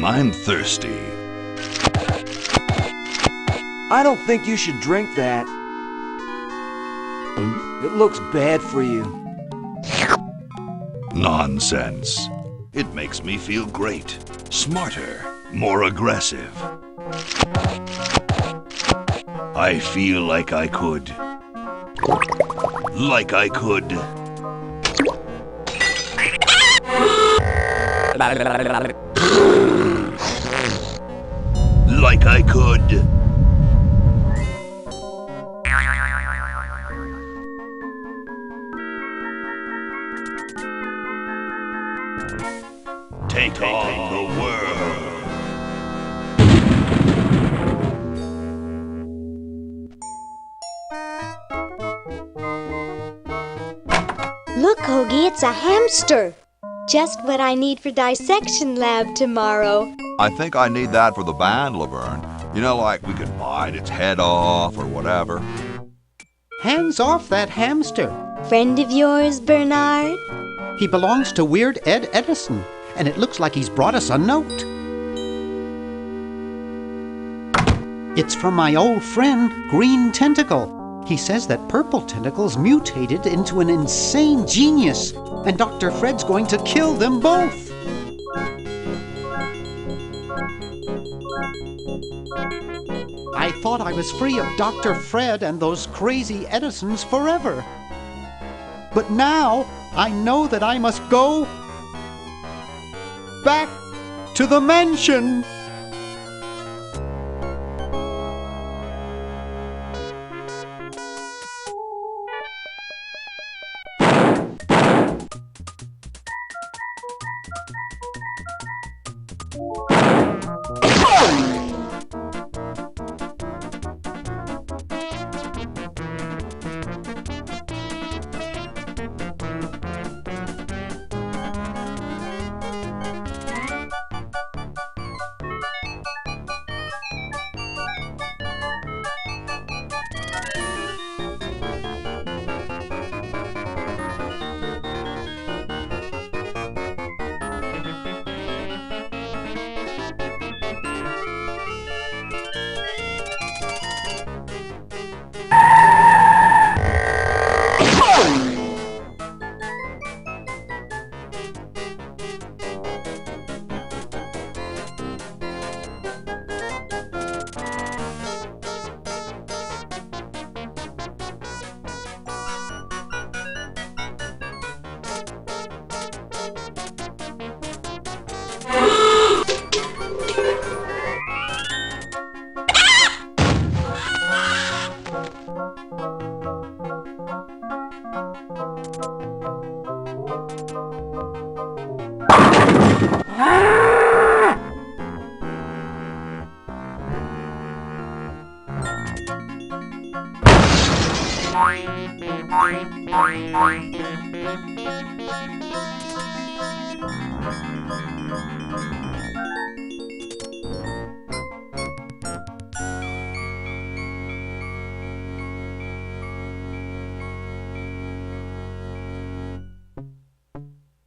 I'm thirsty. I don't think you should drink that. It looks bad for you. Nonsense. It makes me feel great. Smarter, more aggressive. I feel like I could. Like I could. Like I could. Take on the world. Look, Hoagie, it's a hamster. Just what I need for dissection lab tomorrow. I think I need that for the band, Laverne. You know, like we could bite its head off or whatever. Hands off that hamster. Friend of yours, Bernard? He belongs to Weird Ed Edison, and it looks like he's brought us a note. It's from my old friend, Green Tentacle. He says that Purple Tentacle's mutated into an insane genius, and Dr. Fred's going to kill them both. I thought I was free of Dr. Fred and those crazy Edisons forever. But now I know that I must go back to the mansion.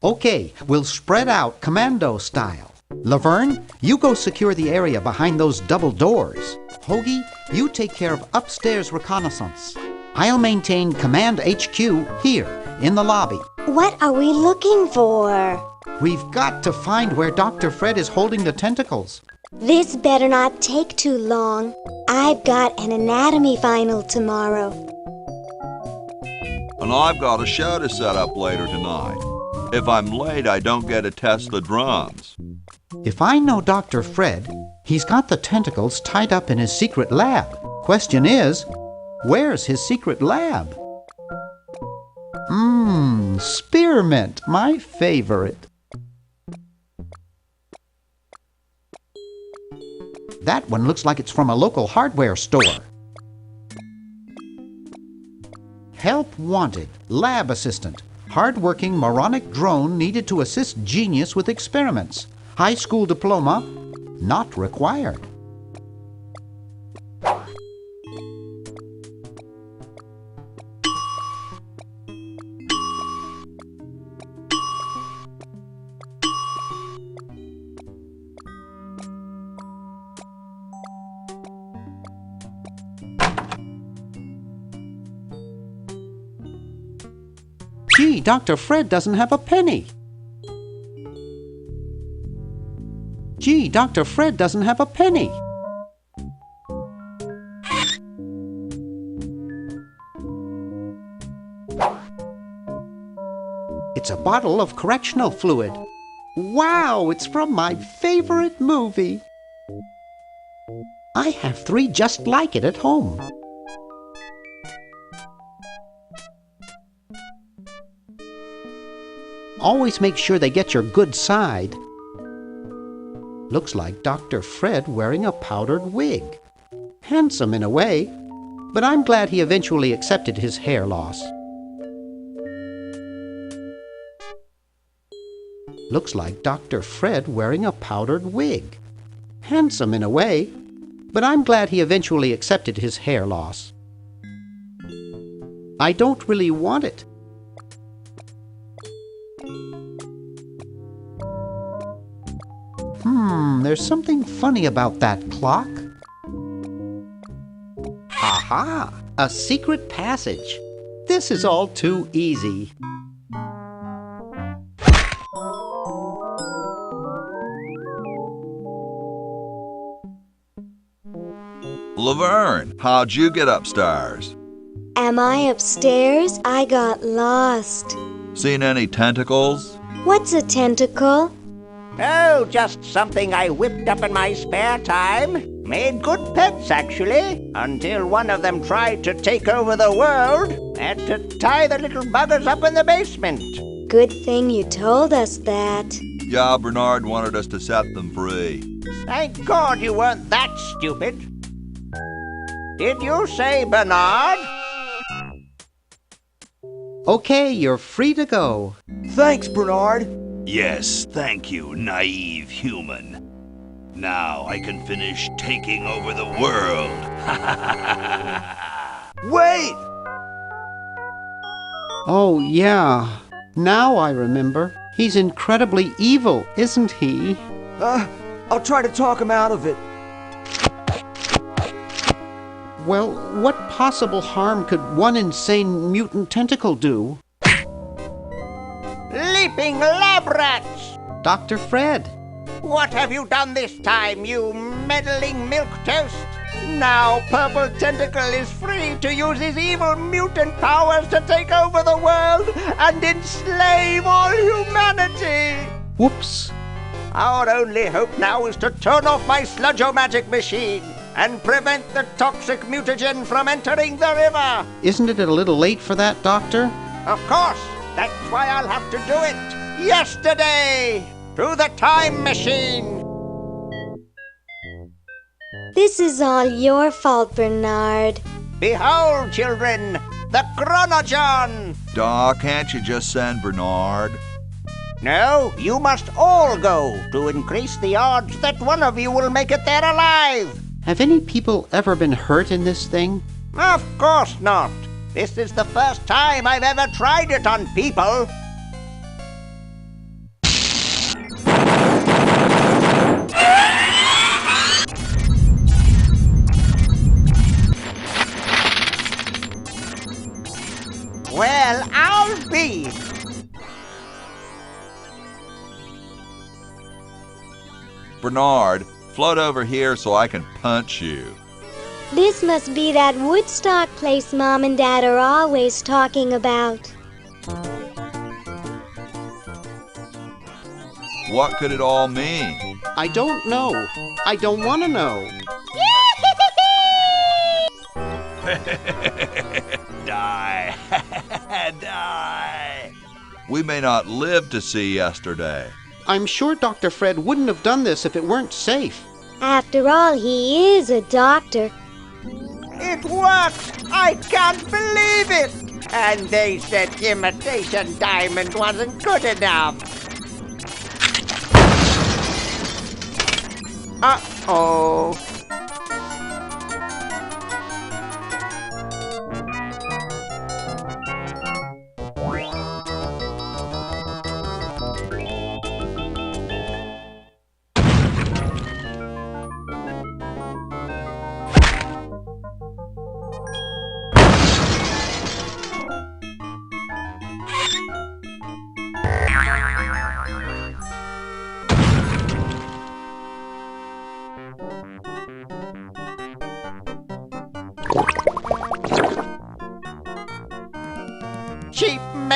Okay, we'll spread out commando style. Laverne, you go secure the area behind those double doors. Hoagie, you take care of upstairs reconnaissance. I'll maintain Command HQ here, in the lobby. What are we looking for? We've got to find where Dr. Fred is holding the tentacles. This better not take too long. I've got an anatomy final tomorrow. And I've got a show to set up later tonight. If I'm late, I don't get to test the drums. If I know Dr. Fred, he's got the tentacles tied up in his secret lab. Question is, where's his secret lab? Spearmint, my favorite. That one looks like it's from a local hardware store. Help wanted, lab assistant. Hard-working moronic drone needed to assist genius with experiments. High school diploma, not required. Gee, Dr. Fred doesn't have a penny. Gee, Dr. Fred doesn't have a penny. It's a bottle of correctional fluid. Wow, it's from my favorite movie. I have 3 just like it at home. Always make sure they get your good side. Looks like Dr. Fred wearing a powdered wig. Handsome in a way, but I'm glad he eventually accepted his hair loss. Looks like Dr. Fred wearing a powdered wig. Handsome in a way, but I'm glad he eventually accepted his hair loss. I don't really want it. There's something funny about that clock. Aha! A secret passage. This is all too easy. Laverne, how'd you get upstairs? Am I upstairs? I got lost. Seen any tentacles? What's a tentacle? Oh, just something I whipped up in my spare time. Made good pets, actually, until one of them tried to take over the world. Had to tie the little buggers up in the basement. Good thing you told us that. Yeah, Bernard wanted us to set them free. Thank God you weren't that stupid. Did you say Bernard? Okay, you're free to go. Thanks, Bernard. Yes, thank you, naive human. Now I can finish taking over the world. Wait! Oh, yeah. Now I remember. He's incredibly evil, isn't he? I'll try to talk him out of it. Well, what possible harm could one insane mutant tentacle do? Leaping lab rats! Dr. Fred. What have you done this time, you meddling milquetoast? Now Purple Tentacle is free to use his evil mutant powers to take over the world and enslave all humanity! Whoops. Our only hope now is to turn off my sludge-o-magic machine and prevent the toxic mutagen from entering the river. Isn't it a little late for that, Doctor? Of course. That's why I'll have to do it yesterday through the time machine. This is all your fault, Bernard. Behold, children, the Chronogon. Doc, can't you just send Bernard? No, you must all go to increase the odds that one of you will make it there alive. Have any people ever been hurt in this thing? Of course not. This is the first time I've ever tried it on people. Well, I'll be. Bernard, float over here so I can punch you. This must be that Woodstock place Mom and Dad are always talking about. What could it all mean? I don't know. I don't want to know. Die. Die. We may not live to see yesterday. I'm sure Dr. Fred wouldn't have done this if it weren't safe. After all, he is a doctor. It worked! I can't believe it! And they said imitation diamond wasn't good enough. Uh-oh.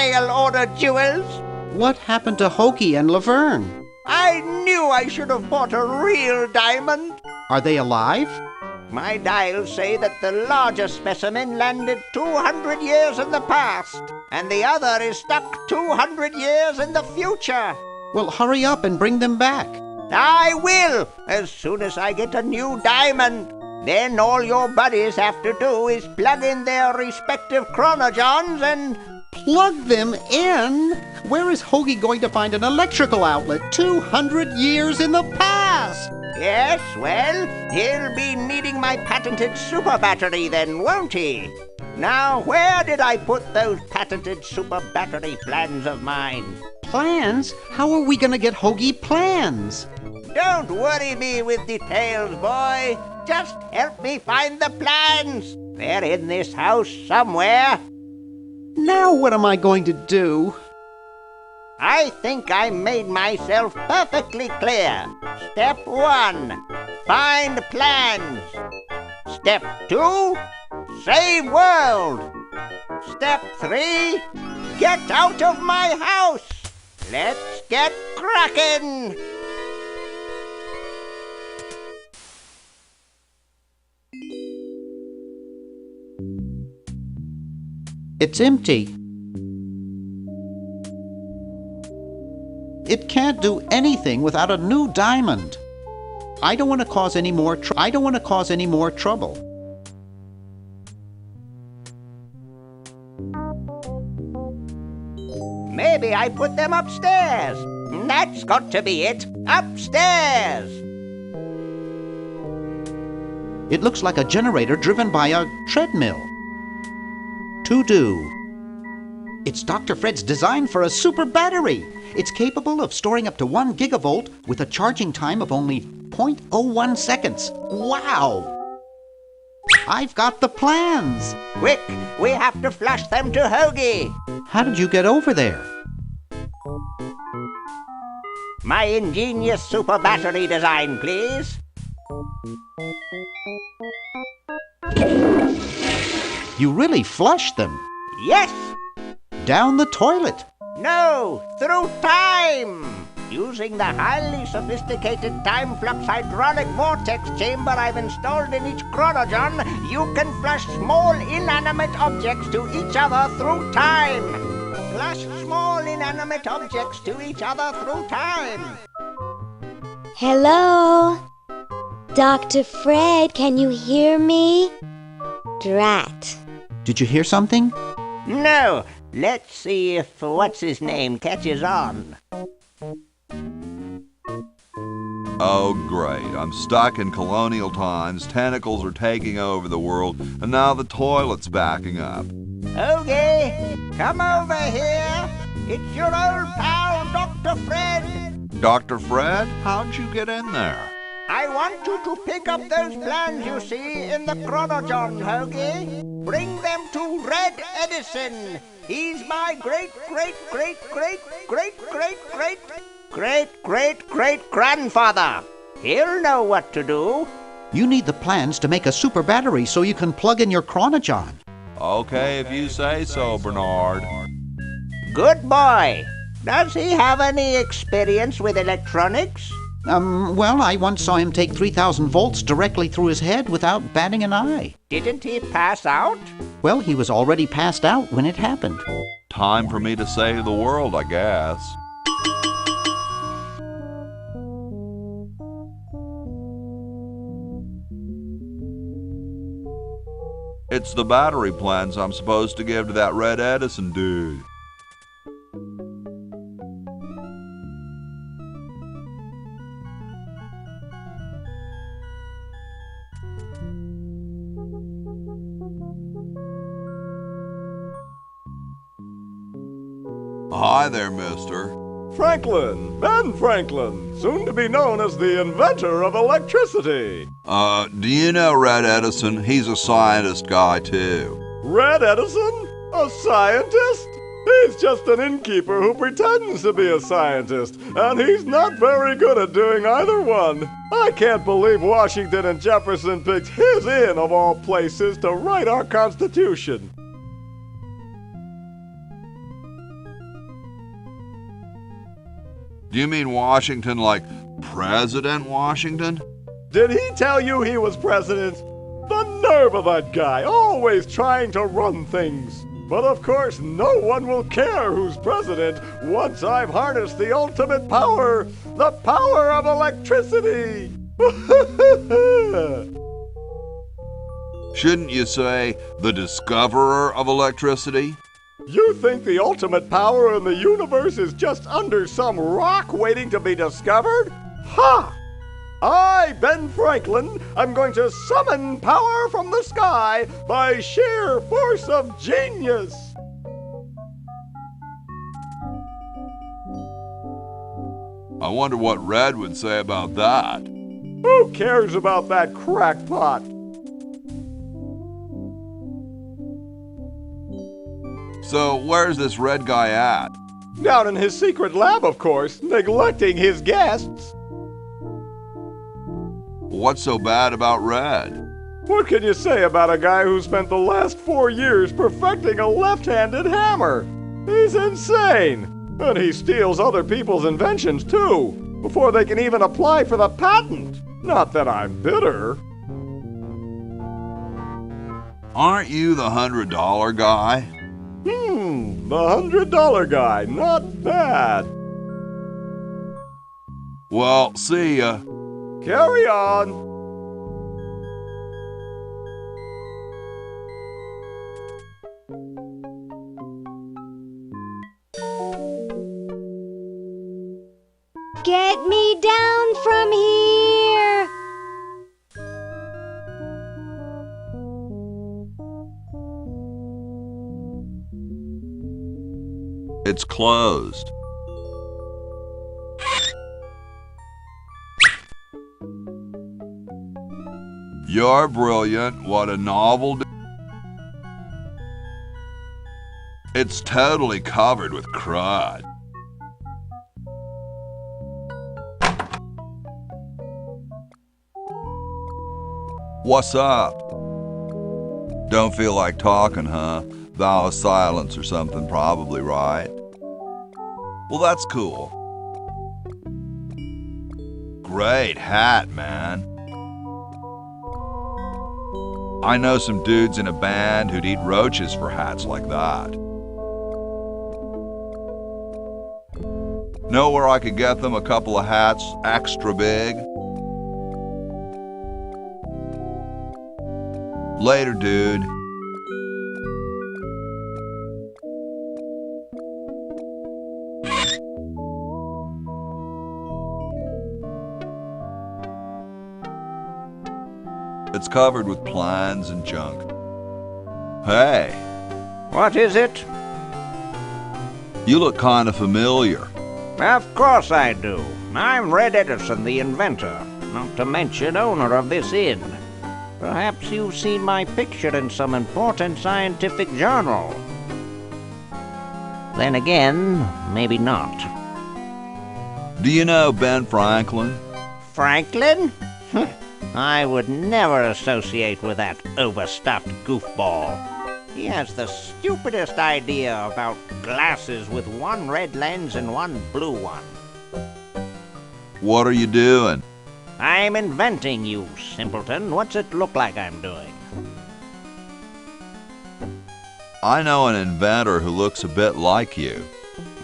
mail-order jewels. What happened to Hoagie and Laverne? I knew I should have bought a real diamond. Are they alive? My dials say that the larger specimen landed 200 years in the past, and the other is stuck 200 years in the future. Well, hurry up and bring them back. I will, as soon as I get a new diamond. Then all your buddies have to do is plug in their respective chronogens and... Plug them in? Where is Hoagie going to find an electrical outlet 200 years in the past? Yes, well, he'll be needing my patented super battery then, won't he? Now, where did I put those patented super battery plans of mine? Plans? How are we going to get Hoagie plans? Don't worry me with details, boy. Just help me find the plans. They're in this house somewhere. Now what am I going to do? I think I made myself perfectly clear. Step 1, find plans. Step 2, save world. Step 3, get out of my house. Let's get cracking. It's empty. It can't do anything without a new diamond. I don't want to cause any more trouble. Maybe I put them upstairs. That's got to be it. Upstairs. It looks like a generator driven by a treadmill. To do. It's Dr. Fred's design for a super battery. It's capable of storing up to 1 gigavolt with a charging time of only 0.01 seconds. Wow! I've got the plans. Quick, we have to flush them to Hoagie. How did you get over there? My ingenious super battery design, please. You really flushed them. Yes. Down the toilet. No, through time. Using the highly sophisticated time flux hydraulic vortex chamber I've installed in each chronogen, you can flush small inanimate objects to each other through time. Flush small inanimate objects to each other through time. Hello? Dr. Fred, can you hear me? Drat. Did you hear something? No. Let's see if what's-his-name catches on. Oh, great. I'm stuck in colonial times, tentacles are taking over the world, and now the toilet's backing up. Okay, come over here. It's your old pal, Dr. Fred. Dr. Fred, how'd you get in there? I want you to pick up those plans you see in the chronogen, Hoagie. Bring them to Red Edison. He's my great-great-great-great-great-great-great-great-grandfather. He'll know what to do. You need the plans to make a super battery so you can plug in your chronogen. Okay, if you say so, Bernard. Good boy. Does he have any experience with electronics? Well, I once saw him take 3,000 volts directly through his head without batting an eye. Didn't he pass out? Well, he was already passed out when it happened. Time for me to save the world, I guess. It's the battery plans I'm supposed to give to that Red Edison dude. Hi there, mister. Franklin, Ben Franklin, soon to be known as the inventor of electricity. Do you know Red Edison? He's a scientist guy, too. Red Edison? A scientist? He's just an innkeeper who pretends to be a scientist, and he's not very good at doing either one. I can't believe Washington and Jefferson picked his inn, of all places, to write our Constitution. Do you mean Washington like President Washington? Did he tell you he was president? The nerve of that guy, always trying to run things. But of course, no one will care who's president once I've harnessed the ultimate power, the power of electricity. Shouldn't you say the discoverer of electricity? You think the ultimate power in the universe is just under some rock waiting to be discovered? Ha! I, Ben Franklin, am going to summon power from the sky by sheer force of genius. I wonder what Red would say about that. Who cares about that crackpot? So where's this Red guy at? Down in his secret lab, of course, neglecting his guests. What's so bad about Red? What can you say about a guy who spent the last 4 years perfecting a left-handed hammer? He's insane! And he steals other people's inventions, too, before they can even apply for the patent. Not that I'm bitter. Aren't you the $100 guy? The $100 guy, not bad. Well, see ya. Carry on. Get me down from here! It's closed. You're brilliant. What a novel. It's totally covered with crud. What's up? Don't feel like talking, huh? Vow of silence or something, probably, right? Well, that's cool. Great hat, man. I know some dudes in a band who'd eat roaches for hats like that. Know where I could get them a couple of hats extra big? Later, dude. It's covered with plans and junk. Hey, What is it? you look kind of familiar. Of course I do. I'm Red Edison, the inventor, not to mention owner of this inn. Perhaps you've seen my picture in some important scientific journal. Then again, maybe not. Do you know Ben Franklin? Franklin? I would never associate with that overstuffed goofball. He has the stupidest idea about glasses with one red lens and one blue one. What are you doing? I'm inventing, you simpleton. What's it look like I'm doing? I know an inventor who looks a bit like you.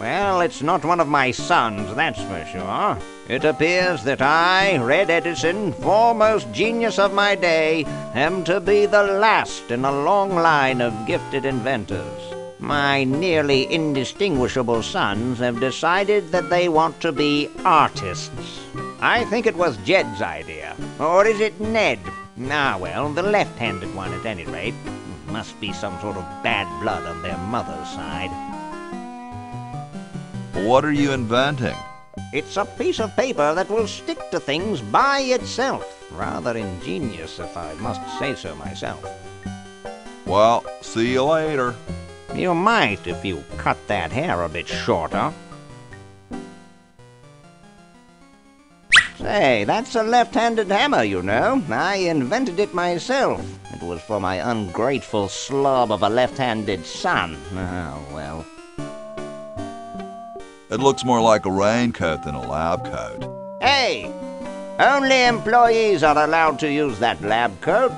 Well, it's not one of my sons, that's for sure. It appears that I, Red Edison, foremost genius of my day, am to be the last in a long line of gifted inventors. My nearly indistinguishable sons have decided that they want to be artists. I think it was Jed's idea. Or is it Ned? Ah, well, the left-handed one at any rate. Must be some sort of bad blood on their mother's side. What are you inventing? It's a piece of paper that will stick to things by itself. Rather ingenious, if I must say so myself. Well, see you later. You might if you cut that hair a bit shorter. Say, that's a left-handed hammer, you know. I invented it myself. It was for my ungrateful slob of a left-handed son. Oh, well. It looks more like a raincoat than a lab coat. Hey! Only employees are allowed to use that lab coat.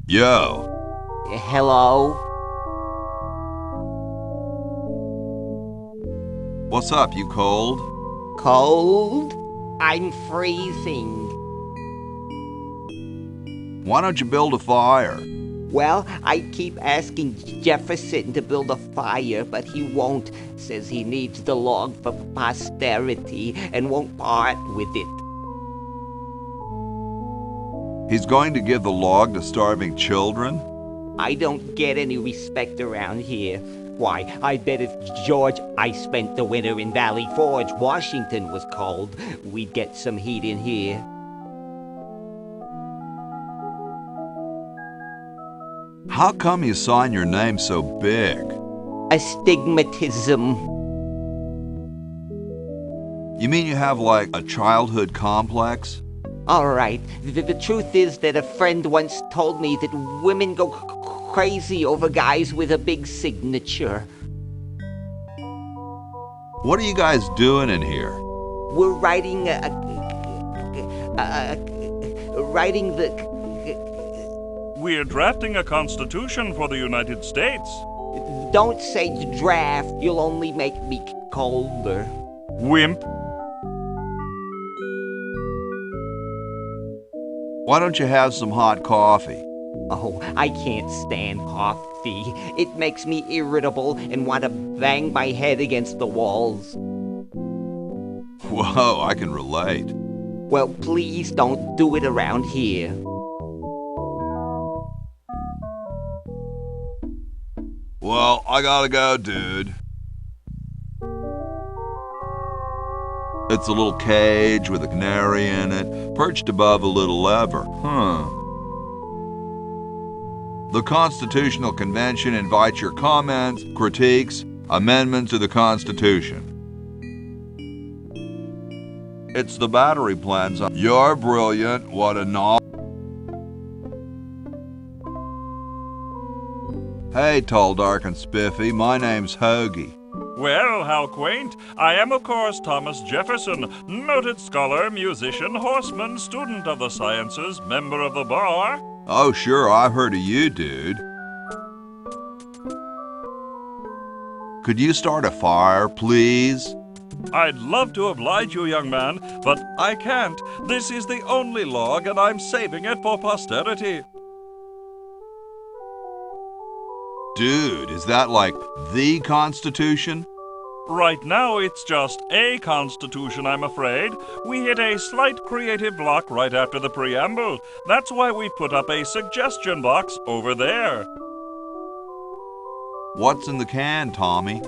Yo. Hello? What's up, you cold? Cold? I'm freezing. Why don't you build a fire? Well, I keep asking Jefferson to build a fire, but he won't. Says he needs the log for posterity and won't part with it. He's going to give the log to starving children? I don't get any respect around here. Why, I bet if George I spent the winter in Valley Forge, Washington was cold, we'd get some heat in here. How come you sign your name so big? Astigmatism. You mean you have like a childhood complex? All right, the truth is that a friend once told me that women go crazy over guys with a big signature. What are you guys doing in here? We're writing We're drafting a constitution for the United States. Don't say draft, you'll only make me colder. Wimp. Why don't you have some hot coffee? Oh, I can't stand coffee. It makes me irritable and want to bang my head against the walls. Whoa, I can relate. Well, please don't do it around here. Well, I gotta go, dude. It's a little cage with a canary in it, perched above a little lever. The Constitutional Convention invites your comments, critiques, amendments to the Constitution. It's the battery plans. You're brilliant. What a novel. Hey, tall, dark, and spiffy. My name's Hoagie. Well, how quaint. I am, of course, Thomas Jefferson, noted scholar, musician, horseman, student of the sciences, member of the bar. Oh, sure, I've heard of you, dude. Could you start a fire, please? I'd love to oblige you, young man, but I can't. This is the only log, and I'm saving it for posterity. Dude, is that like the Constitution? Right now, it's just a constitution, I'm afraid. We hit a slight creative block right after the preamble. That's why we put up a suggestion box over there. What's in the can, Tommy?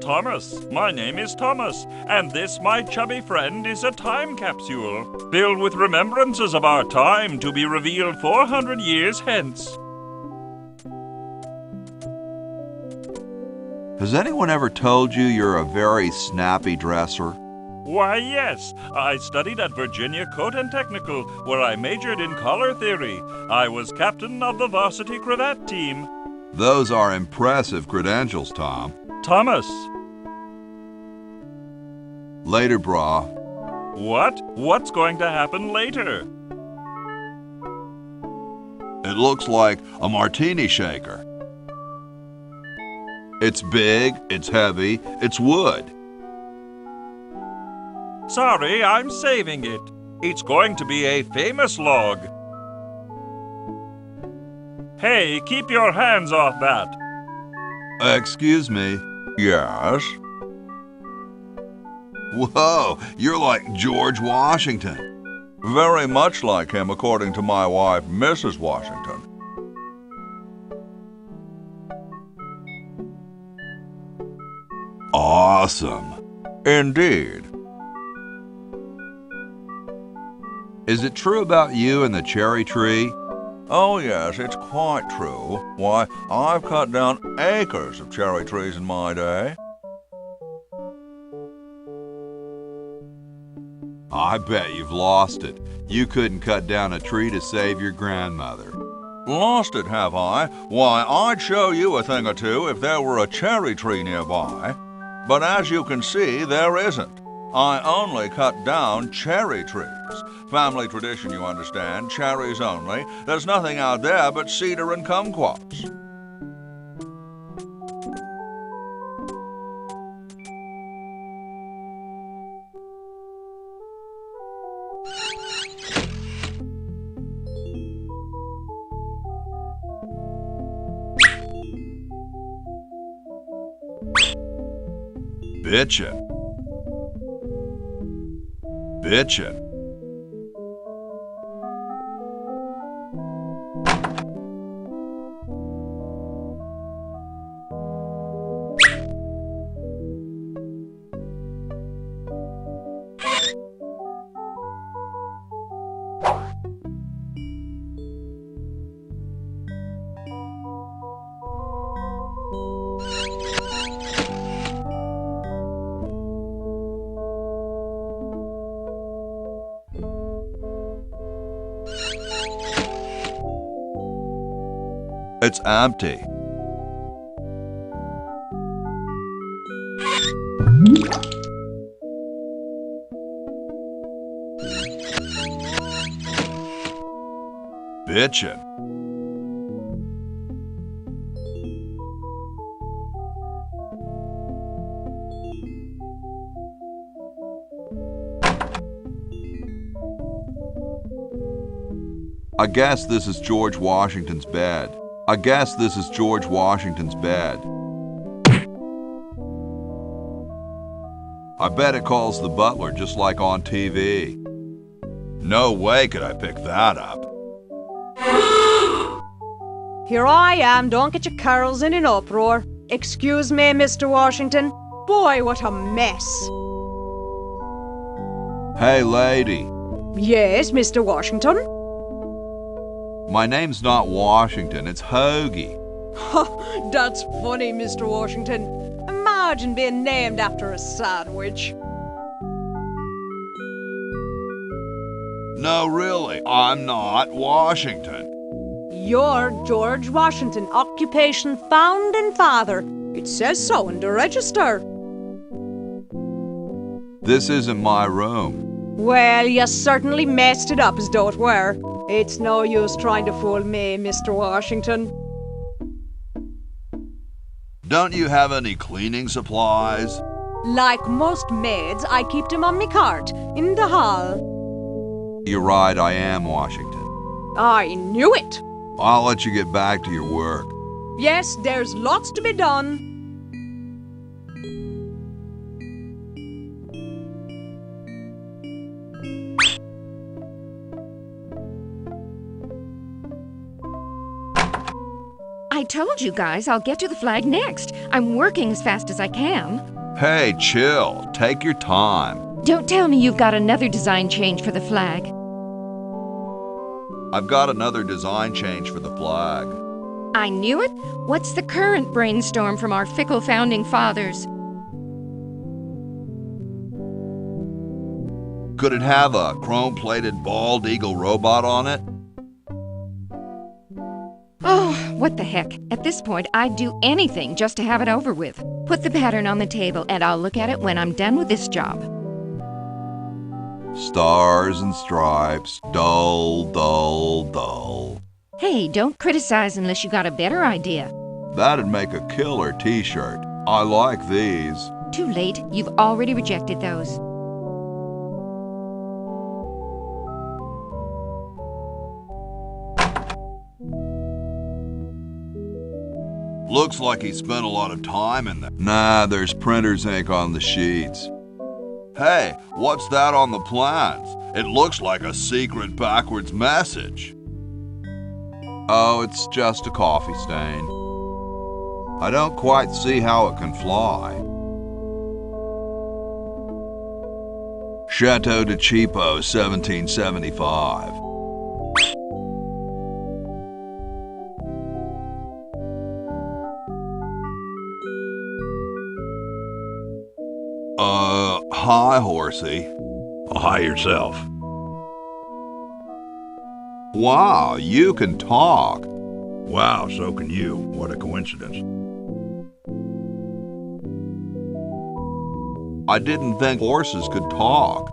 Thomas. My name is Thomas, and this, my chubby friend, is a time capsule, filled with remembrances of our time to be revealed 400 years hence. Has anyone ever told you you're a very snappy dresser? Why, yes. I studied at Virginia Coat and Technical, where I majored in color theory. I was captain of the varsity cravat team. Those are impressive credentials, Tom. Thomas. Later, brah. What? What's going to happen later? It looks like a martini shaker. It's big, it's heavy, it's wood. Sorry, I'm saving it. It's going to be a famous log. Hey, keep your hands off that. Excuse me. Yes? Whoa, you're like George Washington. Very much like him, according to my wife, Mrs. Washington. Awesome. Indeed. Is it true about you and the cherry tree? Oh, yes, it's quite true. Why, I've cut down acres of cherry trees in my day. I bet you've lost it. You couldn't cut down a tree to save your grandmother. Lost it, have I? Why, I'd show you a thing or two if there were a cherry tree nearby. But as you can see, there isn't. I only cut down cherry trees. Family tradition, you understand, cherries only. There's nothing out there but cedar and kumquats. Bitchin'. Bitchin'. It's empty. Bitchin'. I guess this is George Washington's bed. I guess this is George Washington's bed. I bet it calls the butler just like on TV. No way could I pick that up. Here I am, don't get your carols in an uproar. Excuse me, Mr. Washington. Boy, what a mess. Hey, lady. Yes, Mr. Washington? My name's not Washington, it's Hoagie. That's funny, Mr. Washington. Imagine being named after a sandwich. No, really, I'm not Washington. You're George Washington, occupation founding father. It says so in the register. This isn't my room. Well, you certainly messed it up as though it were. It's no use trying to fool me, Mr. Washington. Don't you have any cleaning supplies? Like most maids, I keep them on me cart, in the hall. You're right, I am Washington. I knew it. I'll let you get back to your work. Yes, there's lots to be done. I told you guys I'll get to the flag next. I'm working as fast as I can. Hey, chill. Take your time. Don't tell me you've got another design change for the flag. I've got another design change for the flag. I knew it. What's the current brainstorm from our fickle founding fathers? Could it have a chrome-plated bald eagle robot on it? Oh, what the heck. At this point, I'd do anything just to have it over with. Put the pattern on the table and I'll look at it when I'm done with this job. Stars and stripes, dull, dull, dull. Hey, don't criticize unless you got a better idea. That'd make a killer t-shirt. I like these. Too late. You've already rejected those. Looks like he spent a lot of time in there. Nah, there's printer's ink on the sheets. Hey, what's that on the plans? It looks like a secret backwards message. Oh, it's just a coffee stain. I don't quite see how it can fly. Chateau de Cheapo, 1775. Hi, horsey. Oh, hi yourself. Wow, you can talk. Wow, so can you. What a coincidence. I didn't think horses could talk.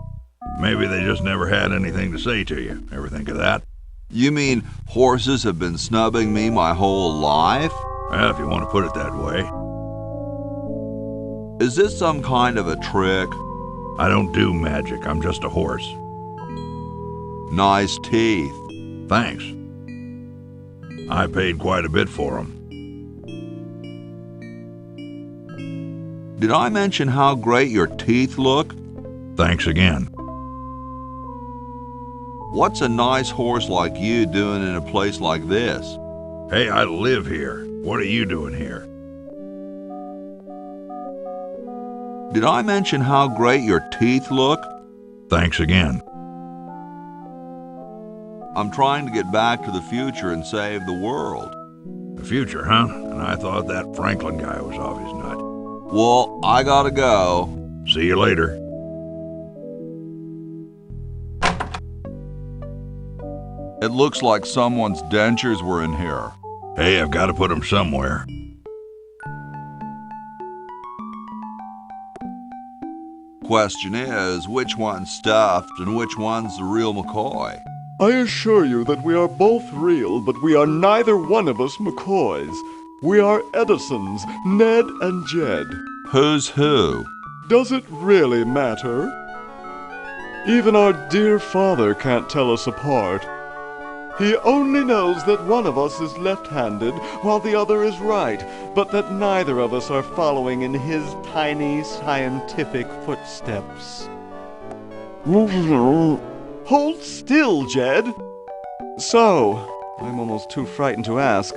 Maybe they just never had anything to say to you. Ever think of that? You mean horses have been snubbing me my whole life? Well, if you want to put it that way. Is this some kind of a trick? I don't do magic. I'm just a horse. Nice teeth. Thanks. I paid quite a bit for them. Did I mention how great your teeth look? Thanks again. What's a nice horse like you doing in a place like this? Hey, I live here. What are you doing here? Did I mention how great your teeth look? Thanks again. I'm trying to get back to the future and save the world. The future, huh? And I thought that Franklin guy was off his nut. Well, I gotta go. See you later. It looks like someone's dentures were in here. Hey, I've got to put them somewhere. Question is, which one's stuffed and which one's the real McCoy? I assure you that we are both real, but we are neither one of us McCoys. We are Edisons, Ned and Jed. Who's who? Does it really matter? Even our dear father can't tell us apart. He only knows that one of us is left-handed while the other is right, but that neither of us are following in his tiny scientific footsteps. Hold still, Jed. So, I'm almost too frightened to ask,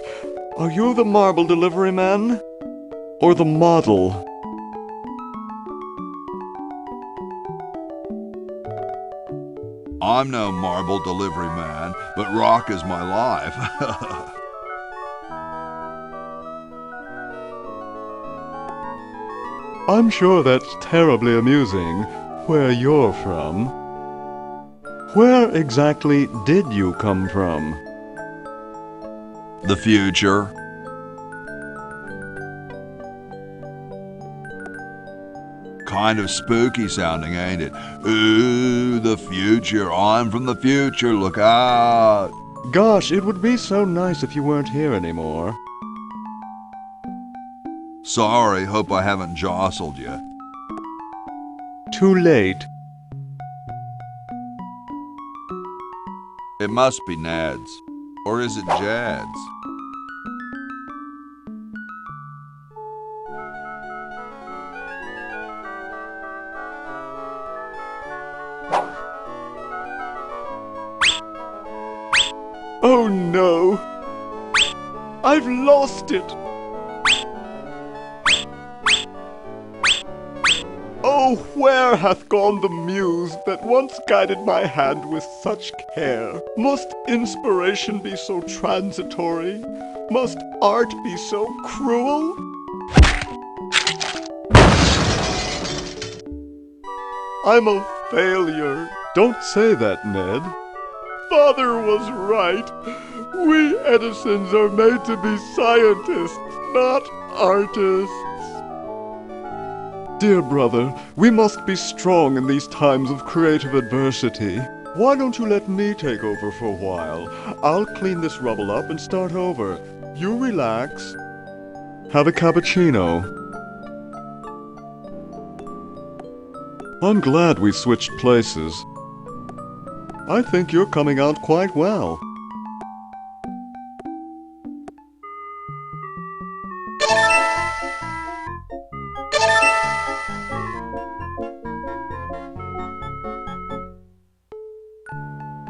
are you the marble delivery man? Or the model? I'm no marble delivery man, but rock is my life. I'm sure that's terribly amusing, where you're from. Where exactly did you come from? The future. Kind of spooky sounding, ain't it? Ooh, the future. I'm from the future. Look out. Gosh, it would be so nice if you weren't here anymore. Sorry, hope I haven't jostled you. Too late. It must be Ned's. Or is it Jed's? Oh no! I've lost it! Oh, where hath gone the muse that once guided my hand with such care? Must inspiration be so transitory? Must art be so cruel? I'm a failure. Don't say that, Ned. Father was right. We Edisons are made to be scientists, not artists. Dear brother, we must be strong in these times of creative adversity. Why don't you let me take over for a while? I'll clean this rubble up and start over. You relax. Have a cappuccino. I'm glad we switched places. I think you're coming out quite well.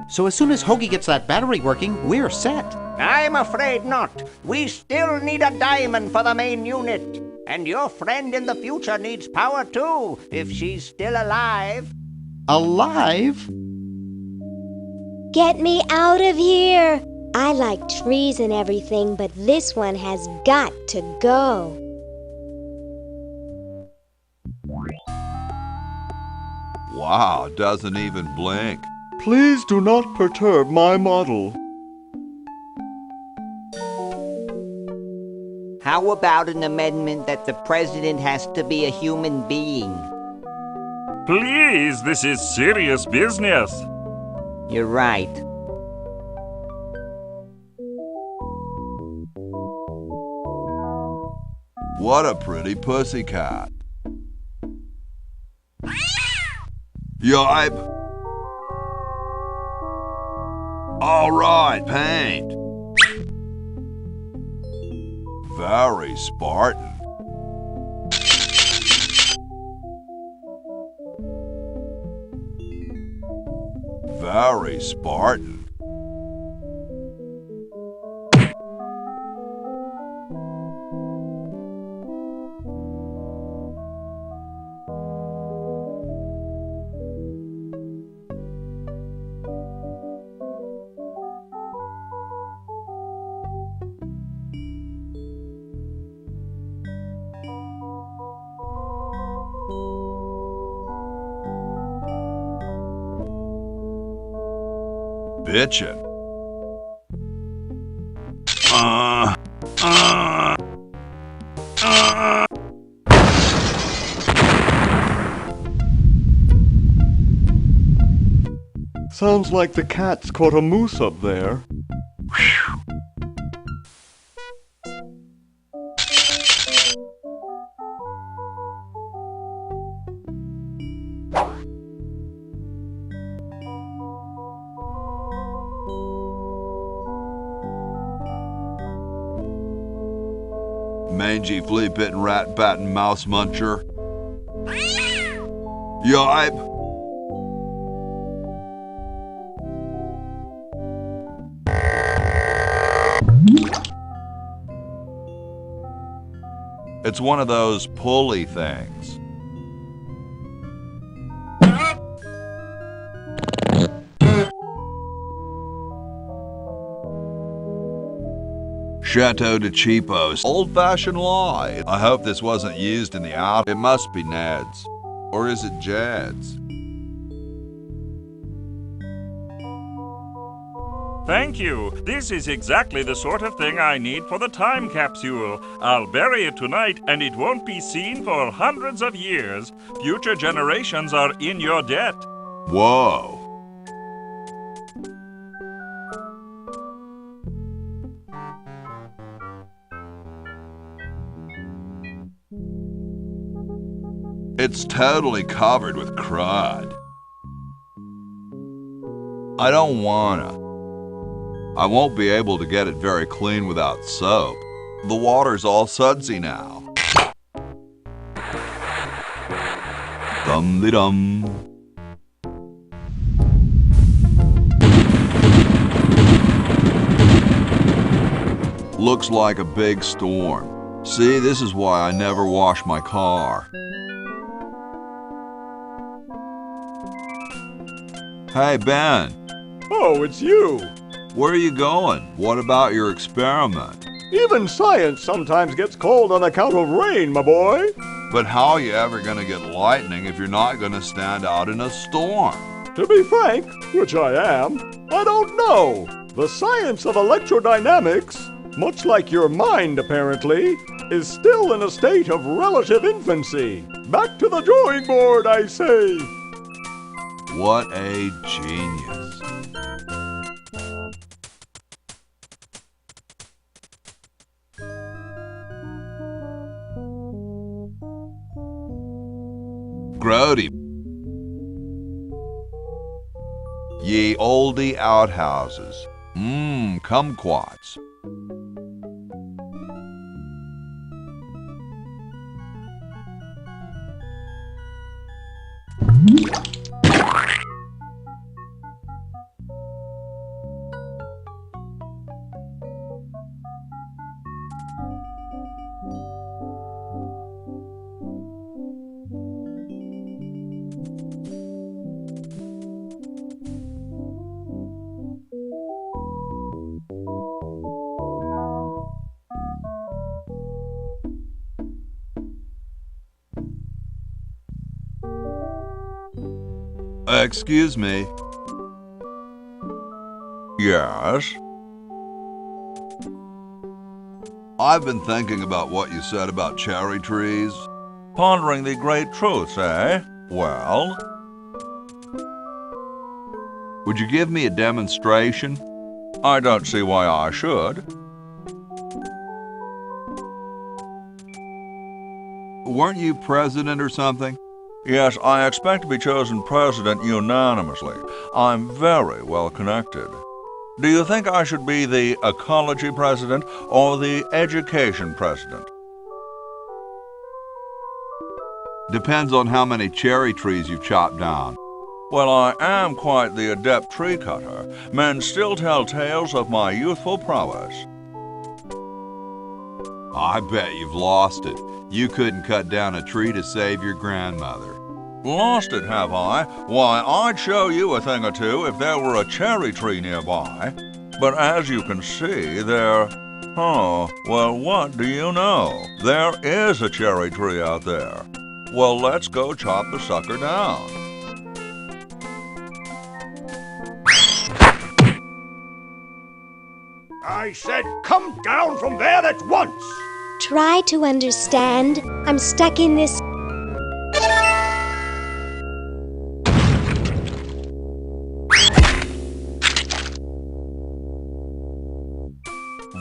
So as soon as Hoagie gets that battery working, we're set. I'm afraid not. We still need a diamond for the main unit. And your friend in the future needs power too, if she's still alive. Alive? Get me out of here! I like trees and everything, but this one has got to go. Wow, doesn't even blink. Please do not perturb my model. How about an amendment that the president has to be a human being? Please, this is serious business. You're right. What a pretty pussycat. Yipe! All right, paint. Very Spartan. Very Spartan. Bitchin'. Sounds like the cat's caught a moose up there. Mangy flea-bitten, rat-batting mouse muncher. Yipe! It's one of those pulley things. Chateau de Cheapos. Old-fashioned lie. I hope this wasn't used in the out. It must be Ned's. Or is it Jed's? Thank you. This is exactly the sort of thing I need for the time capsule. I'll bury it tonight, and it won't be seen for hundreds of years. Future generations are in your debt. Whoa. It's totally covered with crud. I don't wanna. I won't be able to get it very clean without soap. The water's all sudsy now. Dum-de-dum. Looks like a big storm. See, this is why I never wash my car. Hey, Ben. Oh, it's you. Where are you going? What about your experiment? Even science sometimes gets cold on account of rain, my boy. But how are you ever going to get lightning if you're not going to stand out in a storm? To be frank, which I am, I don't know. The science of electrodynamics, much like your mind apparently, is still in a state of relative infancy. Back to the drawing board, I say. What a genius. Grody. Ye oldie outhouses. Kumquats. Excuse me. Yes? I've been thinking about what you said about cherry trees. Pondering the great truths, eh? Well? Would you give me a demonstration? I don't see why I should. Weren't you president or something? Yes, I expect to be chosen president unanimously. I'm very well connected. Do you think I should be the ecology president or the education president? Depends on how many cherry trees you've chopped down. Well, I am quite the adept tree cutter. Men still tell tales of my youthful prowess. I bet you've lost it. You couldn't cut down a tree to save your grandmother. Lost it, have I? Why, I'd show you a thing or two if there were a cherry tree nearby. But as you can see, there... Oh, well, what do you know? There is a cherry tree out there. Well, let's go chop the sucker down. I said come down from there at once! Try to understand. I'm stuck in this.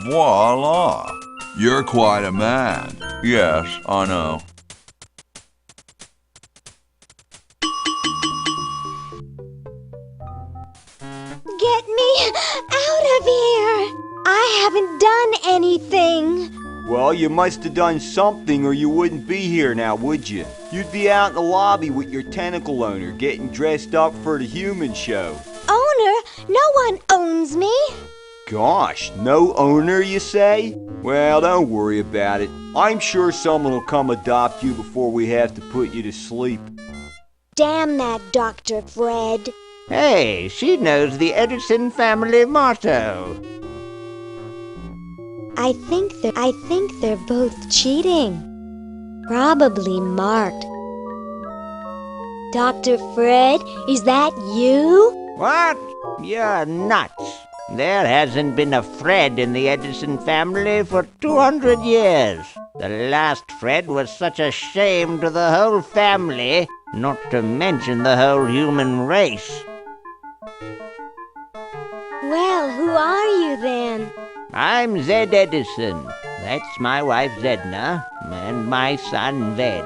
Voila! You're quite a man. Yes, I know. Get me out of here! I haven't done anything. Well, you must have done something or you wouldn't be here now, would you? You'd be out in the lobby with your tentacle owner getting dressed up for the human show. Owner? No one owns me. Gosh, no owner, you say? Well, don't worry about it. I'm sure someone will come adopt you before we have to put you to sleep. Damn that Dr. Fred. Hey, she knows the Edison family motto. I think they're both cheating. Probably marked. Dr. Fred, is that you? What? You're nuts. There hasn't been a Fred in the Edison family for 200 years. The last Fred was such a shame to the whole family, not to mention the whole human race. Well, who are you then? I'm Zed Edison. That's my wife Zedna, and my son Ved.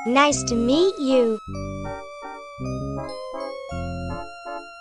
Nice to meet you.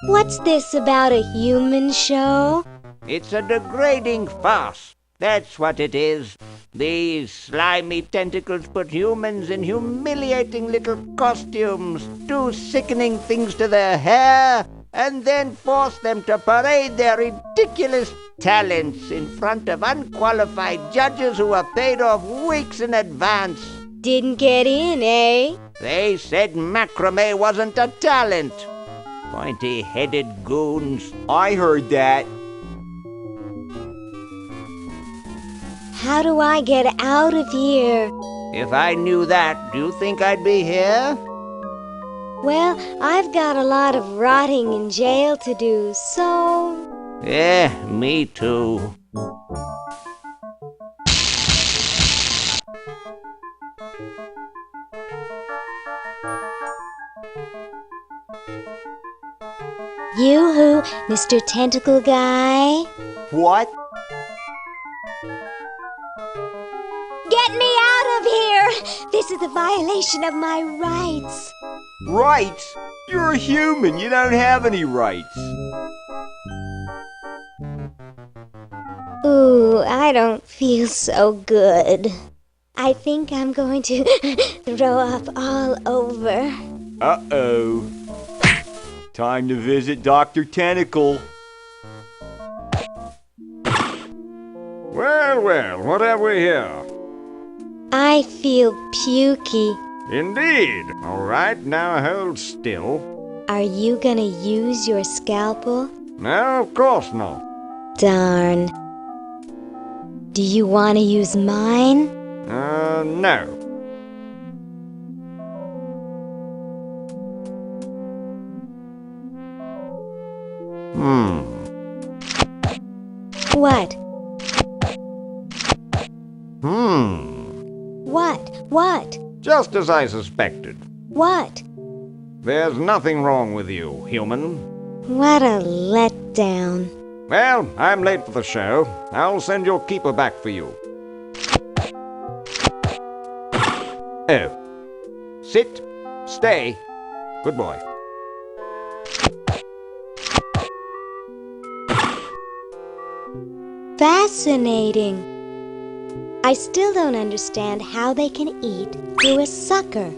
What's this about a human show? It's a degrading farce. That's what it is. These slimy tentacles put humans in humiliating little costumes, do sickening things to their hair, and then force them to parade their ridiculous talents in front of unqualified judges who are paid off weeks in advance. Didn't get in, eh? They said macrame wasn't a talent. Pointy-headed goons. I heard that. How do I get out of here? If I knew that, do you think I'd be here? Well, I've got a lot of rotting in jail to do, so... Yeah, me too. Yoo-hoo, Mr. Tentacle Guy. What? Get me out of here! This is a violation of my rights. Rights? You're a human. You don't have any rights. Ooh, I don't feel so good. I think I'm going to throw up all over. Uh-oh. Time to visit Dr. Tentacle. Well, well, what have we here? I feel pukey. Indeed. All right, now hold still. Are you gonna use your scalpel? No, of course not. Darn. Do you want to use mine? No. What? What? Just as I suspected. What? There's nothing wrong with you, human. What a letdown. Well, I'm late for the show. I'll send your keeper back for you. Oh. Sit. Stay. Good boy. Fascinating. I still don't understand how they can eat through a sucker.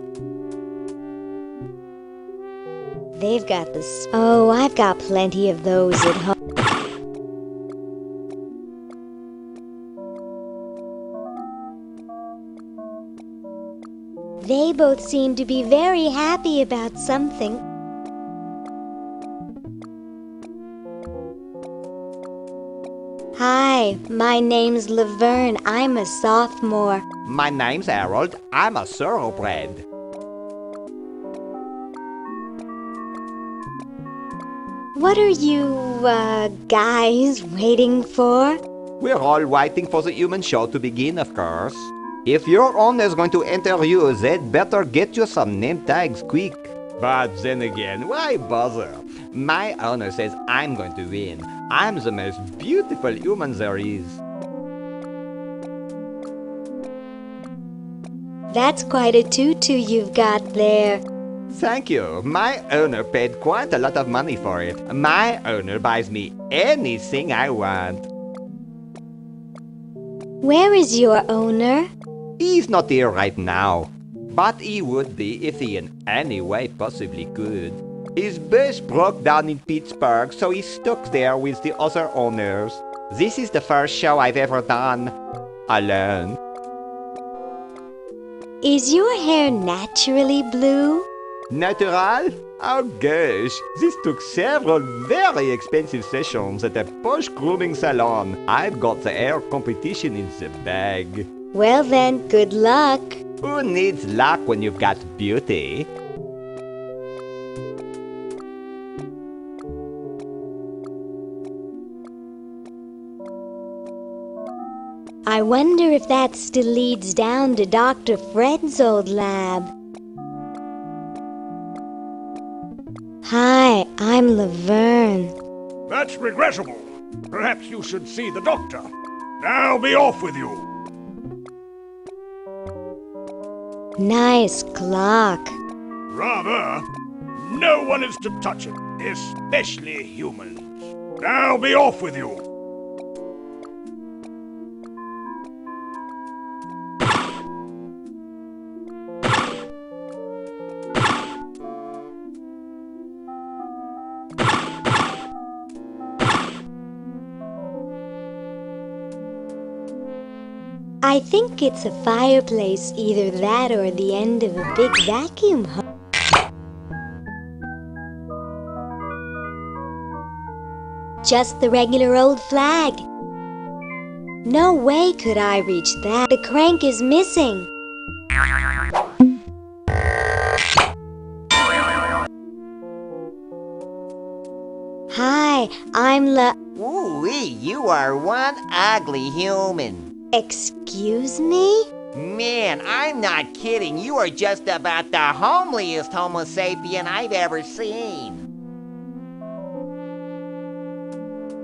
They've got this. Oh, I've got plenty of those at home. They both seem to be very happy about something. Hi, my name's Laverne. I'm a sophomore. My name's Harold. I'm a thoroughbred. What are you, guys waiting for? We're all waiting for the human show to begin, of course. If your owner's going to interview, they'd better get you some name tags quick. But then again, why bother? My owner says I'm going to win. I'm the most beautiful human there is. That's quite a tutu you've got there. Thank you. My owner paid quite a lot of money for it. My owner buys me anything I want. Where is your owner? He's not here right now, but he would be if he in any way possibly could. His bus broke down in Pittsburgh, so he's stuck there with the other owners. This is the first show I've ever done alone. Is your hair naturally blue? Natural? Oh gosh, this took several very expensive sessions at a posh grooming salon. I've got the hair competition in the bag. Well then, good luck. Who needs luck when you've got beauty? I wonder if that still leads down to Dr. Fred's old lab. Hi, I'm Laverne. That's regrettable. Perhaps you should see the doctor. Now be off with you. Nice clock. Rather. No one is to touch it, especially humans. Now be off with you. I think it's a fireplace, either that or the end of a big vacuum hose. Just the regular old flag. No way could I reach that. The crank is missing. Hi, I'm Ooh-wee, you are one ugly human. Excuse me? Man, I'm not kidding. You are just about the homeliest Homo sapien I've ever seen.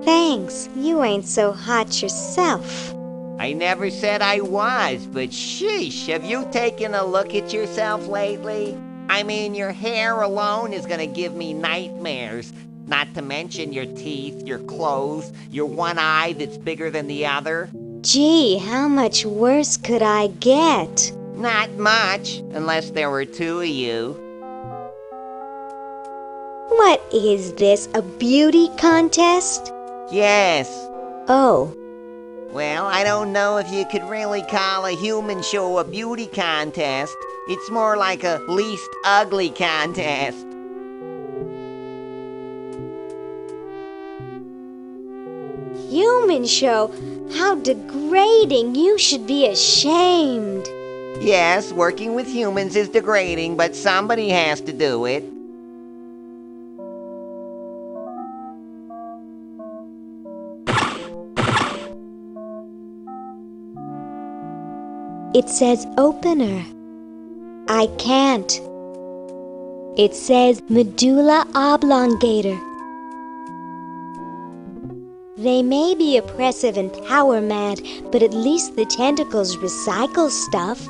Thanks. You ain't so hot yourself. I never said I was, but sheesh, have you taken a look at yourself lately? I mean, your hair alone is gonna give me nightmares. Not to mention your teeth, your clothes, your one eye that's bigger than the other. Gee, how much worse could I get? Not much, unless there were two of you. What is this, a beauty contest? Yes. Oh. Well, I don't know if you could really call a human show a beauty contest. It's more like a least ugly contest. Human show? How degrading! You should be ashamed. Yes, working with humans is degrading, but somebody has to do it. It says opener. I can't. It says medulla oblongata. They may be oppressive and power mad, but at least the tentacles recycle stuff.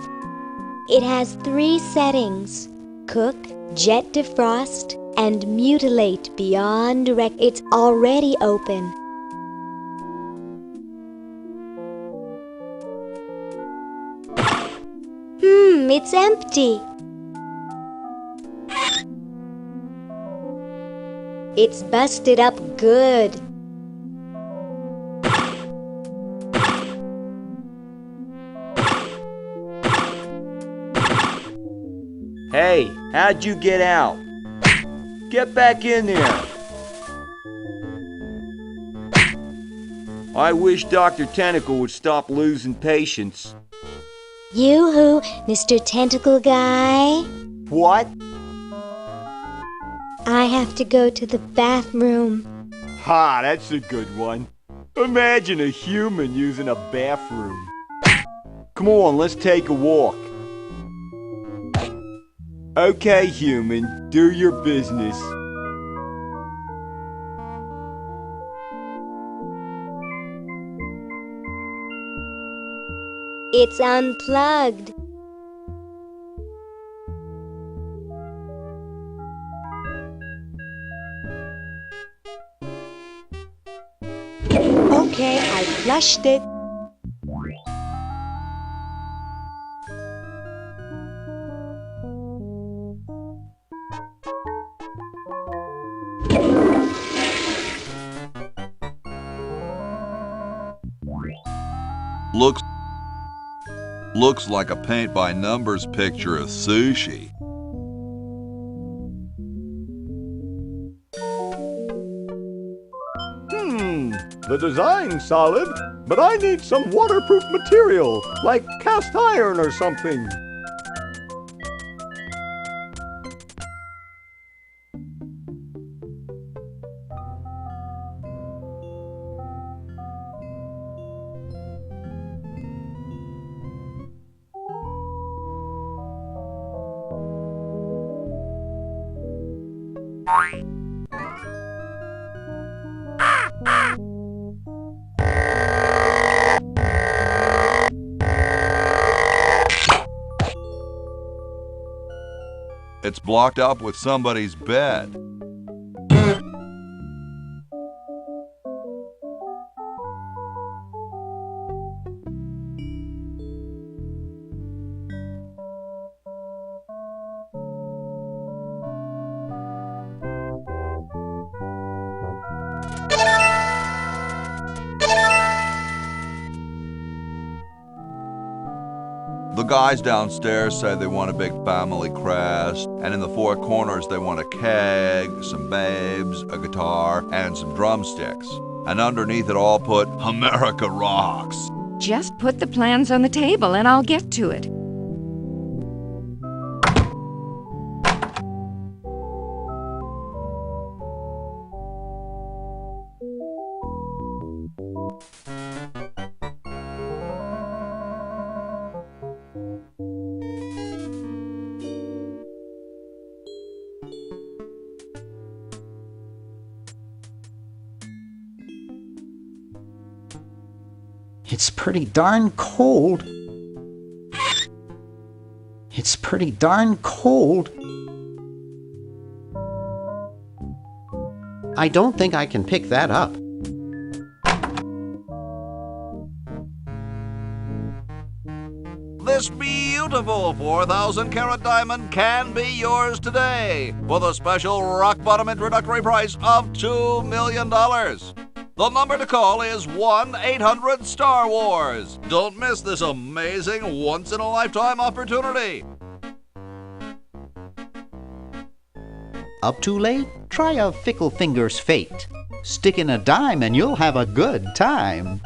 It has 3 settings: cook, jet defrost, and mutilate beyond It's already open. It's empty. It's busted up good. Hey, how'd you get out? Get back in there. I wish Dr. Tentacle would stop losing patience. Yoo-hoo, Mr. Tentacle Guy. What? I have to go to the bathroom. Ha, that's a good one. Imagine a human using a bathroom. Come on, let's take a walk. Okay, human, do your business. It's unplugged. Okay, I flushed it. Looks like a paint-by-numbers picture of sushi. The design's solid, but I need some waterproof material, like cast iron or something. It's blocked up with somebody's bed. The guys downstairs say they want a big family crest, and in the 4 corners they want a keg, some babes, a guitar, and some drumsticks. And underneath it all put, America rocks. Just put the plans on the table and I'll get to it. It's pretty darn cold. It's pretty darn cold. I don't think I can pick that up. This beautiful 4,000-carat diamond can be yours today for the special rock-bottom introductory price of $2 million. The number to call is 1-800-STAR-WARS. Don't miss this amazing once-in-a-lifetime opportunity. Up too late? Try a fickle finger's fate. Stick in a dime and you'll have a good time.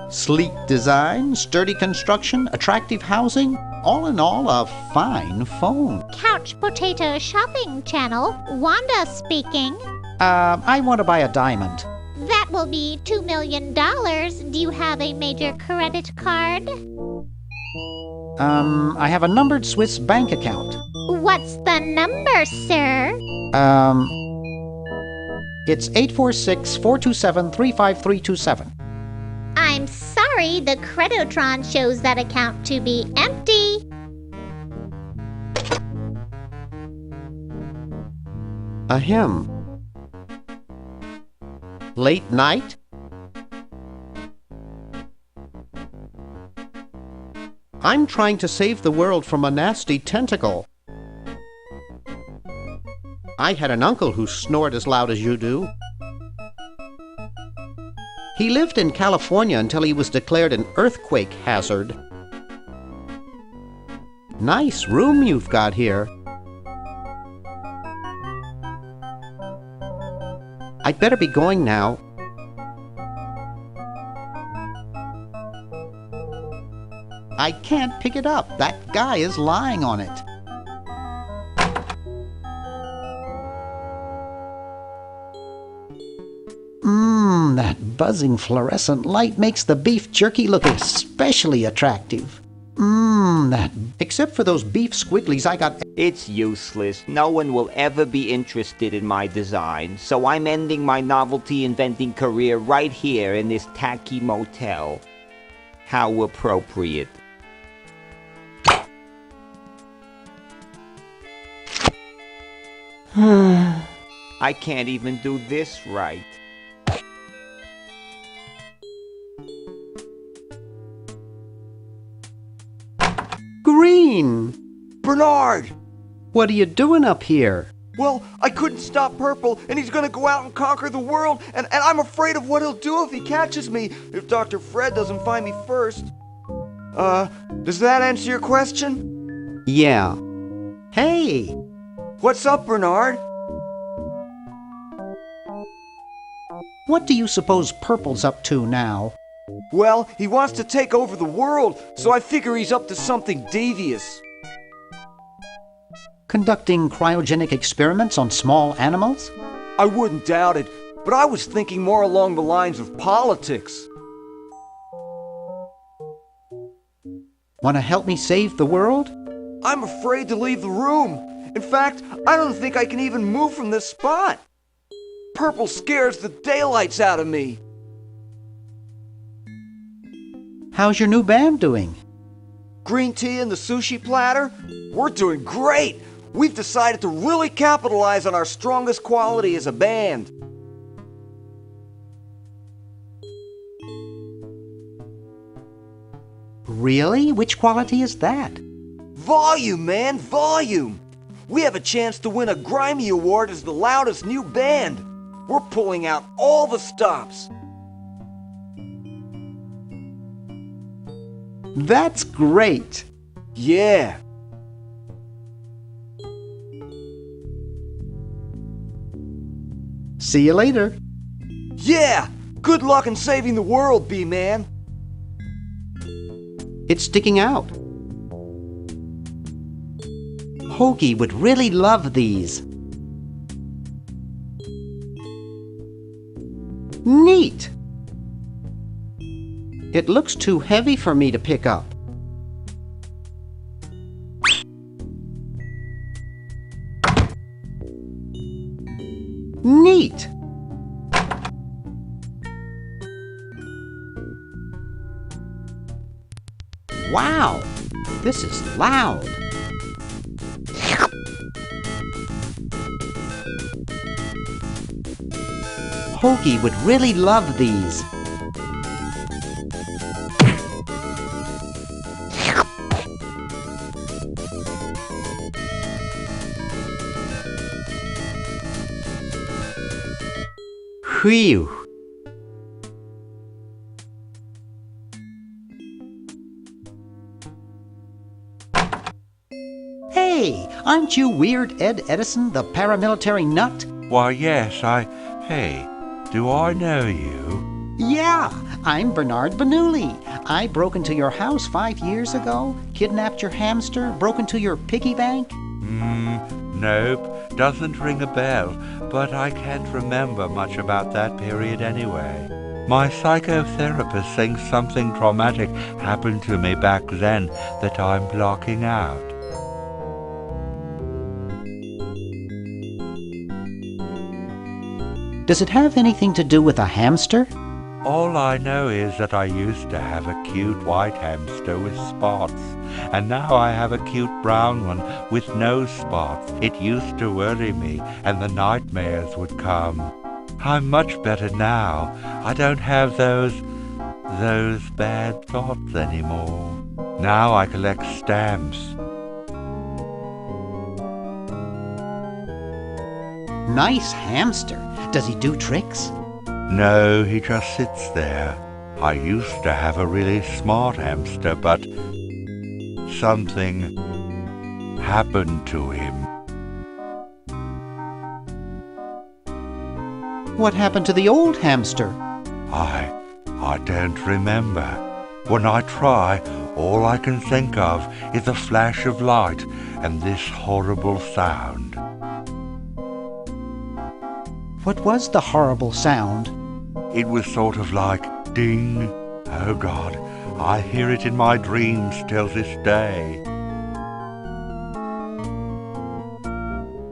Sleek design, sturdy construction, attractive housing, all in all, a fine phone. Count Couch Potato Shopping Channel. Wanda speaking. I want to buy a diamond. That will be $2 million. Do you have a major credit card? I have a numbered Swiss bank account. What's the number, sir? It's 846-427-35327. I'm sorry, the Credotron shows that account to be empty. Ahem. Late night? I'm trying to save the world from a nasty tentacle. I had an uncle who snored as loud as you do. He lived in California until he was declared an earthquake hazard. Nice room you've got here. I'd better be going now. I can't pick it up. That guy is lying on it. That buzzing fluorescent light makes the beef jerky look especially attractive. Except for those beef squigglies I got... It's useless. No one will ever be interested in my design, so I'm ending my novelty inventing career right here in this tacky motel. How appropriate. I can't even do this right. Green! Bernard! What are you doing up here? Well, I couldn't stop Purple, and he's gonna go out and conquer the world, and I'm afraid of what he'll do if he catches me, if Dr. Fred doesn't find me first. Does that answer your question? Yeah. Hey! What's up, Bernard? What do you suppose Purple's up to now? Well, he wants to take over the world, so I figure he's up to something devious. Conducting cryogenic experiments on small animals? I wouldn't doubt it, but I was thinking more along the lines of politics. Want to help me save the world? I'm afraid to leave the room. In fact, I don't think I can even move from this spot. Purple scares the daylights out of me. How's your new band doing? Green tea and the sushi platter? We're doing great! We've decided to really capitalize on our strongest quality as a band. Really? Which quality is that? Volume, man, volume! We have a chance to win a Grimey Award as the loudest new band. We're pulling out all the stops. That's great! Yeah. See you later. Yeah! Good luck in saving the world, B-Man. It's sticking out. Hoagie would really love these. Neat! It looks too heavy for me to pick up. Neat! Wow! This is loud. Hoagie would really love these. Phew! Hey, aren't you Weird Ed Edison, the paramilitary nut? Why, yes, Hey, do I know you? Yeah, I'm Bernard Bernoulli. I broke into your house 5 years ago, kidnapped your hamster, broke into your piggy bank. Nope, doesn't ring a bell, but I can't remember much about that period anyway. My psychotherapist thinks something traumatic happened to me back then that I'm blocking out. Does it have anything to do with a hamster? All I know is that I used to have a cute white hamster with spots, and now I have a cute brown one with no spots. It used to worry me, and the nightmares would come. I'm much better now. I don't have those bad thoughts anymore. Now I collect stamps. Nice hamster. Does he do tricks? No, he just sits there. I used to have a really smart hamster, but something happened to him. What happened to the old hamster? I don't remember. When I try, all I can think of is a flash of light and this horrible sound. What was the horrible sound? It was sort of like ding. Oh God, I hear it in my dreams till this day.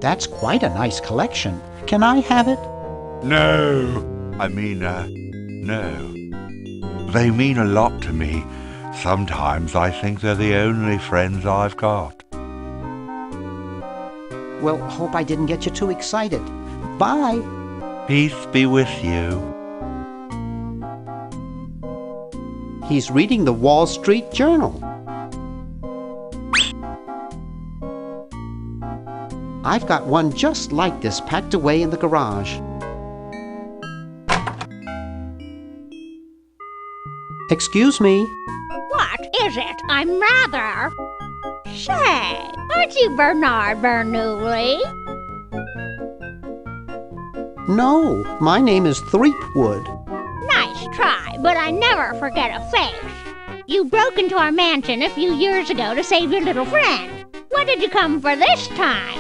That's quite a nice collection. Can I have it? No. No. They mean a lot to me. Sometimes I think they're the only friends I've got. Well, hope I didn't get you too excited. Bye. Peace be with you. He's reading the Wall Street Journal. I've got one just like this packed away in the garage. Excuse me. What is it? I'm rather... Say, aren't you Bernard Bernoulli? No, my name is Threepwood. Nice try, but I never forget a face. You broke into our mansion a few years ago to save your little friend. What did you come for this time?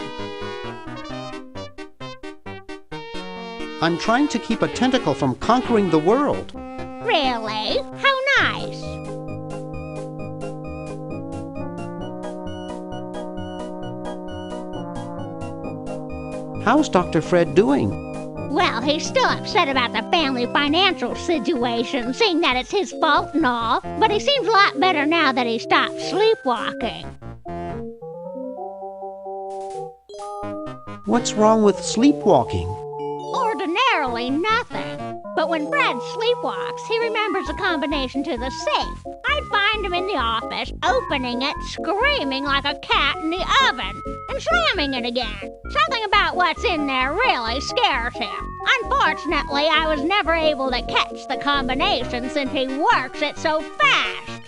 I'm trying to keep a tentacle from conquering the world. Really? How nice. How's Dr. Fred doing? Well, he's still upset about the family financial situation, seeing that it's his fault and all, but he seems a lot better now that he stopped sleepwalking. What's wrong with sleepwalking? Ordinarily nothing. But when Fred sleepwalks, he remembers a combination to the safe. I'd find him in the office, opening it, screaming like a cat in the oven, and slamming it again. Something about what's in there really scares him. Unfortunately, I was never able to catch the combination since he works it so fast.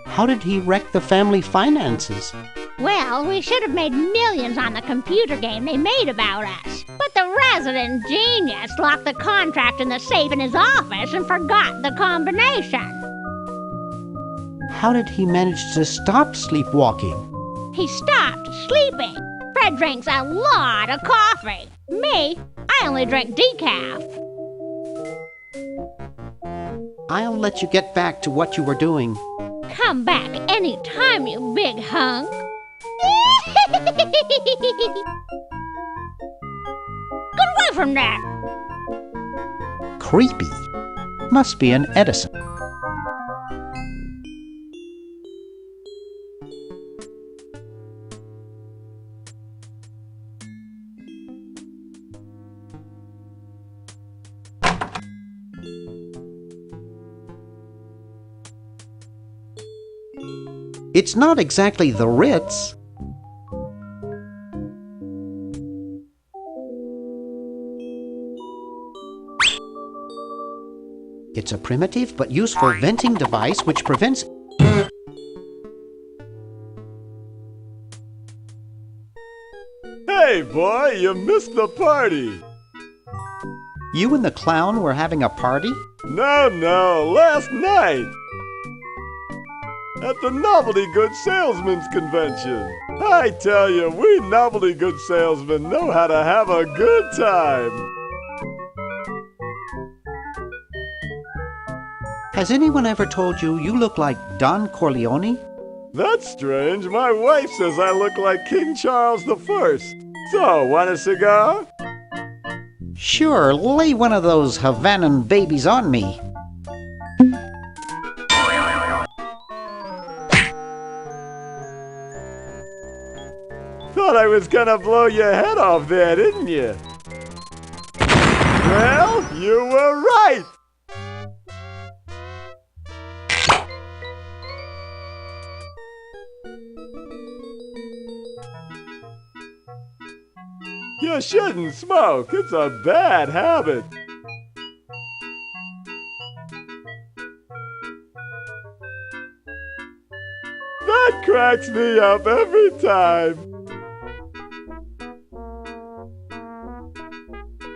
How did he wreck the family finances? Well, we should have made millions on the computer game they made about us. But the resident genius locked the contract in the safe in his office and forgot the combination. How did he manage to stop sleepwalking? He stopped sleeping. Fred drinks a lot of coffee. Me, I only drink decaf. I'll let you get back to what you were doing. Come back any time, you big hunk. Get away from that! Creepy. Must be an Edison. It's not exactly the Ritz. It's a primitive but useful venting device which prevents... Hey, boy, you missed the party. You and the clown were having a party? No, last night. at the Novelty Goods Salesmen's Convention. I tell you, we novelty goods salesmen know how to have a good time. Has anyone ever told you you look like Don Corleone? That's strange. My wife says I look like King Charles I. So, want a cigar? Sure, lay one of those Havanan babies on me. Thought I was gonna blow your head off there, didn't you? Well, you were right! You shouldn't smoke. It's a bad habit. That cracks me up every time.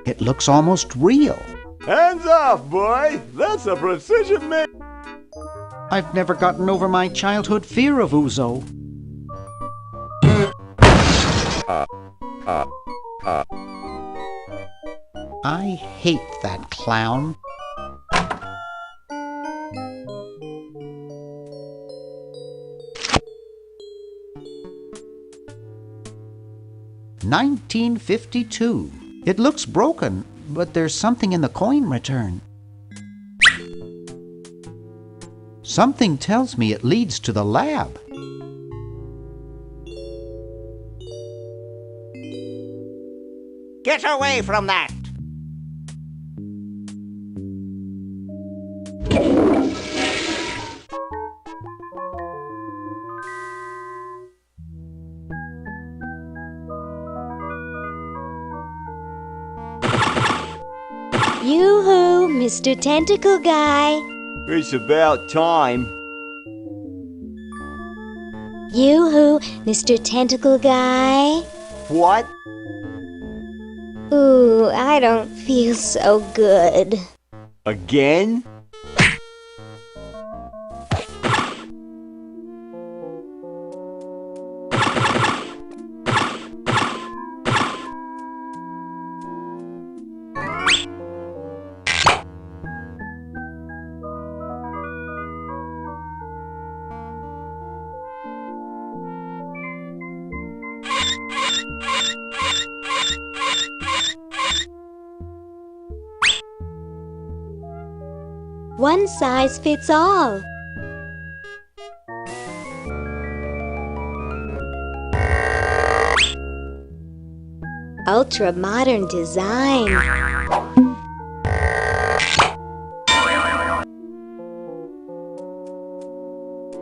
It looks almost real. Hands off, boy. That's a precision made. I've never gotten over my childhood fear of Uzo. I hate that clown. $19.52. It looks broken, but there's something in the coin return. Something tells me it leads to the lab. Get away from that! Yoo-hoo, Mr. Tentacle Guy. It's about time. Yoo-hoo, Mr. Tentacle Guy. What? Ooh, I don't feel so good. Again? One size fits all. Ultra modern design.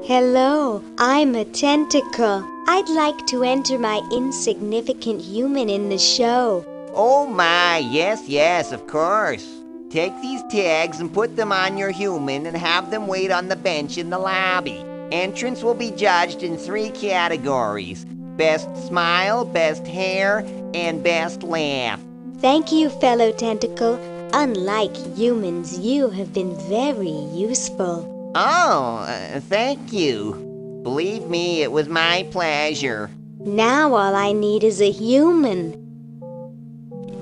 Hello, I'm a tentacle. I'd like to enter my insignificant human in the show. Oh my, yes, of course. Take these tags and put them on your human and have them wait on the bench in the lobby. Entrance will be judged in 3 categories: best smile, best hair, and best laugh. Thank you, fellow tentacle. Unlike humans, you have been very useful. Oh, thank you. Believe me, it was my pleasure. Now all I need is a human.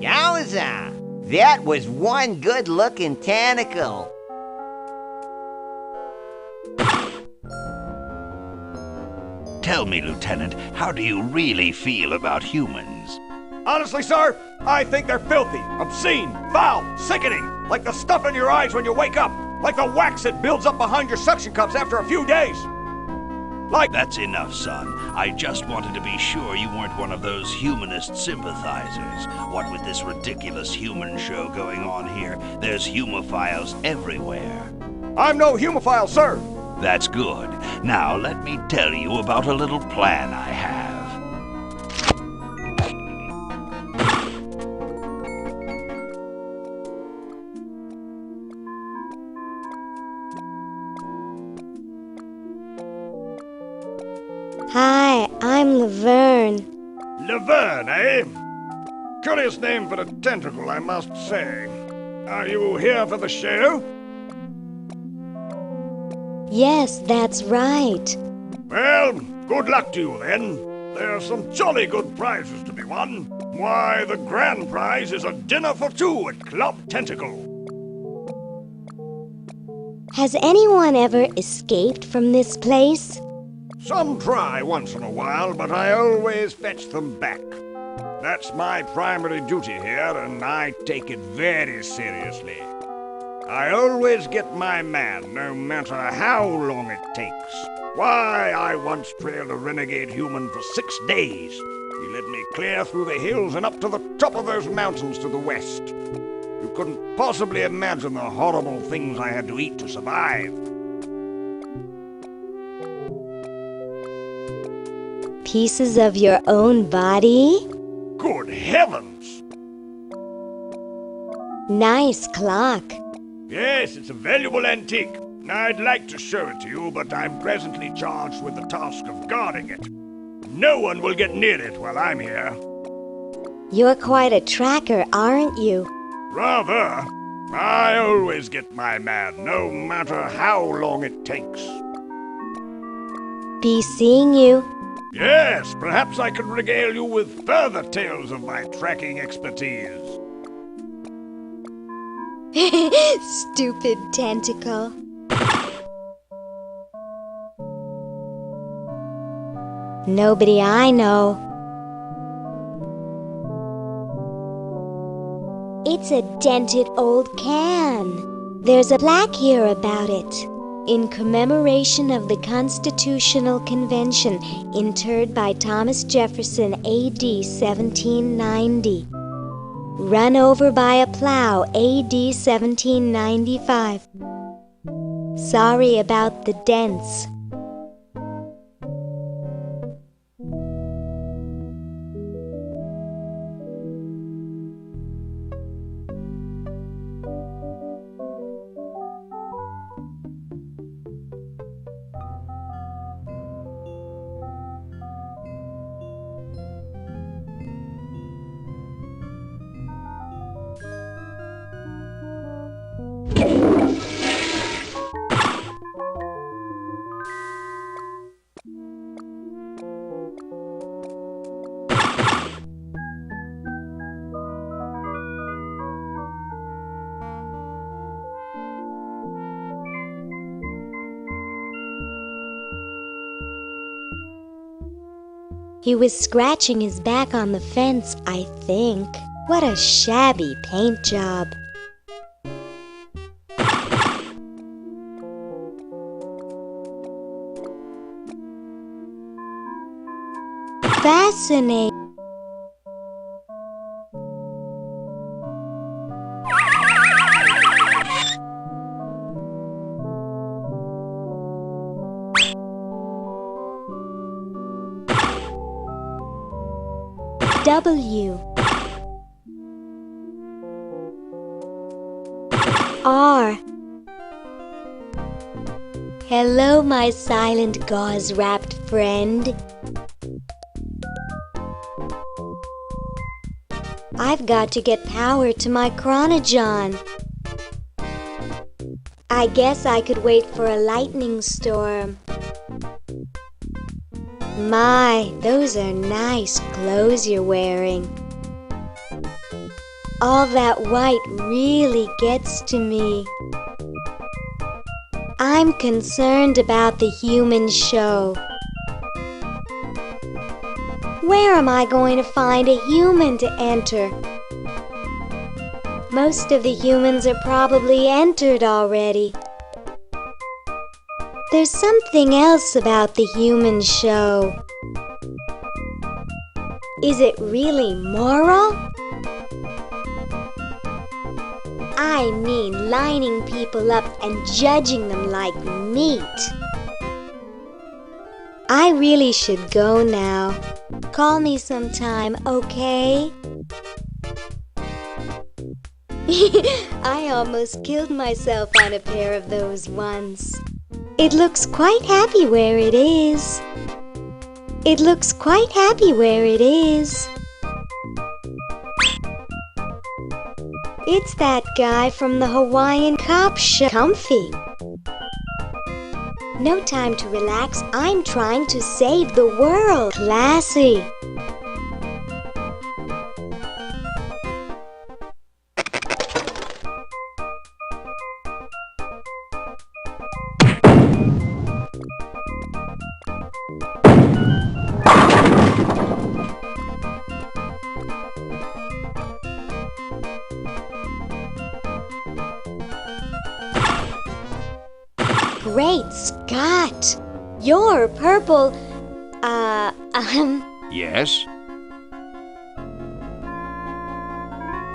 Yowza! That was one good-looking tentacle. Tell me, Lieutenant, how do you really feel about humans? Honestly, sir, I think they're filthy, obscene, foul, sickening, like the stuff in your eyes when you wake up, like the wax that builds up behind your suction cups after a few days. That's enough, son. I just wanted to be sure you weren't one of those humanist sympathizers. What with this ridiculous human show going on here, there's humophiles everywhere. I'm no humophile, sir. That's good. Now let me tell you about a little plan I have. Hi, I'm Laverne. Laverne, eh? Curious name for a tentacle, I must say. Are you here for the show? Yes, that's right. Well, good luck to you then. There are some jolly good prizes to be won. Why, the grand prize is a dinner for two at Club Tentacle. Has anyone ever escaped from this place? Some try once in a while, but I always fetch them back. That's my primary duty here, and I take it very seriously. I always get my man, no matter how long it takes. Why, I once trailed a renegade human for 6 days. He led me clear through the hills and up to the top of those mountains to the west. You couldn't possibly imagine the horrible things I had to eat to survive. Pieces of your own body? Good heavens! Nice clock. Yes, it's a valuable antique. I'd like to show it to you, but I'm presently charged with the task of guarding it. No one will get near it while I'm here. You're quite a tracker, aren't you? Rather. I always get my man, no matter how long it takes. Be seeing you. Yes, perhaps I could regale you with further tales of my tracking expertise. Stupid tentacle. Nobody I know. It's a dented old can. There's a plaque here about it. In commemoration of the Constitutional Convention, interred by Thomas Jefferson, A.D. 1790. Run over by a plow, A.D. 1795. Sorry about the dents. He was scratching his back on the fence, I think. What a shabby paint job. Fascinating. W R. Hello, my silent gauze-wrapped friend. I've got to get power to my chronogon. I guess I could wait for a lightning storm. My, those are nice clothes you're wearing. All that white really gets to me. I'm concerned about the human show. Where am I going to find a human to enter? Most of the humans are probably entered already. There's something else about the human show. Is it really moral? I mean lining people up and judging them like meat. I really should go now. Call me sometime, okay? I almost killed myself on a pair of those once. It looks quite happy where it is. It looks quite happy where it is. It's that guy from the Hawaiian cop show. Comfy. No time to relax. I'm trying to save the world. Classy. Great Scott! You're purple. Yes?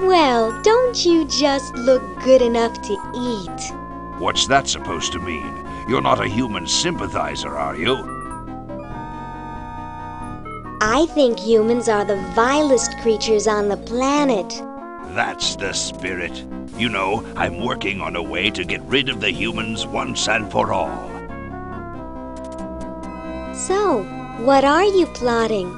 Well, don't you just look good enough to eat? What's that supposed to mean? You're not a human sympathizer, are you? I think humans are the vilest creatures on the planet. That's the spirit. You know, I'm working on a way to get rid of the humans once and for all. So, what are you plotting?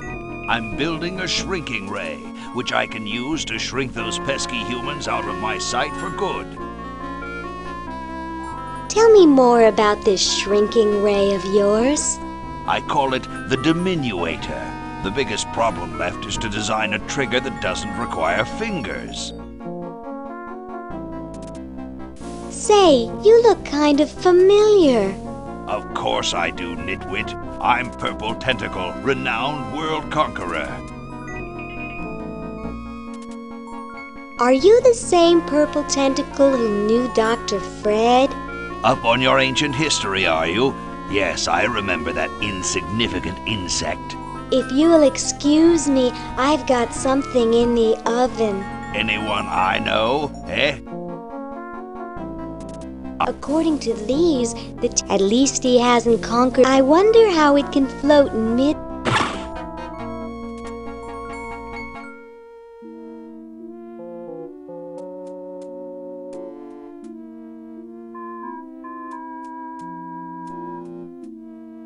I'm building a shrinking ray, which I can use to shrink those pesky humans out of my sight for good. Tell me more about this shrinking ray of yours. I call it the diminuator. The biggest problem left is to design a trigger that doesn't require fingers. Say, you look kind of familiar. Of course I do, nitwit. I'm Purple Tentacle, renowned world conqueror. Are you the same Purple Tentacle who knew Dr. Fred? Up on your ancient history, are you? Yes, I remember that insignificant insect. If you'll excuse me, I've got something in the oven. Anyone I know, eh? According to these, at least he hasn't conquered. I wonder how it can float in mid.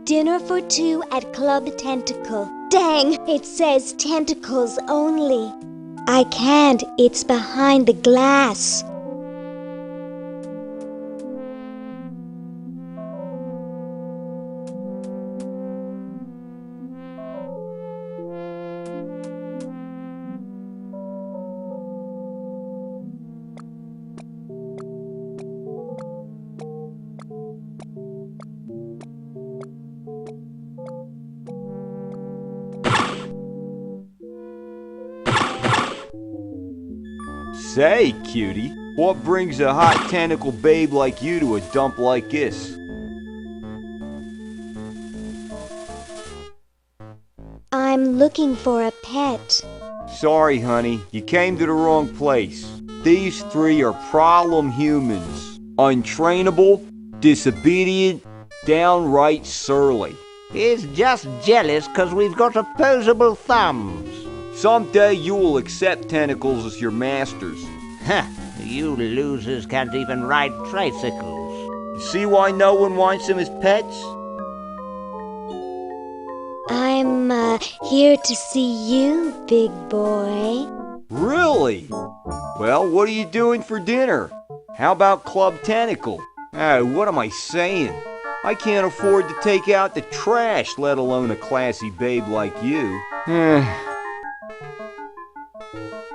Dinner for two at Club Tentacle. Dang, it says tentacles only. I can't, it's behind the glass. Say, cutie, what brings a hot tentacle babe like you to a dump like this? I'm looking for a pet. Sorry, honey, you came to the wrong place. These three are problem humans. Untrainable, disobedient, downright surly. He's just jealous 'cause we've got opposable thumbs. Someday you will accept tentacles as your masters. Huh, you losers can't even ride tricycles. See why no one wants them as pets? I'm here to see you, big boy. Really? Well, what are you doing for dinner? How about Club Tentacle? Oh, what am I saying? I can't afford to take out the trash, let alone a classy babe like you.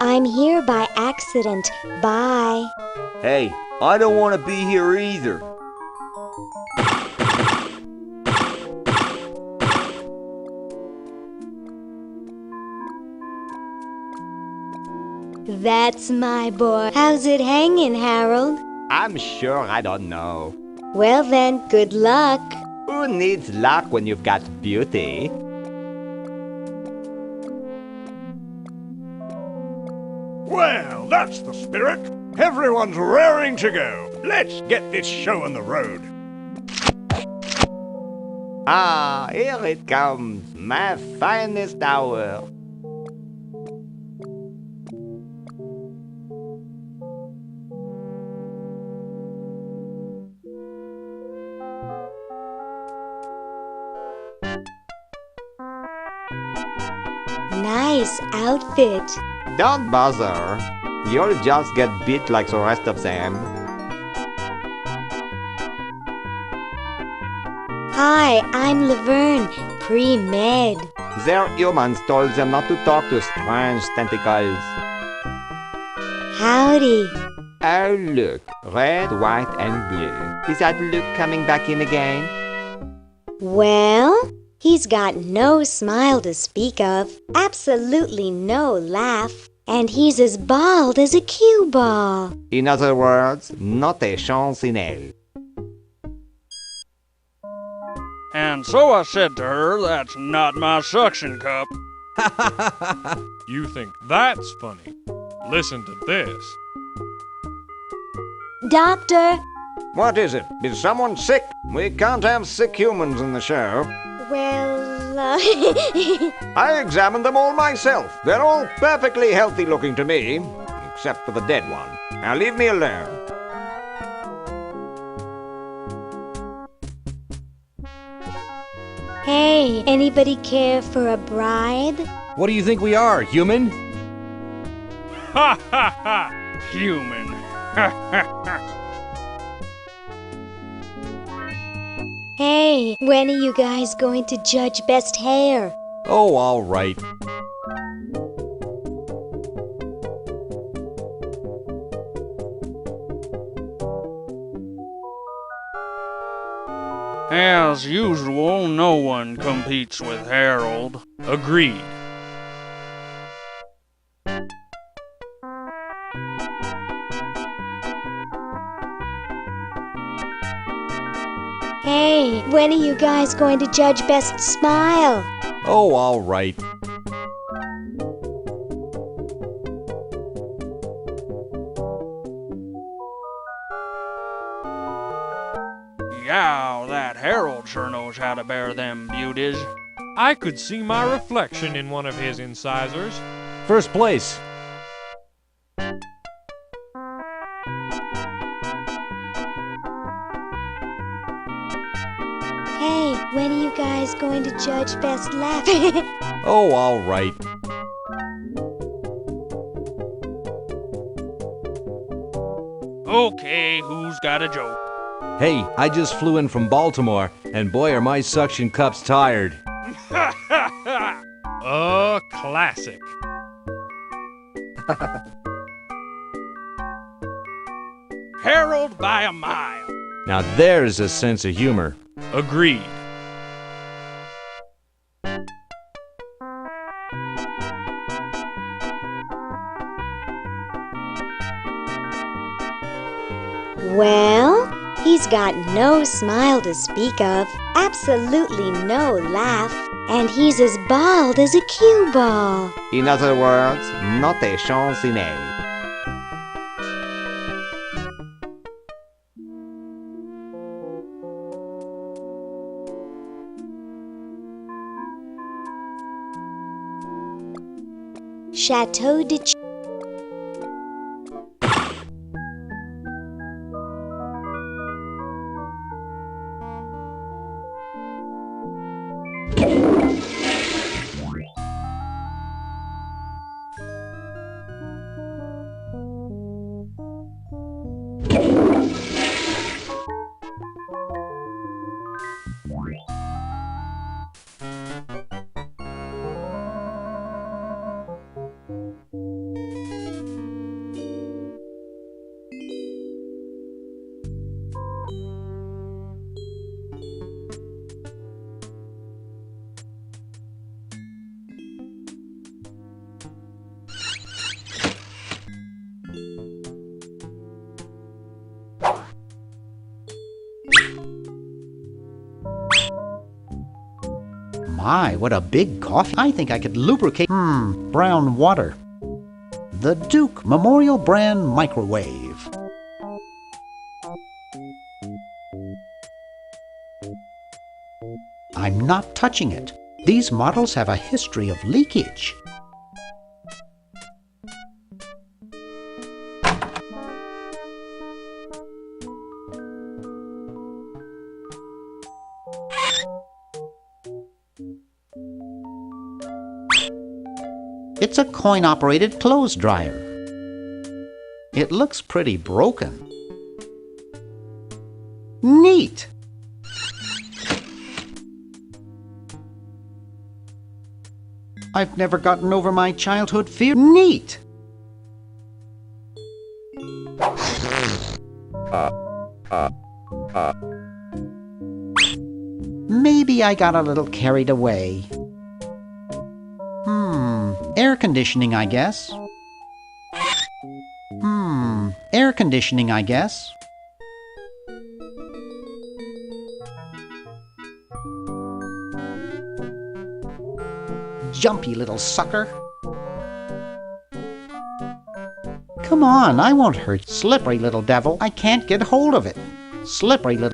I'm here by accident. Bye. Hey, I don't want to be here either. That's my boy. How's it hanging, Harold? I'm sure I don't know. Well then, good luck. Who needs luck when you've got beauty? Well, that's the spirit. Everyone's raring to go. Let's get this show on the road. Ah, here it comes, my finest hour. Nice outfit. Don't bother. You'll just get beat like the rest of them. Hi, I'm Laverne, pre-med. Their humans told them not to talk to strange tentacles. Howdy. Oh, look. Red, white, and blue. Is that Luke coming back in again? Well, he's got no smile to speak of, absolutely no laugh, and he's as bald as a cue ball. In other words, not a chance in hell. And so I said to her, that's not my suction cup. You think that's funny? Listen to this. Doctor! What is it? Is someone sick? We can't have sick humans in the show. Well, I examined them all myself. They're all perfectly healthy looking to me, except for the dead one. Now leave me alone. Hey, anybody care for a bribe? What do you think we are, human? Ha ha ha! Human. Ha ha ha! Hey, when are you guys going to judge best hair? Oh, all right. As usual, no one competes with Harold. Agreed. Hey, when are you guys going to judge best smile? Oh, all right. Yow, that Harold sure knows how to bear them beauties. I could see my reflection in one of his incisors. First place. Hey, when are you guys going to judge best laugh? Oh, all right. Okay, who's got a joke? Hey, I just flew in from Baltimore, and boy are my suction cups tired. A classic. Harold by a mile. Now there's a sense of humor. Agreed. Well, he's got no smile to speak of, absolutely no laugh, and he's as bald as a cue ball. In other words, not a chance in hell. Chateau de My, what a big coffee. I think I could lubricate. Brown water. The Duke Memorial Brand Microwave. I'm not touching it. These models have a history of leakage. It's a coin-operated clothes dryer. It looks pretty broken. Neat! I've never gotten over my childhood fear. Neat! Maybe I got a little carried away. Air conditioning, I guess. Air conditioning, I guess. Jumpy little sucker. Come on, I won't hurt. Slippery little devil. I can't get hold of it. Slippery little...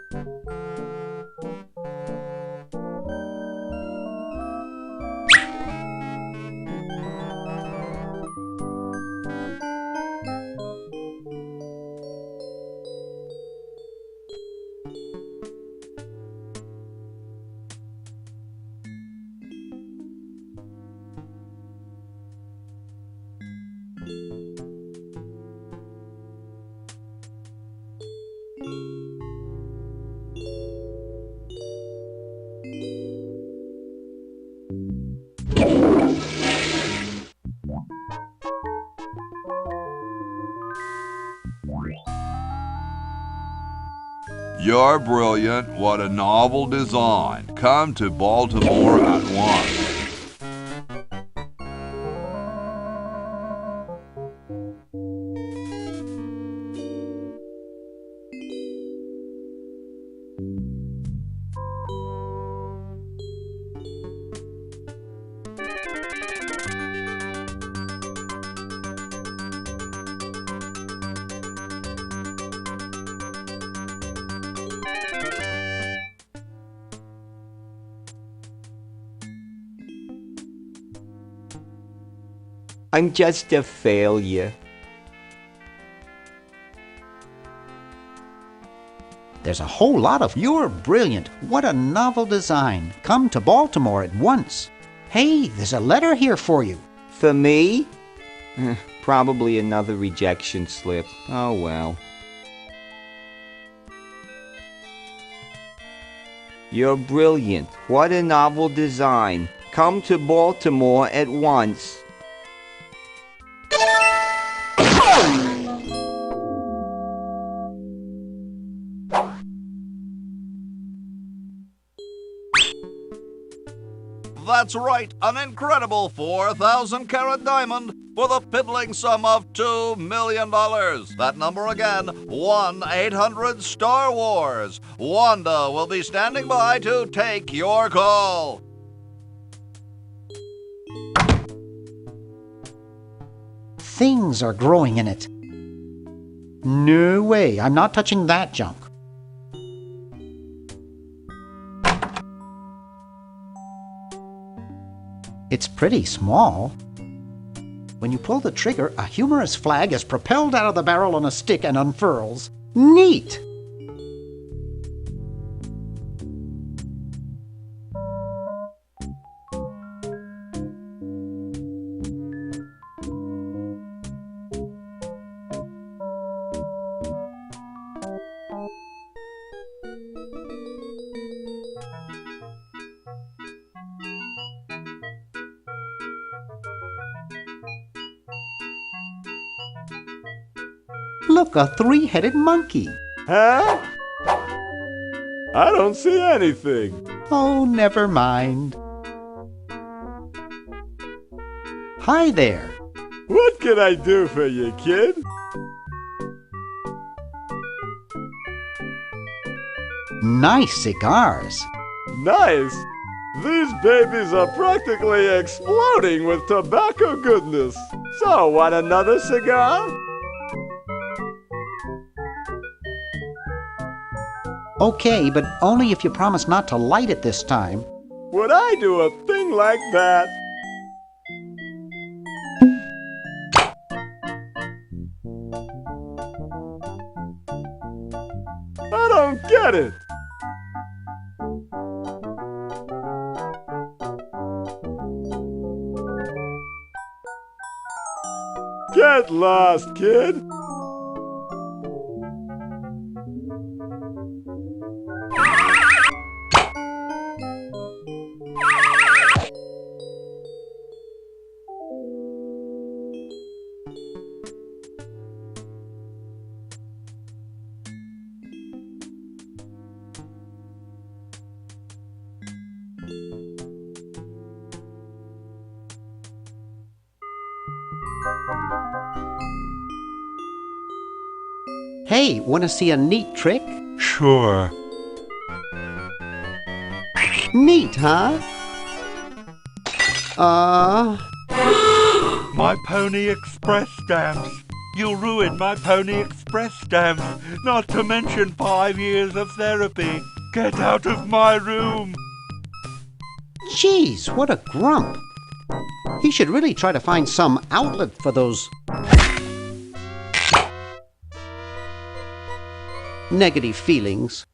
You're brilliant. What a novel design. Come to Baltimore at once. I'm just a failure. There's a whole lot of... You're brilliant. What a novel design. Come to Baltimore at once. Hey, there's a letter here for you. For me? Probably another rejection slip. Oh well. You're brilliant. What a novel design. Come to Baltimore at once. That's right, an incredible 4,000-carat diamond for the piddling sum of $2 million. That number again, 1-800-STAR-WARS. Wanda will be standing by to take your call. Things are growing in it. No way, I'm not touching that junk. It's pretty small. When you pull the trigger, a humorous flag is propelled out of the barrel on a stick and unfurls. Neat! Look, a three-headed monkey. Huh? I don't see anything. Oh, never mind. Hi there. What can I do for you, kid? Nice cigars. Nice. These babies are practically exploding with tobacco goodness. So, want another cigar? Okay, but only if you promise not to light it this time. Would I do a thing like that? I don't get it. Get lost, kid. Hey, wanna see a neat trick? Sure. Neat, huh? My Pony Express stamps. You'll ruin my Pony Express stamps, not to mention 5 years of therapy. Get out of my room. Jeez, what a grump. He should really try to find some outlet for those negative feelings.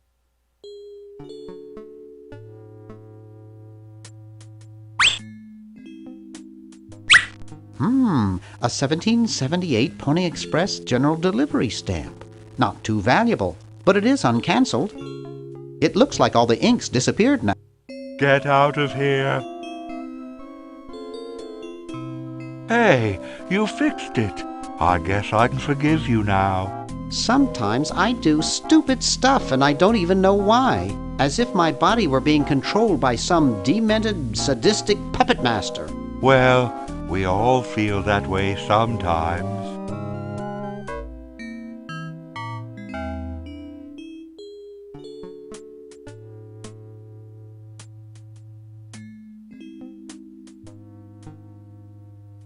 A 1778 Pony Express General Delivery stamp. Not too valuable, but it is uncancelled. It looks like all the ink's disappeared now. Get out of here. Hey, you fixed it. I guess I can forgive you now. Sometimes I do stupid stuff and I don't even know why. As if my body were being controlled by some demented, sadistic puppet master. Well, we all feel that way sometimes.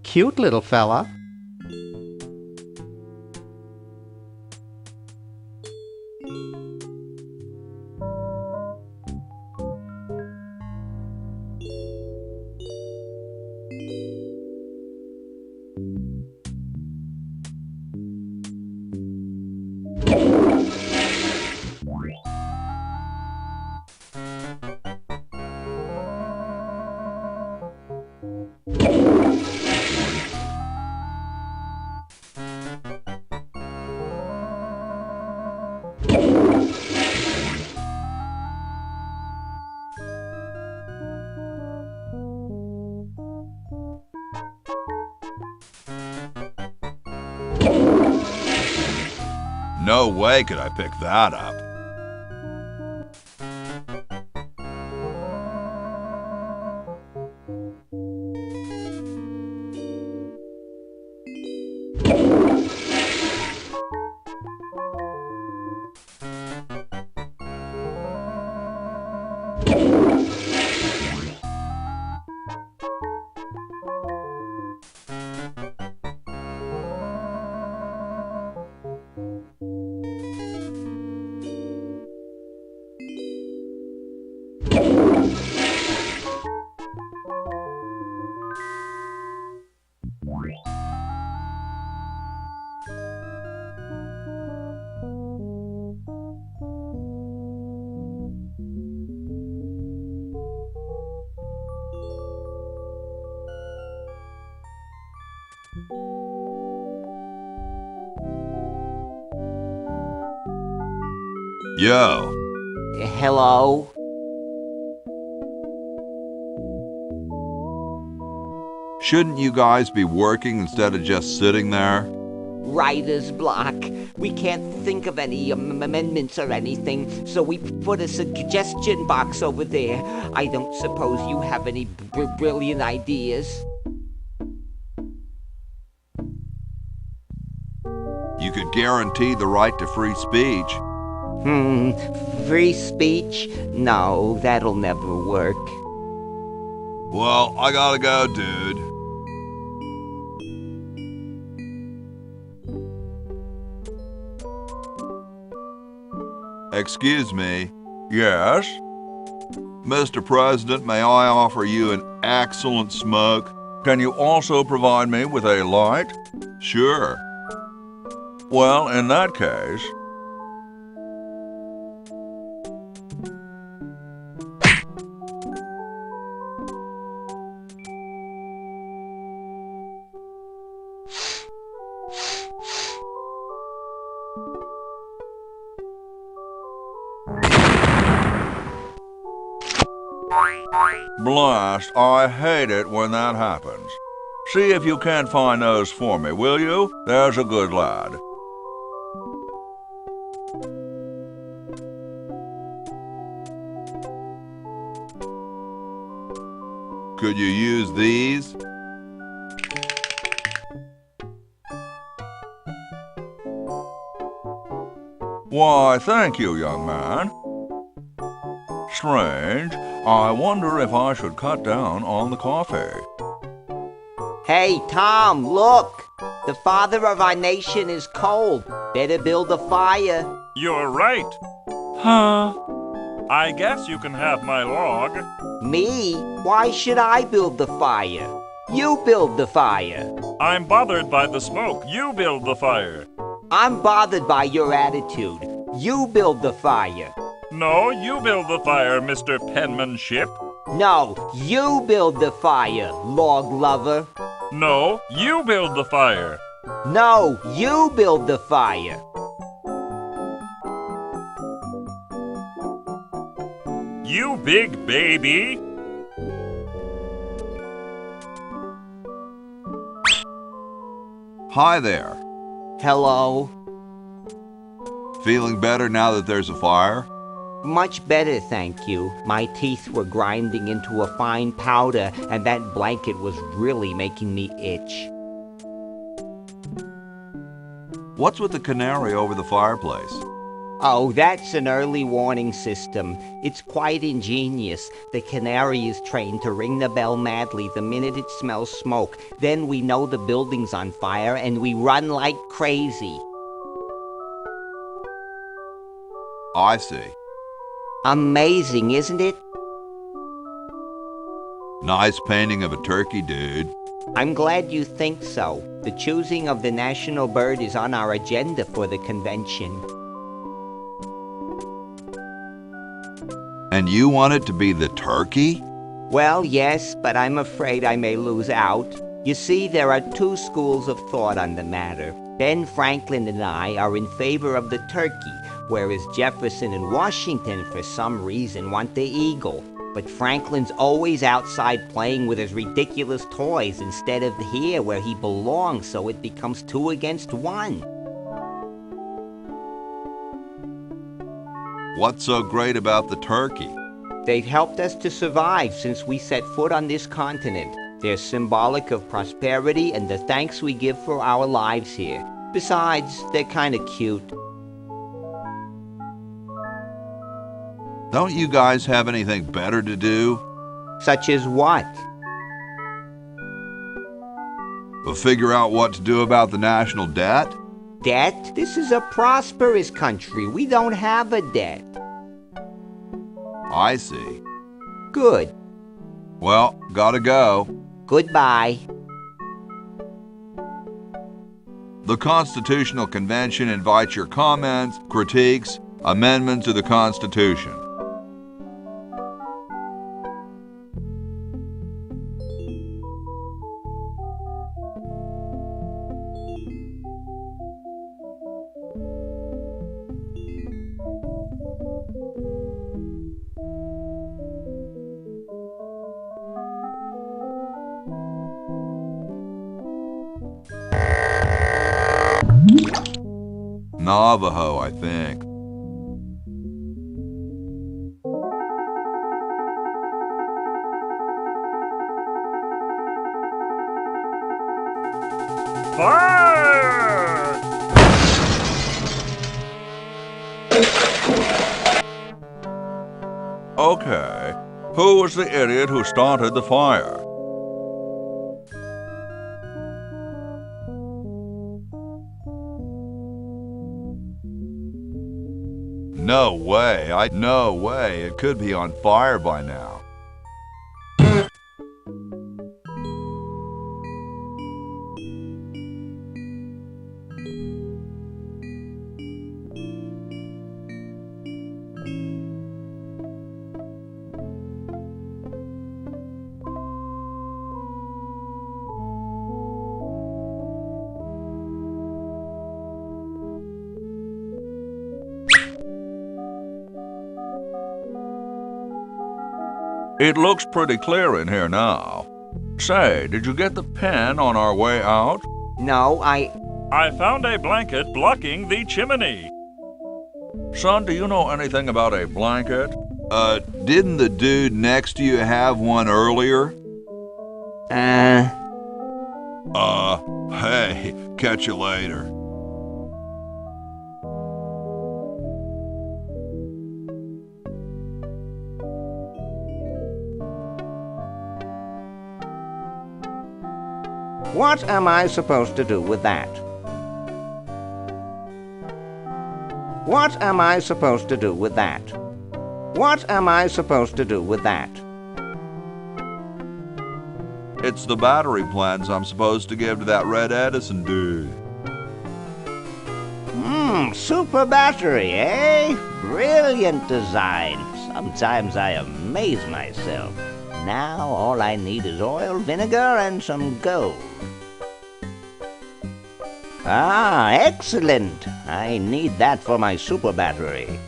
Cute little fella. No way could I pick that up. Yo. Hello? Shouldn't you guys be working instead of just sitting there? Writer's block. We can't think of any amendments or anything, so we put a suggestion box over there. I don't suppose you have any brilliant ideas? You could guarantee the right to free speech. Free speech? No, that'll never work. Well, I gotta go, dude. Excuse me. Yes? Mr. President, may I offer you an excellent smoke? Can you also provide me with a light? Sure. Well, in that case... Blast, I hate it when that happens. See if you can't find those for me, will you? There's a good lad. Could you use these? Why, thank you, young man. Strange. I wonder if I should cut down on the coffee. Hey, Tom, look! The father of our nation is cold. Better build a fire. You're right. Huh? I guess you can have my log. Me? Why should I build the fire? You build the fire. I'm bothered by the smoke. You build the fire. I'm bothered by your attitude. You build the fire. No, you build the fire, Mr. Penmanship. No, you build the fire, log lover. No, you build the fire. No, you build the fire. You big baby. Hi there. Hello. Feeling better now that there's a fire? Much better, thank you. My teeth were grinding into a fine powder, and that blanket was really making me itch. What's with the canary over the fireplace? Oh, that's an early warning system. It's quite ingenious. The canary is trained to ring the bell madly the minute it smells smoke. Then we know the building's on fire, and we run like crazy. I see. Amazing, isn't it? Nice painting of a turkey, dude. I'm glad you think so. The choosing of the national bird is on our agenda for the convention. And you want it to be the turkey? Well, yes, but I'm afraid I may lose out. You see, there are two schools of thought on the matter. Ben Franklin and I are in favor of the turkey, whereas Jefferson and Washington, for some reason, want the eagle. But Franklin's always outside playing with his ridiculous toys instead of here where he belongs, so it becomes 2 against 1. What's so great about the turkey? They've helped us to survive since we set foot on this continent. They're symbolic of prosperity and the thanks we give for our lives here. Besides, they're kind of cute. Don't you guys have anything better to do? Such as what? Figure out what to do about the national debt? Debt? This is a prosperous country. We don't have a debt. I see. Good. Well, gotta go. Goodbye. The Constitutional Convention invites your comments, critiques, amendments to the Constitution. Navajo, I think. Fire! Okay, who was the idiot who started the fire? No way. It could be on fire by now. It looks pretty clear in here now. Say, did you get the pen on our way out? No, I found a blanket blocking the chimney. Son, do you know anything about a blanket? Didn't the dude next to you have one earlier? Hey, catch you later. What am I supposed to do with that? What am I supposed to do with that? What am I supposed to do with that? It's the battery plans I'm supposed to give to that Red Edison dude. Super battery, eh? Brilliant design. Sometimes I amaze myself. Now all I need is oil, vinegar, and some gold. Ah, excellent. I need that for my super battery.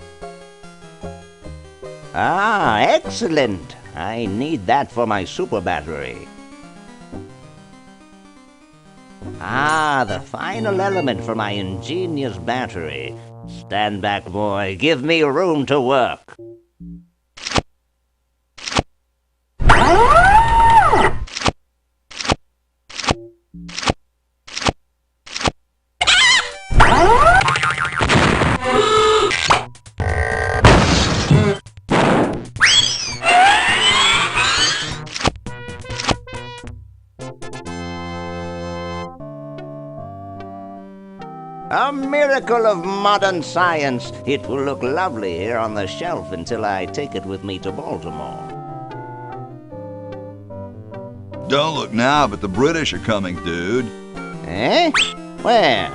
Ah, excellent. I need that for my super battery. Ah, the final element for my ingenious battery. Stand back, boy. Give me room to work. A miracle of modern science. It will look lovely here on the shelf until I take it with me to Baltimore. Don't look now, but the British are coming, dude. Eh? Where?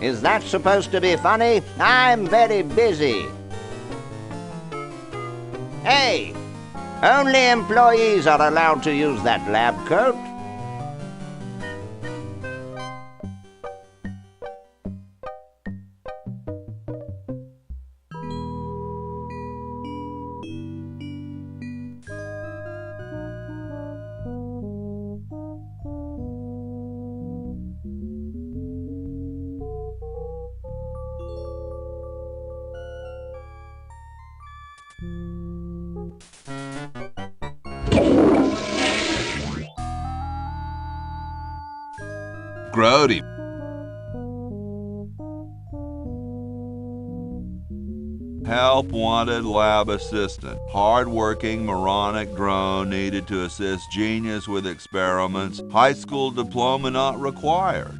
Is that supposed to be funny? I'm very busy. Hey! Only employees are allowed to use that lab coat. Grody. Help wanted lab assistant. Hard-working moronic drone needed to assist genius with experiments. High school diploma not required.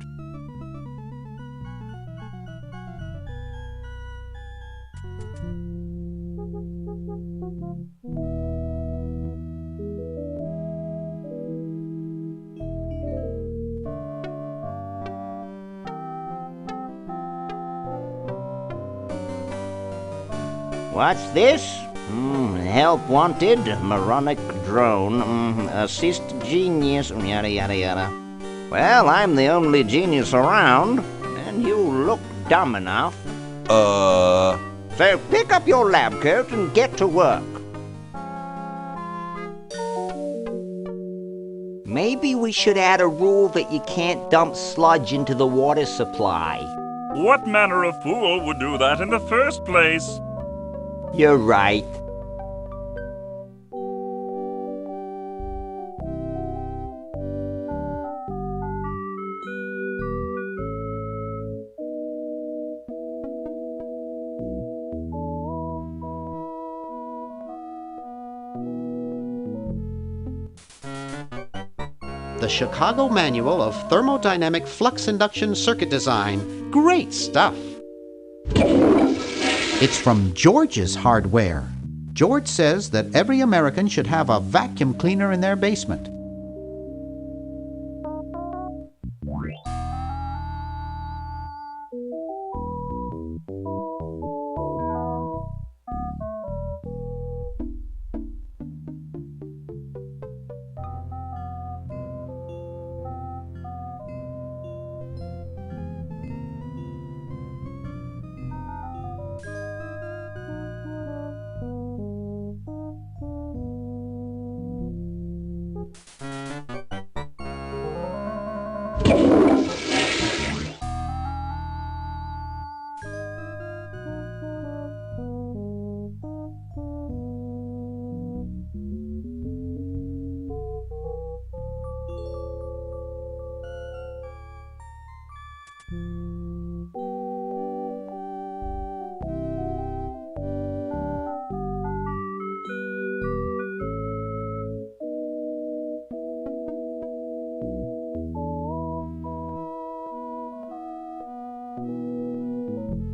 What's this? Help wanted, moronic drone, assist genius, yada yada yada. Well, I'm the only genius around, and you look dumb enough. So pick up your lab coat and get to work. Maybe we should add a rule that you can't dump sludge into the water supply. What manner of fool would do that in the first place? You're right. The Chicago Manual of Thermodynamic Flux Induction Circuit Design. Great stuff. It's from George's Hardware. George says that every American should have a vacuum cleaner in their basement.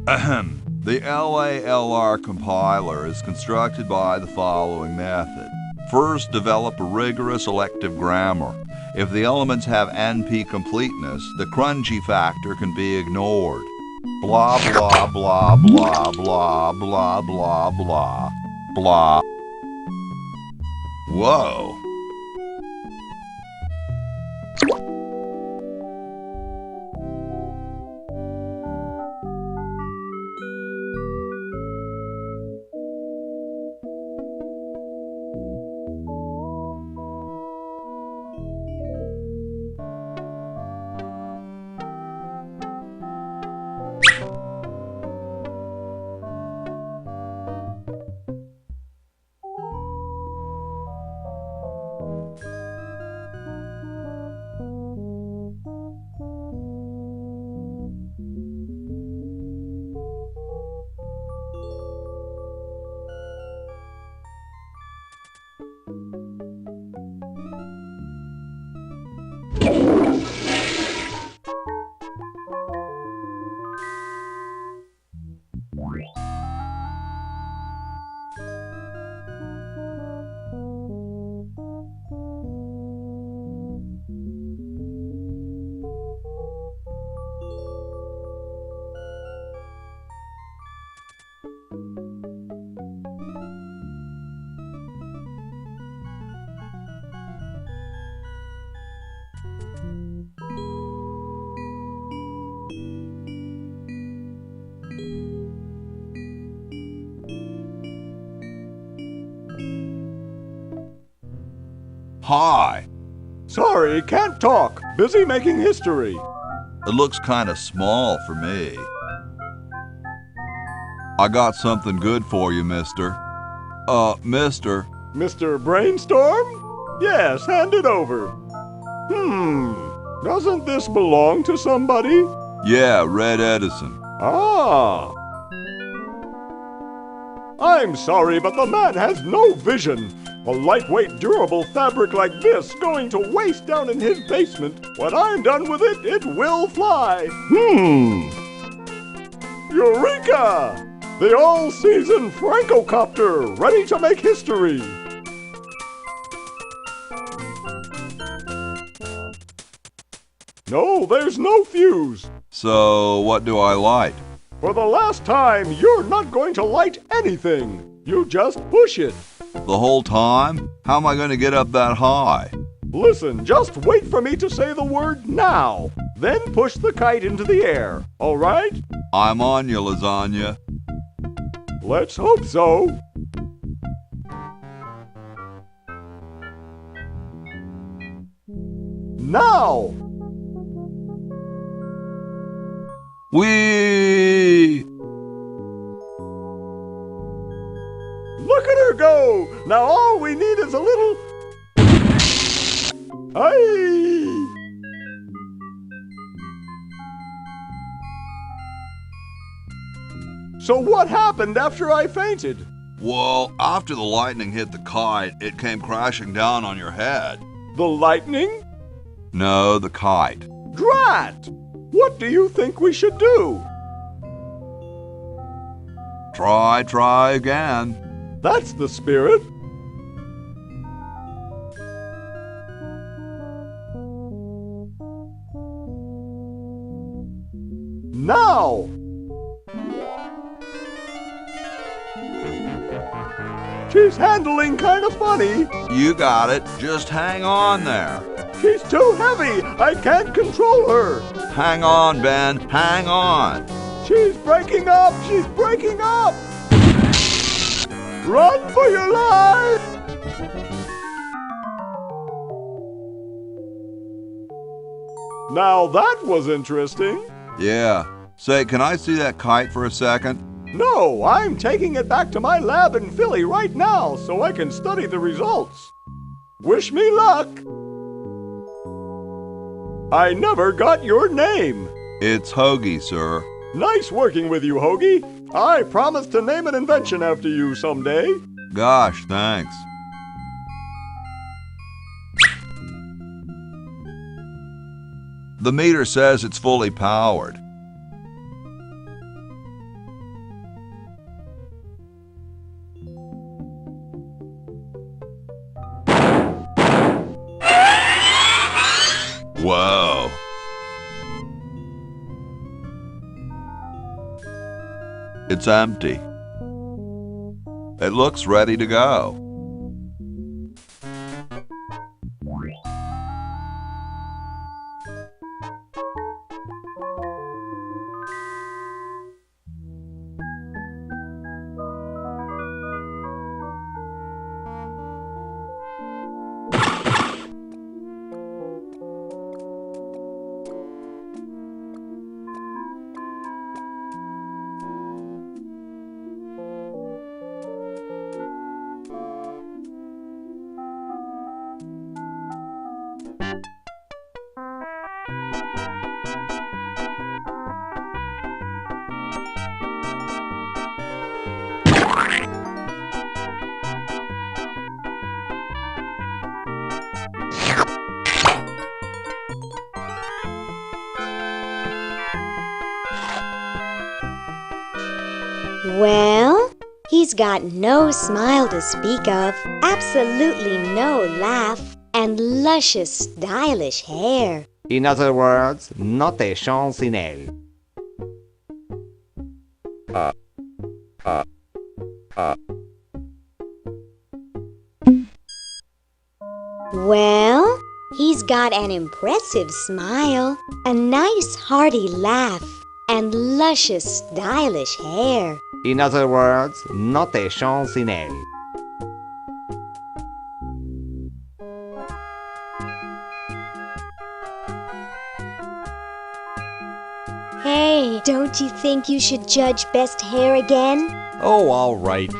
Ahem. The LALR compiler is constructed by the following method. First, develop a rigorous elective grammar. If the elements have NP completeness, the crunchy factor can be ignored. Blah, blah, blah, blah, blah, blah, blah, blah, blah. Whoa. Hi. Sorry, can't talk. Busy making history. It looks kind of small for me. I got something good for you, mister. Mister. Mr. Brainstorm? Yes, hand it over. Doesn't this belong to somebody? Yeah, Red Edison. Ah. I'm sorry, but the man has no vision. A lightweight, durable fabric like this going to waste down in his basement. When I'm done with it, it will fly. Eureka! The all-season Francocopter, ready to make history. No, there's no fuse. So, what do I light? For the last time, you're not going to light anything. You just push it. The whole time? How am I going to get up that high? Listen, just wait for me to say the word now. Then push the kite into the air, all right? I'm on you, lasagna. Let's hope so. Now! Whee! Look at her go! Now all we need is a little... Aye! So what happened after I fainted? Well, after the lightning hit the kite, it came crashing down on your head. The lightning? No, the kite. Drat! What do you think we should do? Try again. That's the spirit. Now! She's handling kind of funny. You got it. Just hang on there. She's too heavy. I can't control her. Hang on, Ben. Hang on. She's breaking up. She's breaking up. Run for your life. Now that was interesting. Yeah. Say, can I see that kite for a second? No, I'm taking it back to my lab in Philly right now so I can study the results. Wish me luck. I never got your name. It's Hoagie, sir. Nice working with you, Hoagie. I promise to name an invention after you someday. Gosh, thanks. The meter says it's fully powered. Whoa. It's empty. It looks ready to go. Well, he's got no smile to speak of, absolutely no laugh, and luscious, stylish hair. In other words, not a chance in hell. Well, he's got an impressive smile, a nice hearty laugh, and luscious, stylish hair. In other words, not a chance in hell. Hey, don't you think you should judge best hair again? Oh, all right.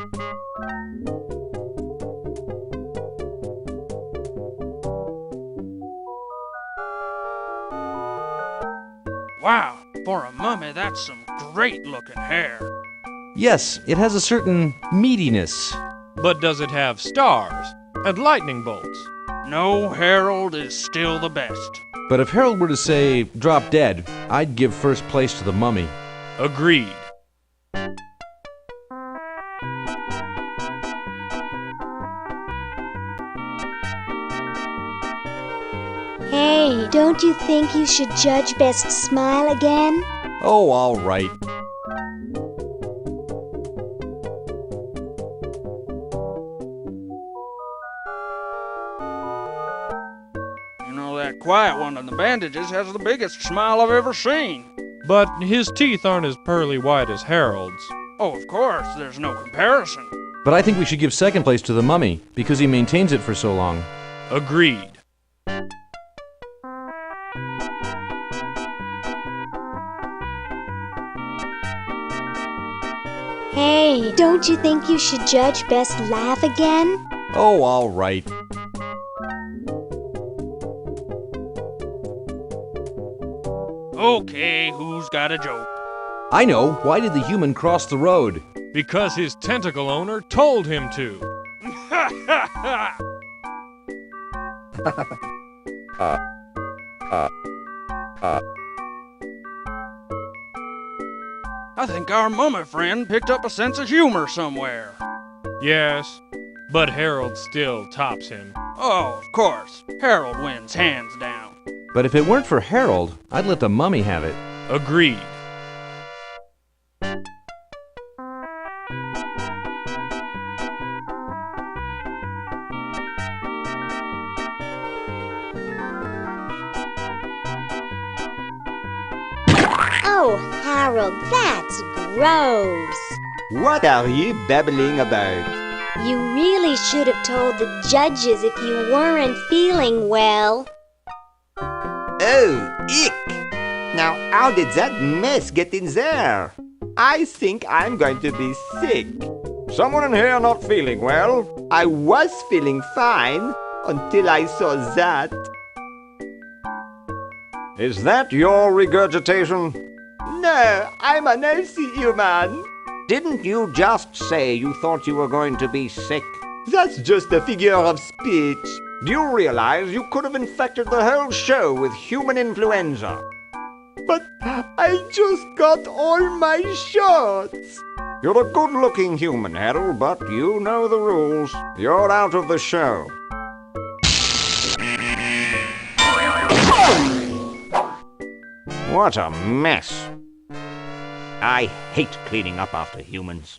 Wow, for a mummy, that's some great-looking hair. Yes, it has a certain meatiness. But does it have stars and lightning bolts? No, Harold is still the best. But if Harold were to say, drop dead, I'd give first place to the mummy. Agreed. Hey, don't you think you should judge best smile again? Oh, all right. You know, that quiet one in the bandages has the biggest smile I've ever seen. But his teeth aren't as pearly white as Harold's. Oh, of course, there's no comparison. But I think we should give second place to the mummy, because he maintains it for so long. Agreed. Hey, don't you think you should judge best laugh again? Oh, all right. Okay, who's got a joke? I know. Why did the human cross the road? Because his tentacle owner told him to. I think our mummy friend picked up a sense of humor somewhere. Yes, but Harold still tops him. Oh, of course. Harold wins hands down. But if it weren't for Harold, I'd let the mummy have it. Agreed. Oh, Harold, that's gross. What are you babbling about? You really should have told the judges if you weren't feeling well. Oh, ick! Now, how did that mess get in there? I think I'm going to be sick. Someone in here not feeling well? I was feeling fine until I saw that. Is that your regurgitation? No, I'm an healthy human. Didn't you just say you thought you were going to be sick? That's just a figure of speech. Do you realize you could have infected the whole show with human influenza? But I just got all my shots. You're a good-looking human, Harold, but you know the rules. You're out of the show. What a mess. I hate cleaning up after humans.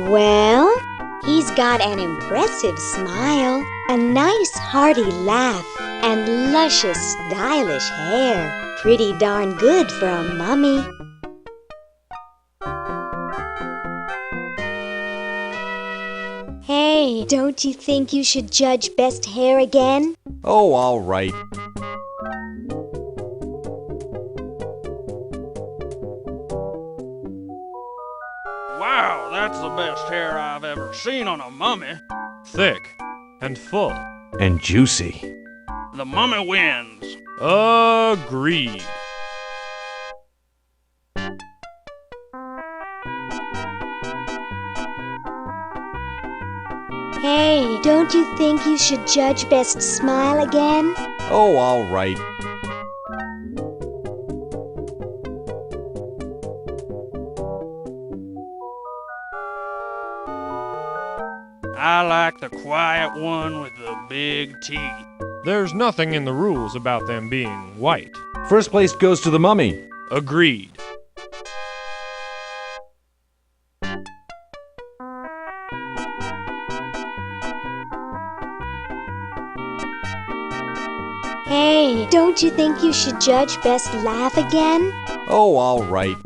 Well, he's got an impressive smile, a nice hearty laugh, and luscious, stylish hair. Pretty darn good for a mummy. Hey, don't you think you should judge best hair again? Oh, all right. Wow, that's the best hair I've ever seen on a mummy. Thick and full. And juicy. The mummy wins. Agreed. Hey, don't you think you should judge best smile again? Oh, all right. I like the quiet one with the big teeth. There's nothing in the rules about them being white. First place goes to the mummy. Agreed. Hey, don't you think you should judge best laugh again? Oh, all right.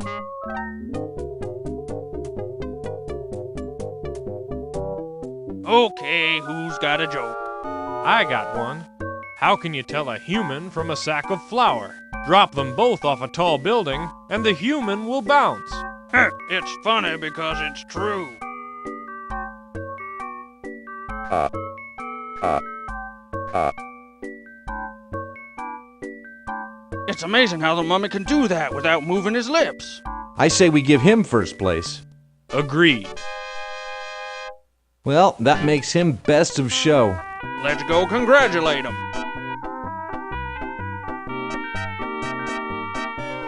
Okay, who's got a joke? I got one. How can you tell a human from a sack of flour? Drop them both off a tall building, and the human will bounce. It's funny because it's true. It's amazing how the mummy can do that without moving his lips. I say we give him first place. Agreed. Well, that makes him best of show. Let's go congratulate him.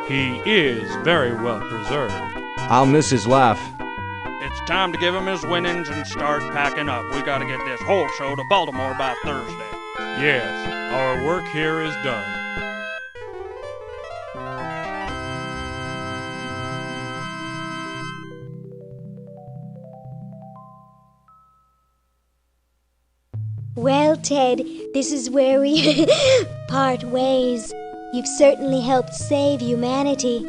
He is very well preserved. I'll miss his laugh. It's time to give him his winnings and start packing up. We gotta get this whole show to Baltimore by Thursday. Yes, our work here is done. Well, Ted, this is where we part ways. You've certainly helped save humanity.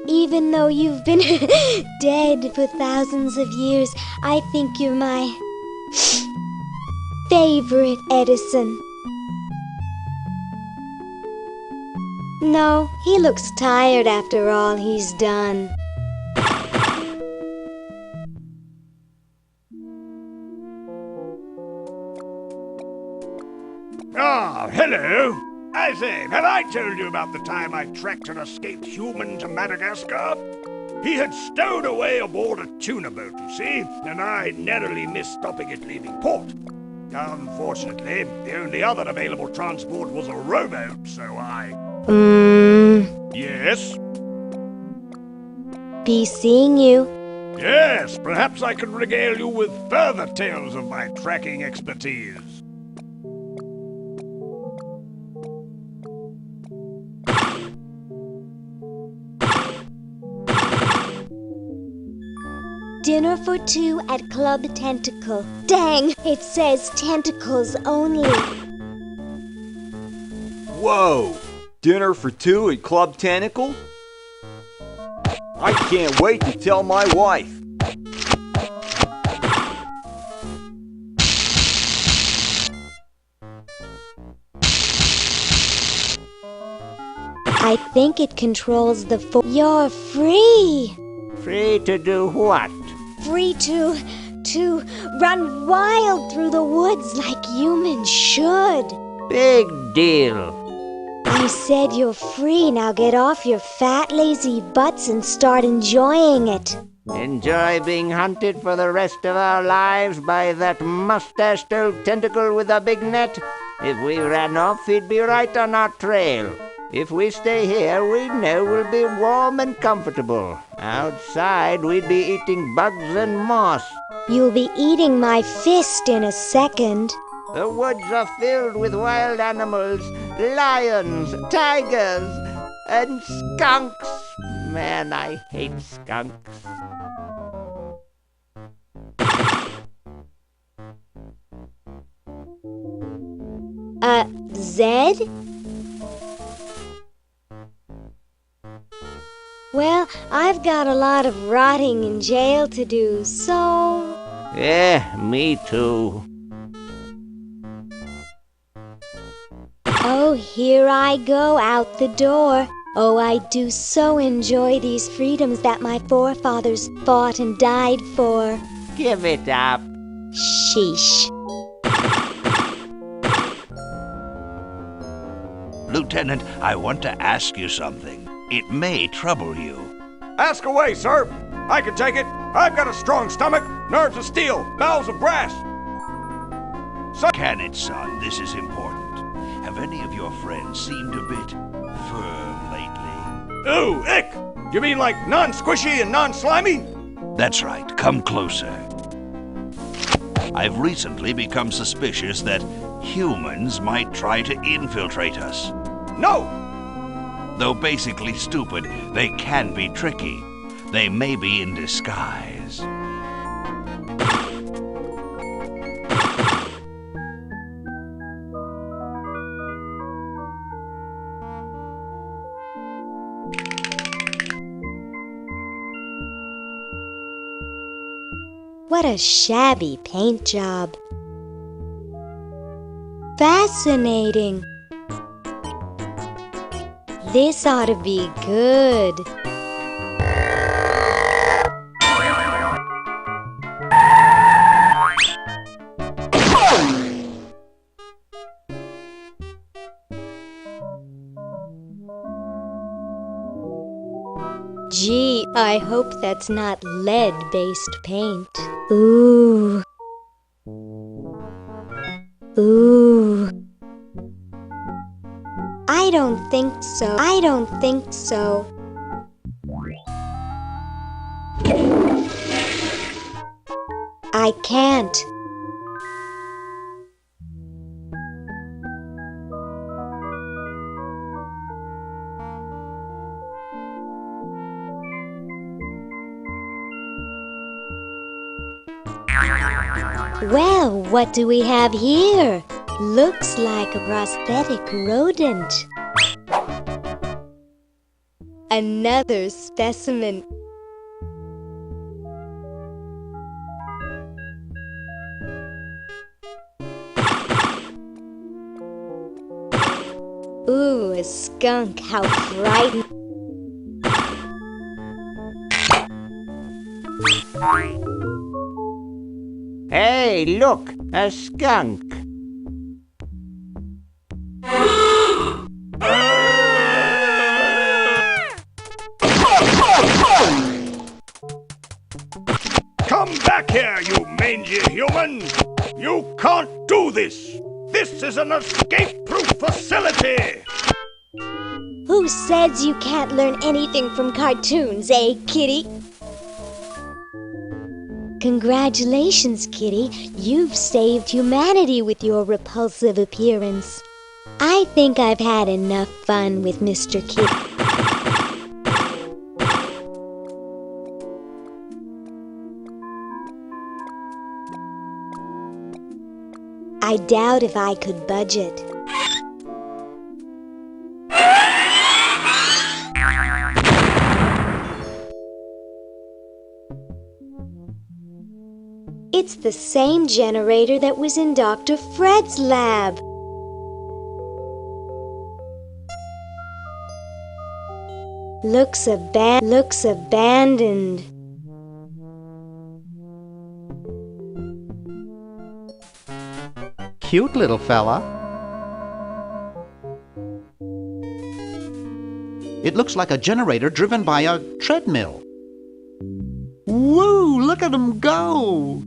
Even though you've been dead for thousands of years, I think you're my favorite Edison. No, he looks tired after all he's done. Oh, hello. I say, have I told you about the time I tracked an escaped human to Madagascar? He had stowed away aboard a tuna boat, you see, and I narrowly missed stopping it leaving port. Unfortunately, the only other available transport was a rowboat, so I... Yes? Be seeing you. Yes, perhaps I can regale you with further tales of my tracking expertise. Dinner for two at Club Tentacle. Dang, it says tentacles only. Whoa! Dinner for two at Club Tentacle? I can't wait to tell my wife. I think it controls the You're free! Free to do what? Free to run wild through the woods like humans should. Big deal. I said you're free. Now get off your fat, lazy butts and start enjoying it. Enjoy being hunted for the rest of our lives by that mustached old tentacle with a big net? If we ran off, he'd be right on our trail. If we stay here, we know we'll be warm and comfortable. Outside, we'd be eating bugs and moss. You'll be eating my fist in a second. The woods are filled with wild animals, lions, tigers, and skunks. Man, I hate skunks. Zed? Well, I've got a lot of rotting in jail to do, so... Yeah, me too. Oh, here I go out the door. Oh, I do so enjoy these freedoms that my forefathers fought and died for. Give it up. Sheesh. Lieutenant, I want to ask you something. It may trouble you. Ask away, sir. I can take it. I've got a strong stomach, nerves of steel, bowels of brass. Can it, son? This is important. Have any of your friends seemed a bit firm lately? Ooh, ick! You mean like non-squishy and non-slimy? That's right. Come closer. I've recently become suspicious that humans might try to infiltrate us. No! Though basically stupid, they can be tricky. They may be in disguise. What a shabby paint job. Fascinating. This ought to be good. Gee, I hope that's not lead-based paint. Ooh. Ooh. I don't think so. I don't think so. I can't. Well, what do we have here? Looks like a prosthetic rodent. Another specimen. Ooh, a skunk, how frightening. Hey, look, a skunk. Come back here, you mangy human! You can't do this! This is an escape-proof facility! Who says you can't learn anything from cartoons, eh, Kitty? Congratulations, Kitty. You've saved humanity with your repulsive appearance. I think I've had enough fun with Mr. Kitty. I doubt if I could budget. It's the same generator that was in Dr. Fred's lab. Looks abandoned. Cute little fella. It looks like a generator driven by a treadmill. Woo! Look at him go!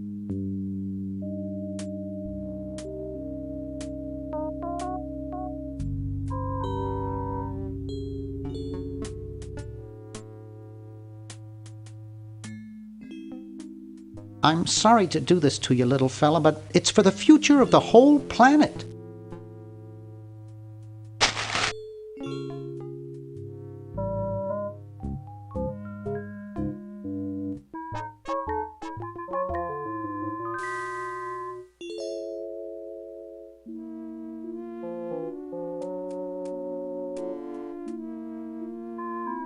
I'm sorry to do this to you, little fella, but it's for the future of the whole planet.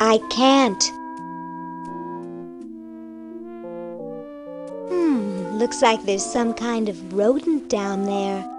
I can't. Looks like there's some kind of rodent down there.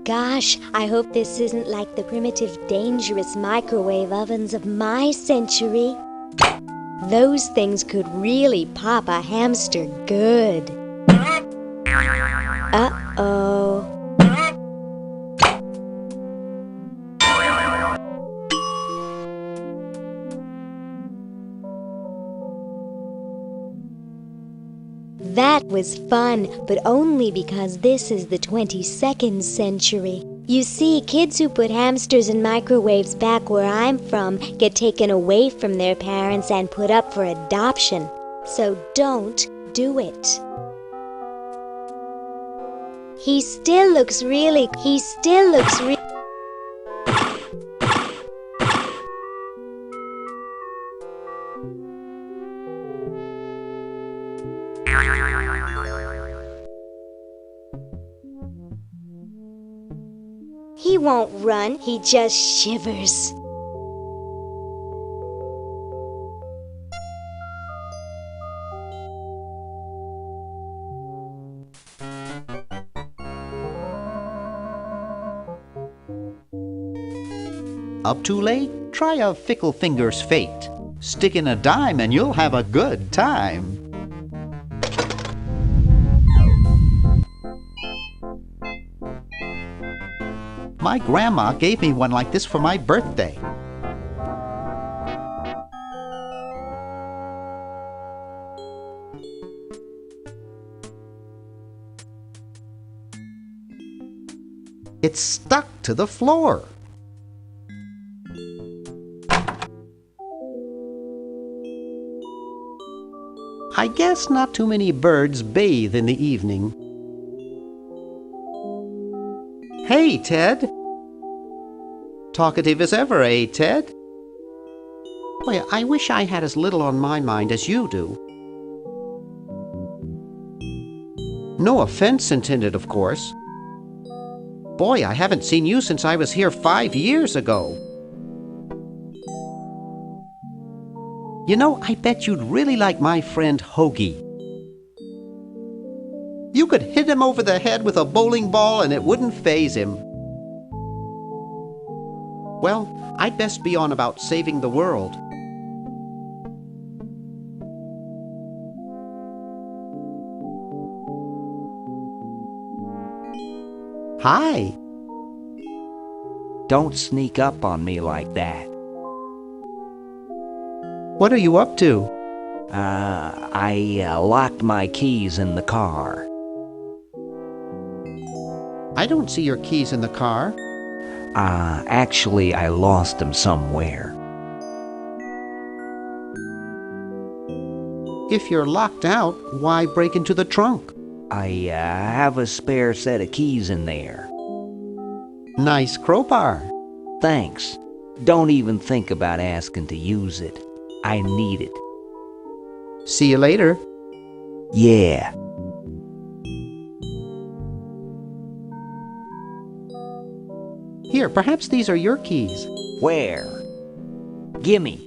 Gosh, I hope this isn't like the primitive, dangerous microwave ovens of my century. Those things could really pop a hamster good. Uh-oh. That was fun, but only because this is the 22nd century. You see, kids who put hamsters in microwaves back where I'm from get taken away from their parents and put up for adoption. So don't do it. He still looks really... He won't run, he just shivers. Up too late? Try a fickle finger's fate. Stick in a dime and you'll have a good time. My grandma gave me one like this for my birthday. It's stuck to the floor. I guess not too many birds bathe in the evening. Hey, Ted. Talkative as ever, eh, Ted? Boy, I wish I had as little on my mind as you do. No offense intended, of course. Boy, I haven't seen you since I was here 5 years ago. You know, I bet you'd really like my friend Hoagie. You could hit him over the head with a bowling ball and it wouldn't faze him. Well, I'd best be on about saving the world. Hi. Don't sneak up on me like that. What are you up to? I locked my keys in the car. I don't see your keys in the car. Actually, I lost them somewhere. If you're locked out, why break into the trunk? I have a spare set of keys in there. Nice crowbar. Thanks. Don't even think about asking to use it. I need it. See you later. Yeah. Here, perhaps these are your keys. Where? Gimme.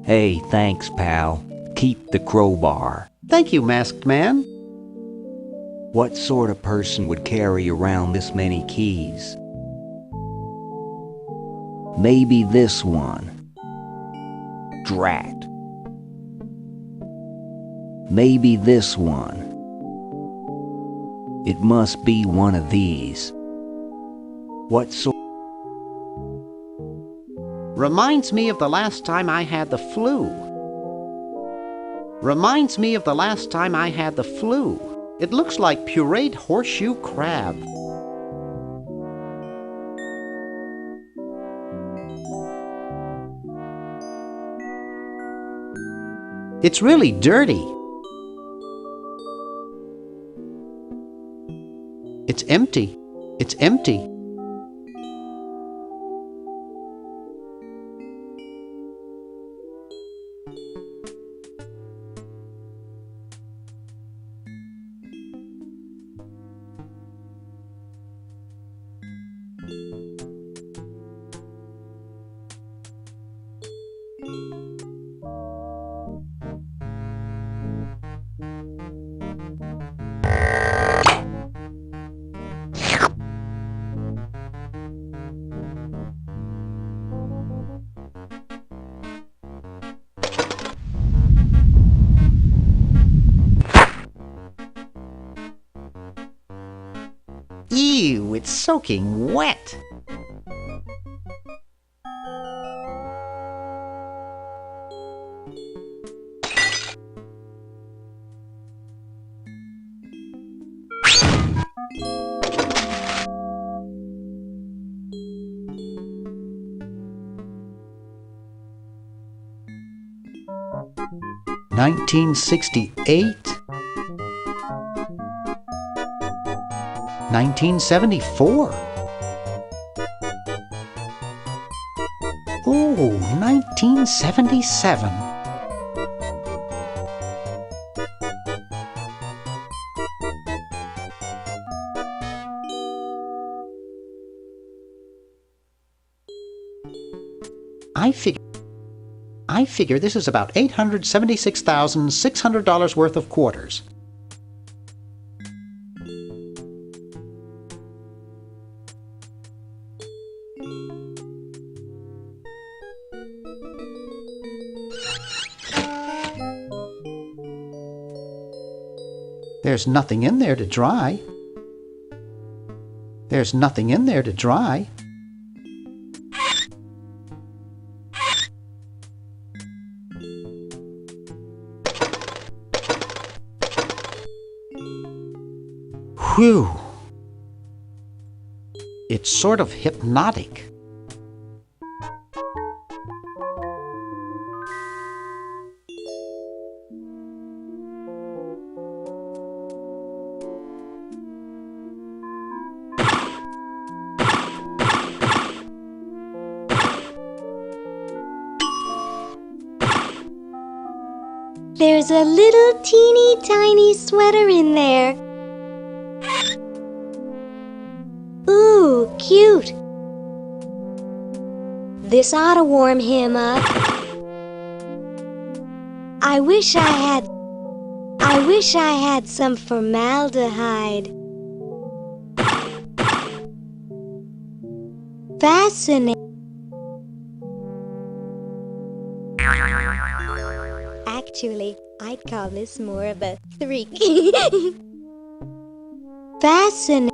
Hey, thanks, pal. Keep the crowbar. Thank you, masked man. What sort of person would carry around this many keys? Maybe this one. Drat. Maybe this one. It must be one of these. What sort? Reminds me of the last time I had the flu. Reminds me of the last time I had the flu. It looks like pureed horseshoe crab. It's really dirty. It's empty. It's empty. Ew, it's soaking wet. $1968, 1974. Oh, 1977. I figure this is about $876,600 worth of quarters. There's nothing in there to dry. There's nothing in there to dry. Whew. It's sort of hypnotic. There's a little teeny tiny sweater in there. Ooh, cute. This ought to warm him up. I wish I had some formaldehyde. Fascinating. Actually, I'd call this more of a freak. Fascinating.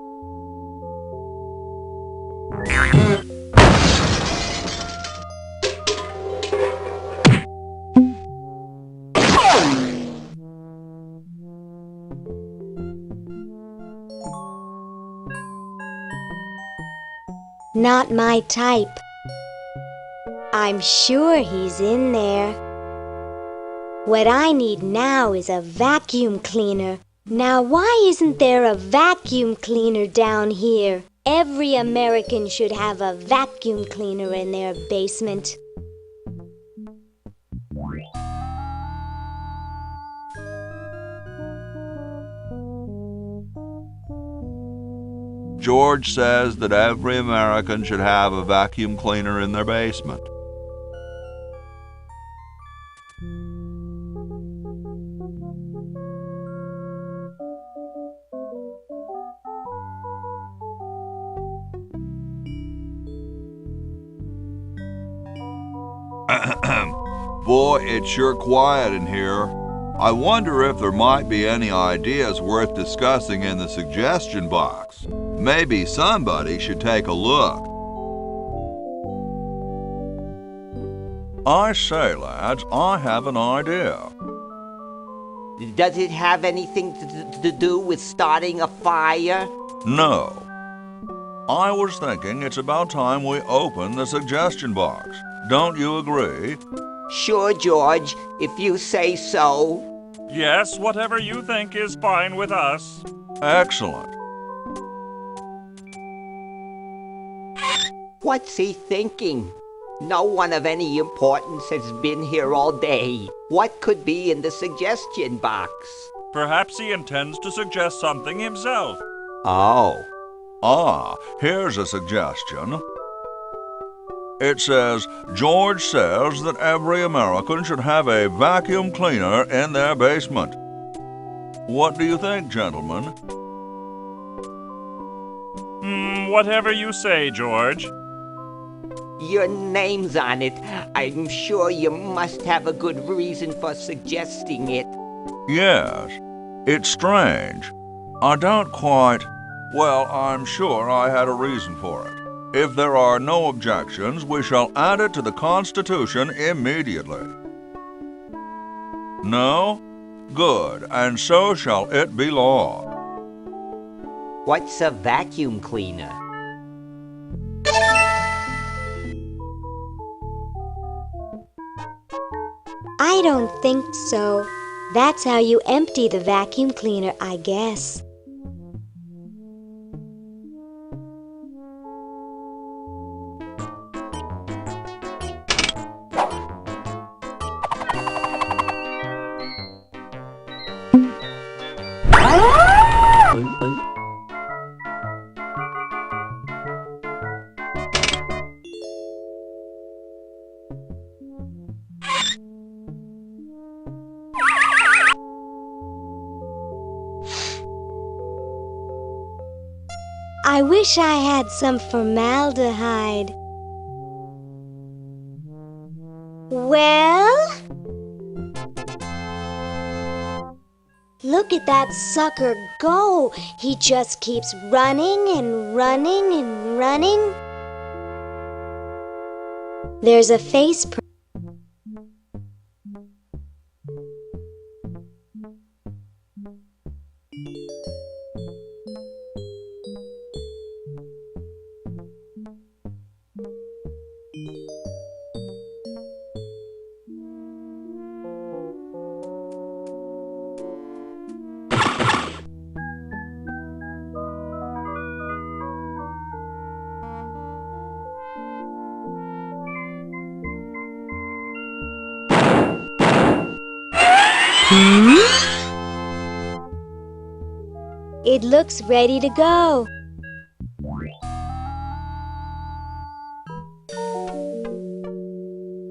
Not my type. I'm sure he's in there. What I need now is a vacuum cleaner. Now, why isn't there a vacuum cleaner down here? Every American should have a vacuum cleaner in their basement. George says that every American should have a vacuum cleaner in their basement. Boy, it's sure quiet in here. I wonder if there might be any ideas worth discussing in the suggestion box. Maybe somebody should take a look. I say, lads, I have an idea. Does it have anything to do with starting a fire? No. I was thinking it's about time we open the suggestion box. Don't you agree? Sure, George, if you say so. Yes, whatever you think is fine with us. Excellent. What's he thinking? No one of any importance has been here all day. What could be in the suggestion box? Perhaps he intends to suggest something himself. Oh. Here's a suggestion. It says, George says that every American should have a vacuum cleaner in their basement. What do you think, gentlemen? Whatever you say, George. Your name's on it. I'm sure you must have a good reason for suggesting it. Yes. It's strange. I don't quite... Well, I'm sure I had a reason for it. If there are no objections, we shall add it to the Constitution immediately. No? Good, and so shall it be law. What's a vacuum cleaner? I don't think so. That's how you empty the vacuum cleaner, I guess. I wish I had some formaldehyde. Well? Look at that sucker go. He just keeps running and running and running. There's a face print. It looks ready to go.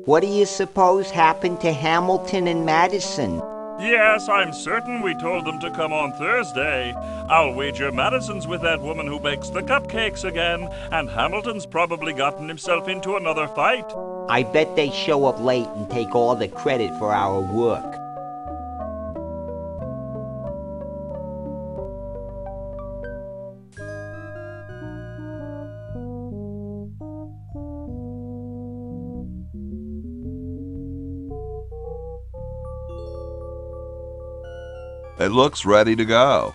What do you suppose happened to Hamilton and Madison? Yes, I'm certain we told them to come on Thursday. I'll wager Madison's with that woman who bakes the cupcakes again, and Hamilton's probably gotten himself into another fight. I bet they show up late and take all the credit for our work. It looks ready to go.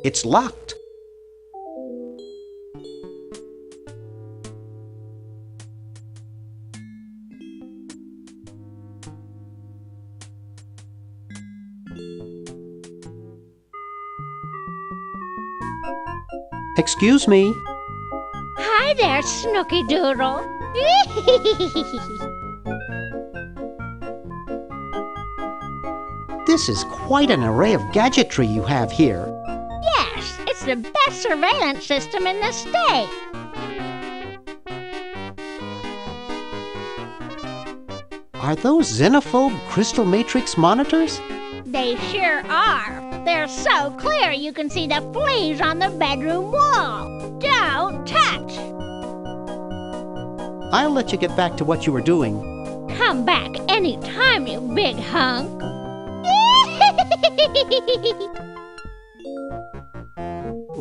It's locked. Excuse me. Hi there, Snooky Doodle. This is quite an array of gadgetry you have here. It's the best surveillance system in the state. Are those xenophobe crystal matrix monitors? They sure are. They're so clear you can see the fleas on the bedroom wall. Don't touch. I'll let you get back to what you were doing. Come back anytime, you big hunk.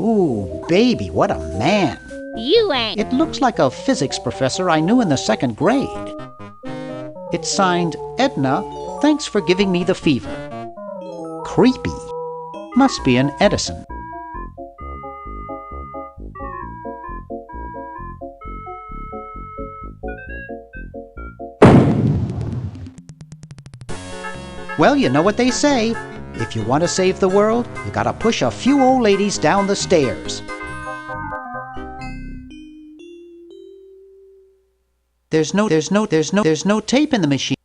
Ooh, baby, what a man. You ain't. It looks like a physics professor I knew in the 2nd grade. It's signed, Edna, thanks for giving me the fever. Creepy. Must be an Edison. Well, you know what they say. If you want to save the world, you gotta push a few old ladies down the stairs. There's no tape in the machine.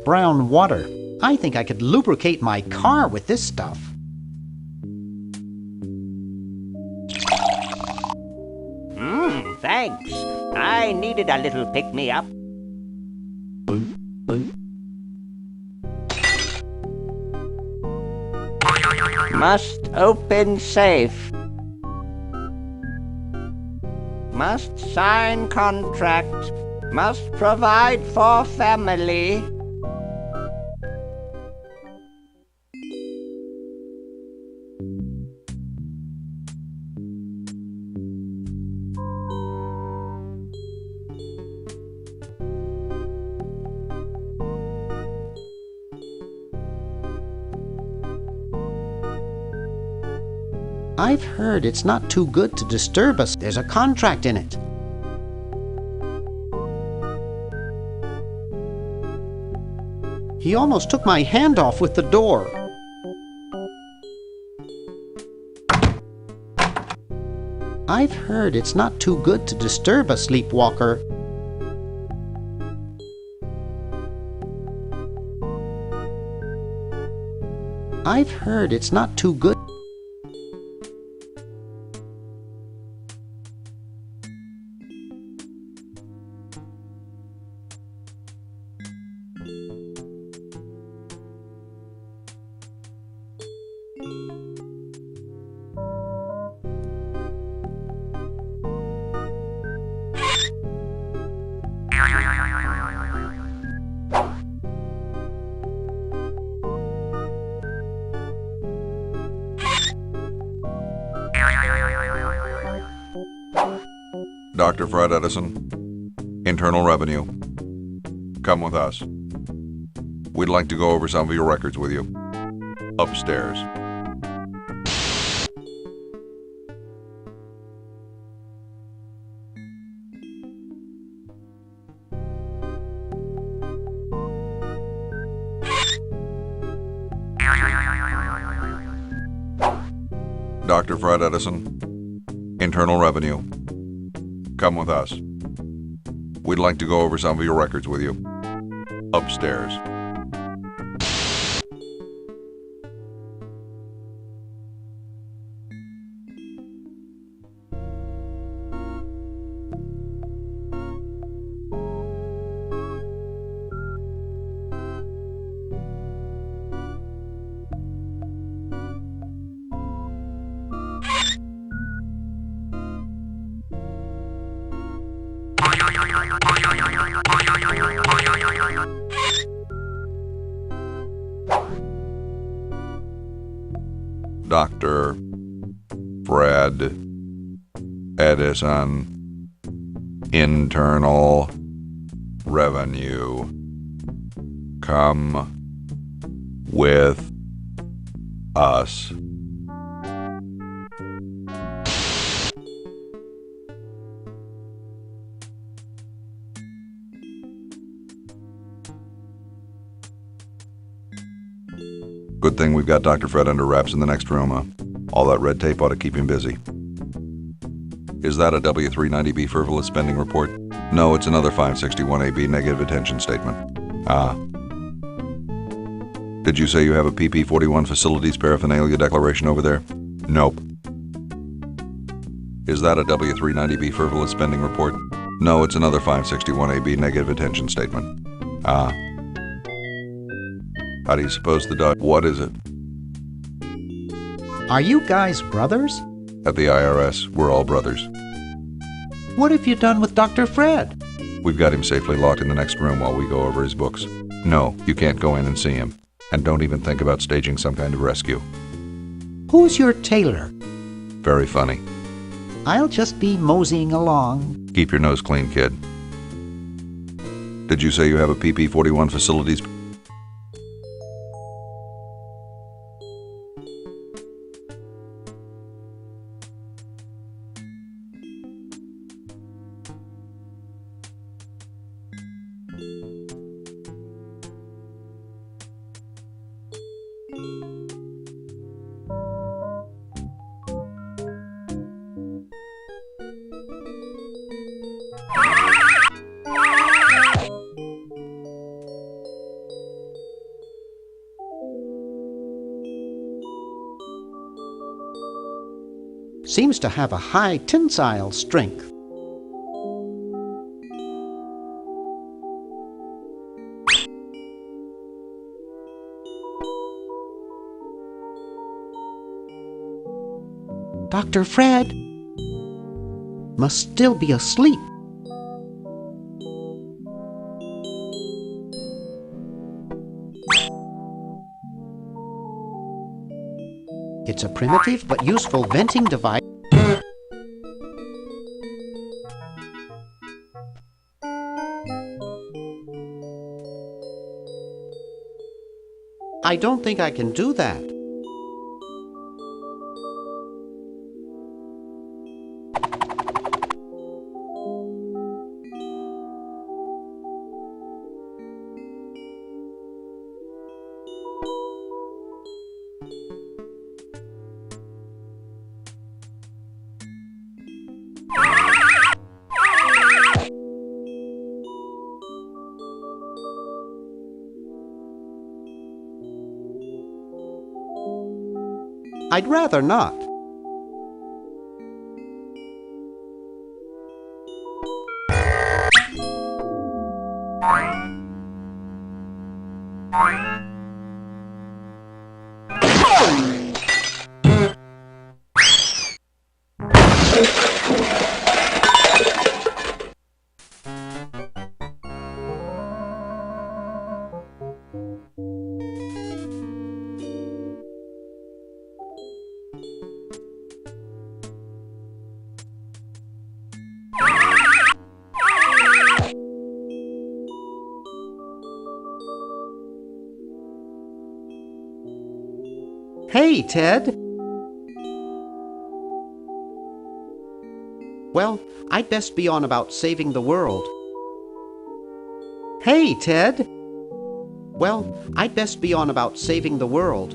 Brown water. I think I could lubricate my car with this stuff. Thanks. I needed a little pick-me-up. Must open safe. Must sign contract. Must provide for family. I've heard it's not too good to disturb us. There's a contract in it. He almost took my hand off with the door. I've heard it's not too good to disturb a sleepwalker. I've heard it's not too good. Dr. Fred Edison, Internal Revenue. Come with us. We'd like to go over some of your records with you. Upstairs. Dr. Fred Edison, Internal Revenue. Come with us. We'd like to go over some of your records with you. Upstairs. Dr. Fred Edison, Internal Revenue. Come with us. Good thing we've got Dr. Fred under wraps in the next room, huh? All that red tape ought to keep him busy. Is that a W390B frivolous spending report? No, it's another 561AB negative attention statement. Ah. Did you say you have a PP41 facilities paraphernalia declaration over there? Nope. Is that a W390B frivolous spending report? No, it's another 561AB negative attention statement. Ah. How do you suppose the dog... What is it? Are you guys brothers? At the IRS, we're all brothers. What have you done with Dr. Fred? We've got him safely locked in the next room while we go over his books. No, you can't go in and see him. And don't even think about staging some kind of rescue. Who's your tailor? Very funny. I'll just be moseying along. Keep your nose clean, kid. Did you say you have a PP41 facilities? Seems to have a high tensile strength. Dr. Fred must still be asleep. It's a primitive but useful venting device. I don't think I can do that. I'd rather not. Hey, Ted. Well, I'd best be on about saving the world. Hey, Ted. Well, I'd best be on about saving the world.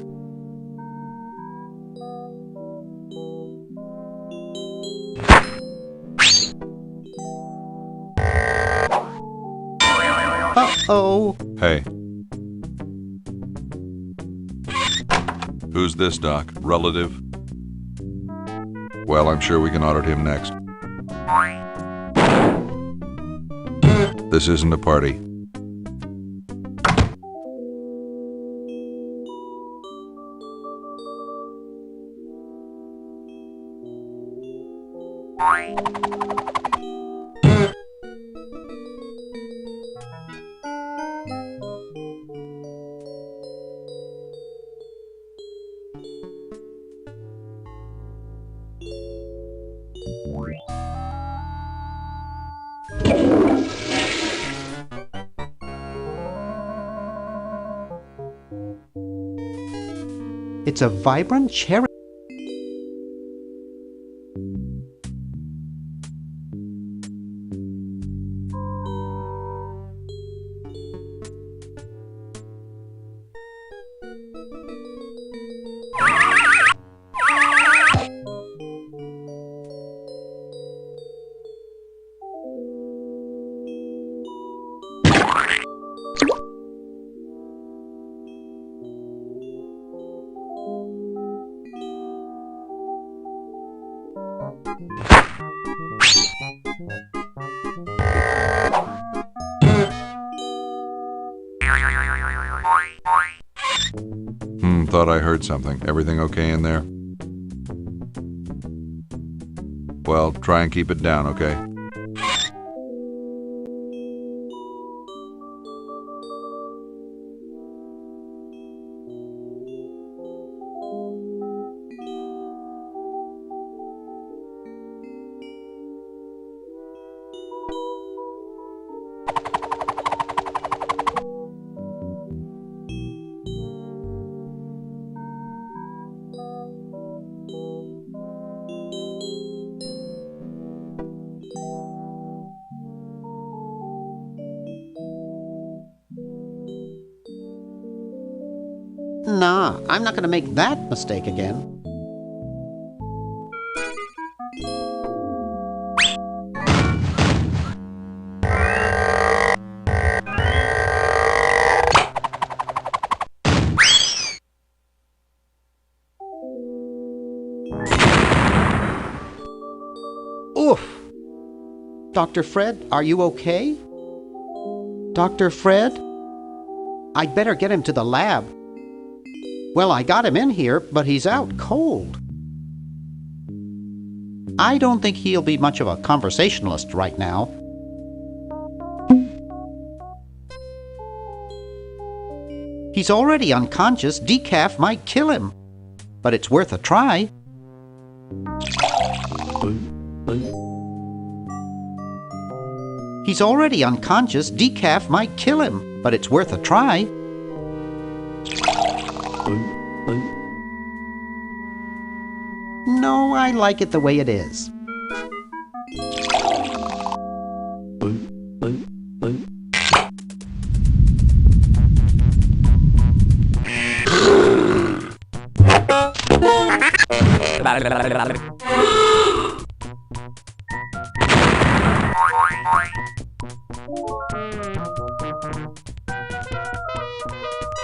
Uh-oh. Hey. Who's this, Doc? Relative? Well, I'm sure we can audit him next. This isn't a party. It's a vibrant cherry. Thought I heard something. Everything okay in there? Well, try and keep it down, okay? Nah, I'm not going to make that mistake again. Oof! Dr. Fred, are you okay? Dr. Fred? I'd better get him to the lab. Well, I got him in here, but he's out cold. I don't think he'll be much of a conversationalist right now. He's already unconscious. Decaf might kill him, but it's worth a try. He's already unconscious. Decaf might kill him, but it's worth a try. No, I like it the way it is.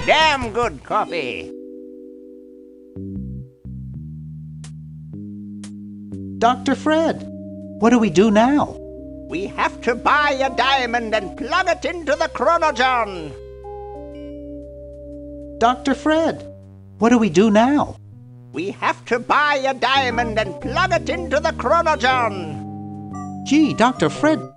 Damn good coffee. Dr. Fred, what do we do now? We have to buy a diamond and plug it into the chronogen. Dr. Fred, what do we do now? We have to buy a diamond and plug it into the chronogen. Gee, Dr. Fred.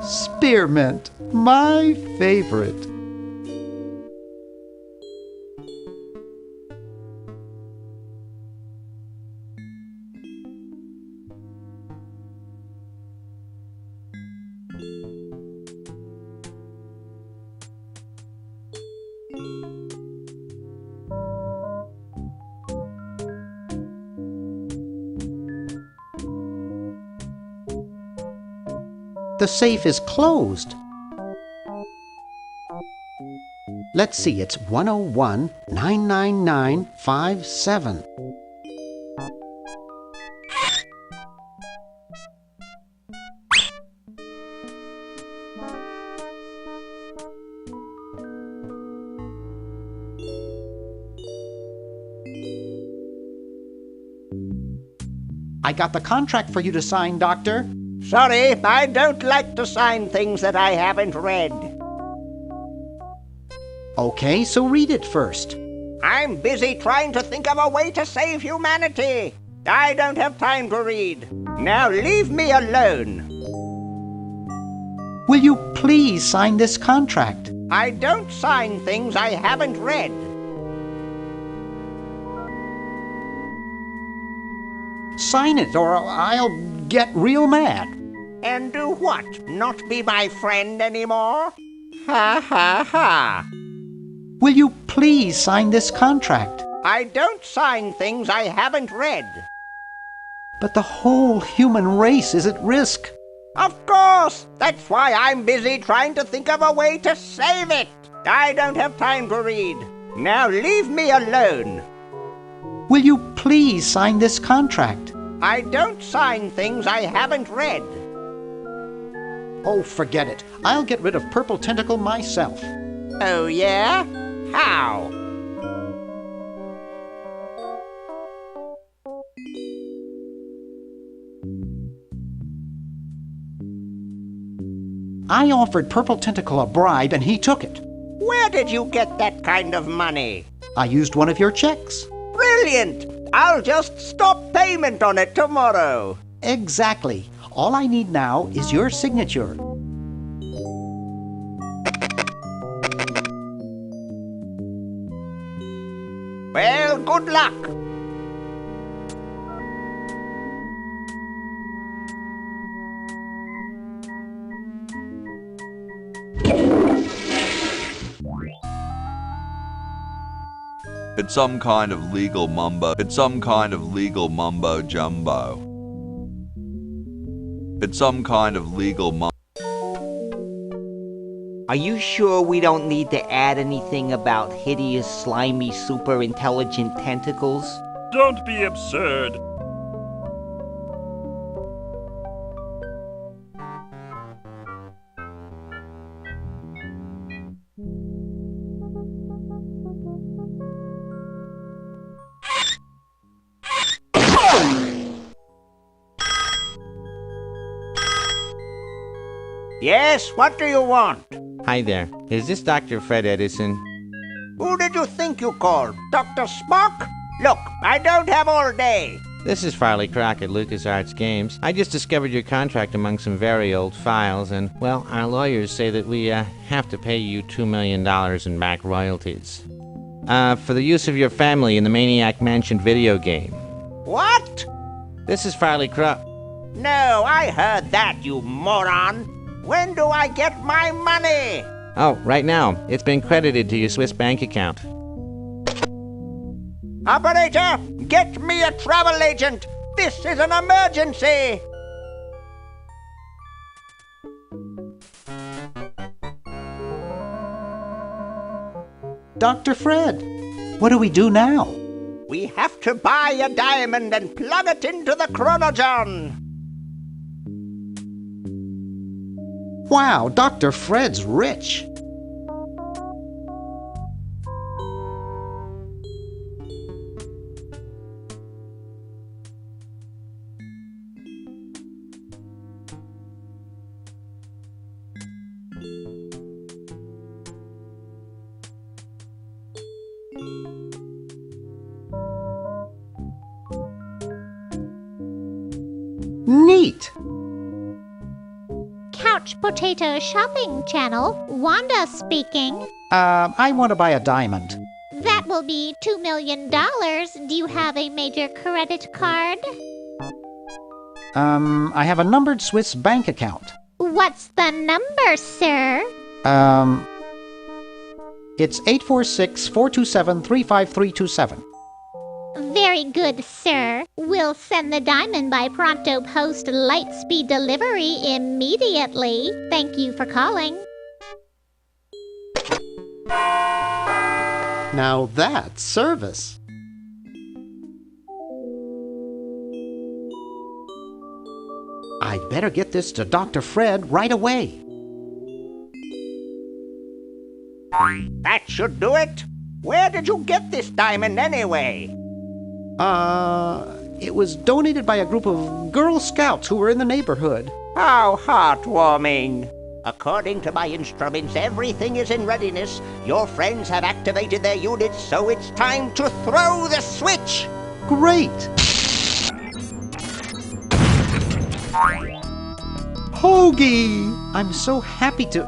Spearmint, my favorite. The safe is closed. Let's see, it's 101-999-57. I got the contract for you to sign, Doctor. Sorry, I don't like to sign things that I haven't read. Okay, so read it first. I'm busy trying to think of a way to save humanity. I don't have time to read. Now leave me alone. Will you please sign this contract? I don't sign things I haven't read. Sign it or I'll get real mad. And do what? Not be my friend anymore? Ha ha ha. Will you please sign this contract? I don't sign things I haven't read. But the whole human race is at risk. Of course! That's why I'm busy trying to think of a way to save it. I don't have time to read. Now leave me alone. Will you please sign this contract? I don't sign things I haven't read. Oh, forget it. I'll get rid of Purple Tentacle myself. Oh, yeah? How? I offered Purple Tentacle a bribe and he took it. Where did you get that kind of money? I used one of your checks. Brilliant! I'll just stop payment on it tomorrow. Exactly. All I need now is your signature. Well, good luck. It's some kind of legal mumbo. It's some kind of legal mumbo jumbo. It's some kind of legal mumbo. Are you sure we don't need to add anything about hideous, slimy, super intelligent tentacles? Don't be absurd. Yes, what do you want? Hi there. Is this Dr. Fred Edison? Who did you think you called? Dr. Spock? Look, I don't have all day. This is Farley Croc at LucasArts Games. I just discovered your contract among some very old files, and, well, our lawyers say that we have to pay you $2 million in back royalties. For the use of your family in the Maniac Mansion video game. What? This is Farley Croc. No, I heard that, you moron. When do I get my money? Oh, right now. It's been credited to your Swiss bank account. Operator, get me a travel agent. This is an emergency. Dr. Fred, what do we do now? We have to buy a diamond and plug it into the chronogen. Wow, Dr. Fred's rich. Neat. Couch Potato Shopping Channel, Wanda speaking. I want to buy a diamond. That will be $2 million. Do you have a major credit card? I have a numbered Swiss bank account. What's the number, sir? It's 846-427-35327. Very good, sir. We'll send the diamond by pronto post lightspeed delivery immediately. Thank you for calling. Now that's service. I'd better get this to Dr. Fred right away. That should do it. Where did you get this diamond anyway? It was donated by a group of Girl Scouts who were in the neighborhood. How heartwarming. According to my instruments, everything is in readiness. Your friends have activated their units, so it's time to throw the switch. Great! Hoagie! I'm so happy to...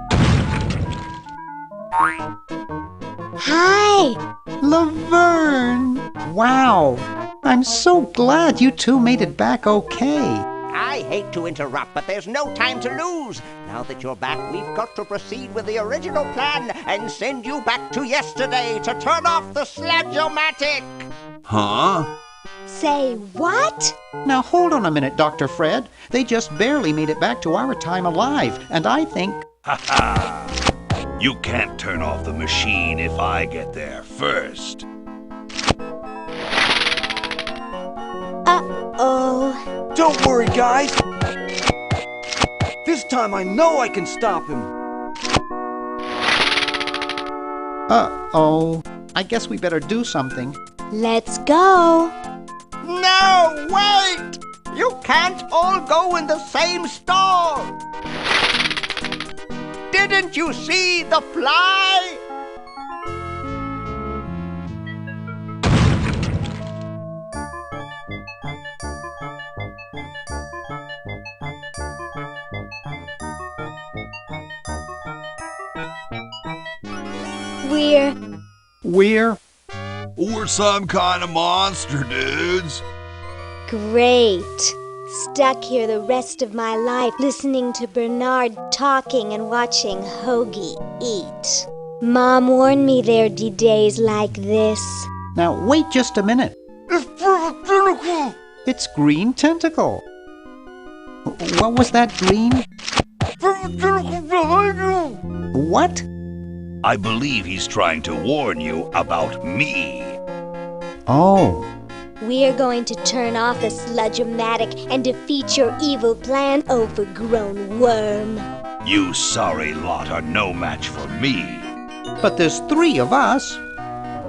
Hi! Laverne! Wow! I'm so glad you two made it back okay. I hate to interrupt, but there's no time to lose. Now that you're back, we've got to proceed with the original plan and send you back to yesterday to turn off the Sludge-O-Matic. Huh? Say what? Now hold on a minute, Dr. Fred. They just barely made it back to our time alive, and I think... Ha ha! You can't turn off the machine if I get there first. Uh-oh. Don't worry, guys. This time I know I can stop him. Uh-oh. I guess we better do something. Let's go. No, wait! You can't all go in the same stall. Didn't you see the fly? We're some kind of monster, dudes. Great. Stuck here the rest of my life listening to Bernard talking and watching Hoagie eat. Mom warned me there'd be days like this. Now, wait just a minute. It's Perfect Tentacle! It's Green Tentacle. What was that, Green? Perfect Tentacle behind you! What? I believe he's trying to warn you about me. Oh. We're going to turn off the Sludge-O-Matic and defeat your evil plan, overgrown worm. You sorry lot are no match for me. But there's 3 of us.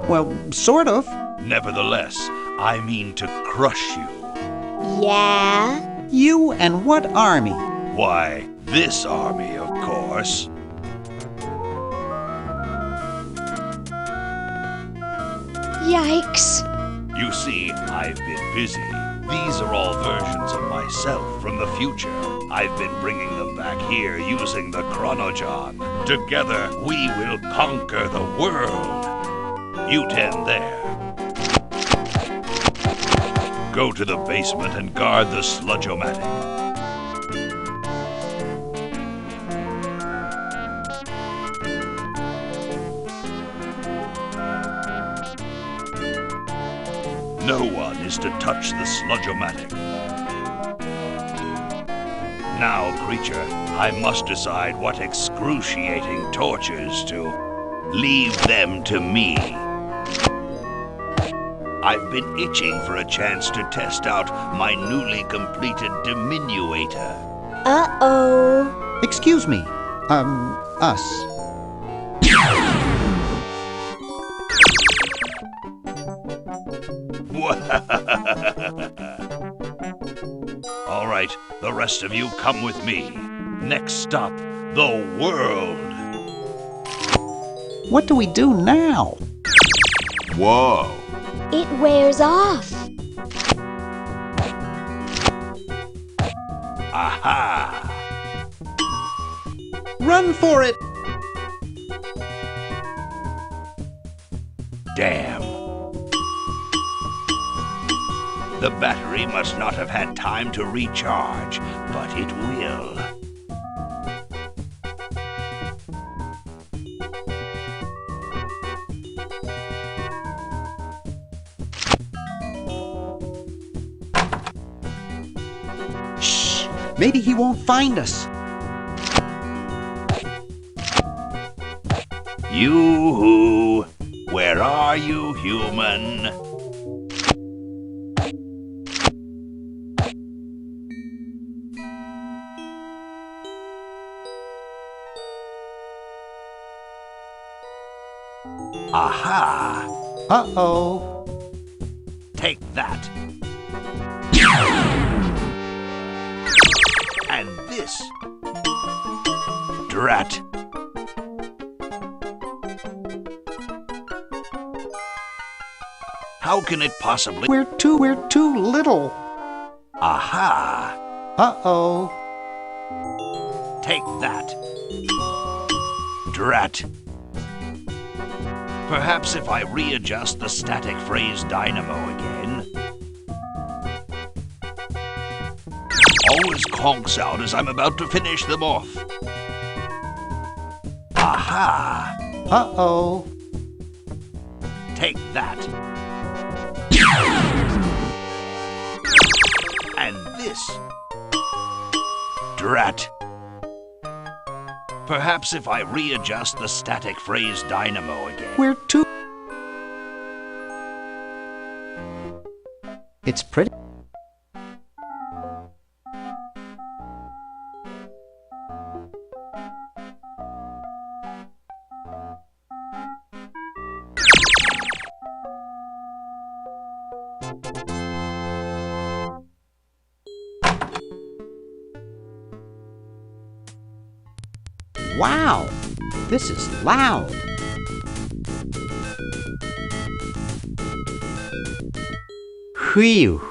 Well, sort of. Nevertheless, I mean to crush you. Yeah? You and what army? Why, this army, of course. Yikes. You see, I've been busy. These are all versions of myself from the future. I've been bringing them back here using the Chronojon. Together, we will conquer the world. You 10 there. Go to the basement and guard the Sludge-O-Matic. No one is to touch the Sludge-O-Matic. Now, creature, I must decide what excruciating tortures to leave them to me. I've been itching for a chance to test out my newly completed diminuator. Uh-oh. Excuse me. Us. All right, the rest of you come with me. Next stop, the world. What do we do now? Whoa. It wears off. Aha! Run for it! Damn. The battery must not have had time to recharge, but it will. Shh! Maybe he won't find us. Yoo-hoo! Where are you, human? Aha! Uh-oh. Take that. And this. Drat. How can it possibly... We're too little. Aha! Uh-oh. Take that. Drat. Perhaps if I readjust the static phrase dynamo again. always conks out as I'm about to finish them off. Aha! Uh-oh. Take that. And this. Drat. Perhaps if I readjust the static phrase dynamo again. We're too... It's pretty... Wow! This is loud. Whew.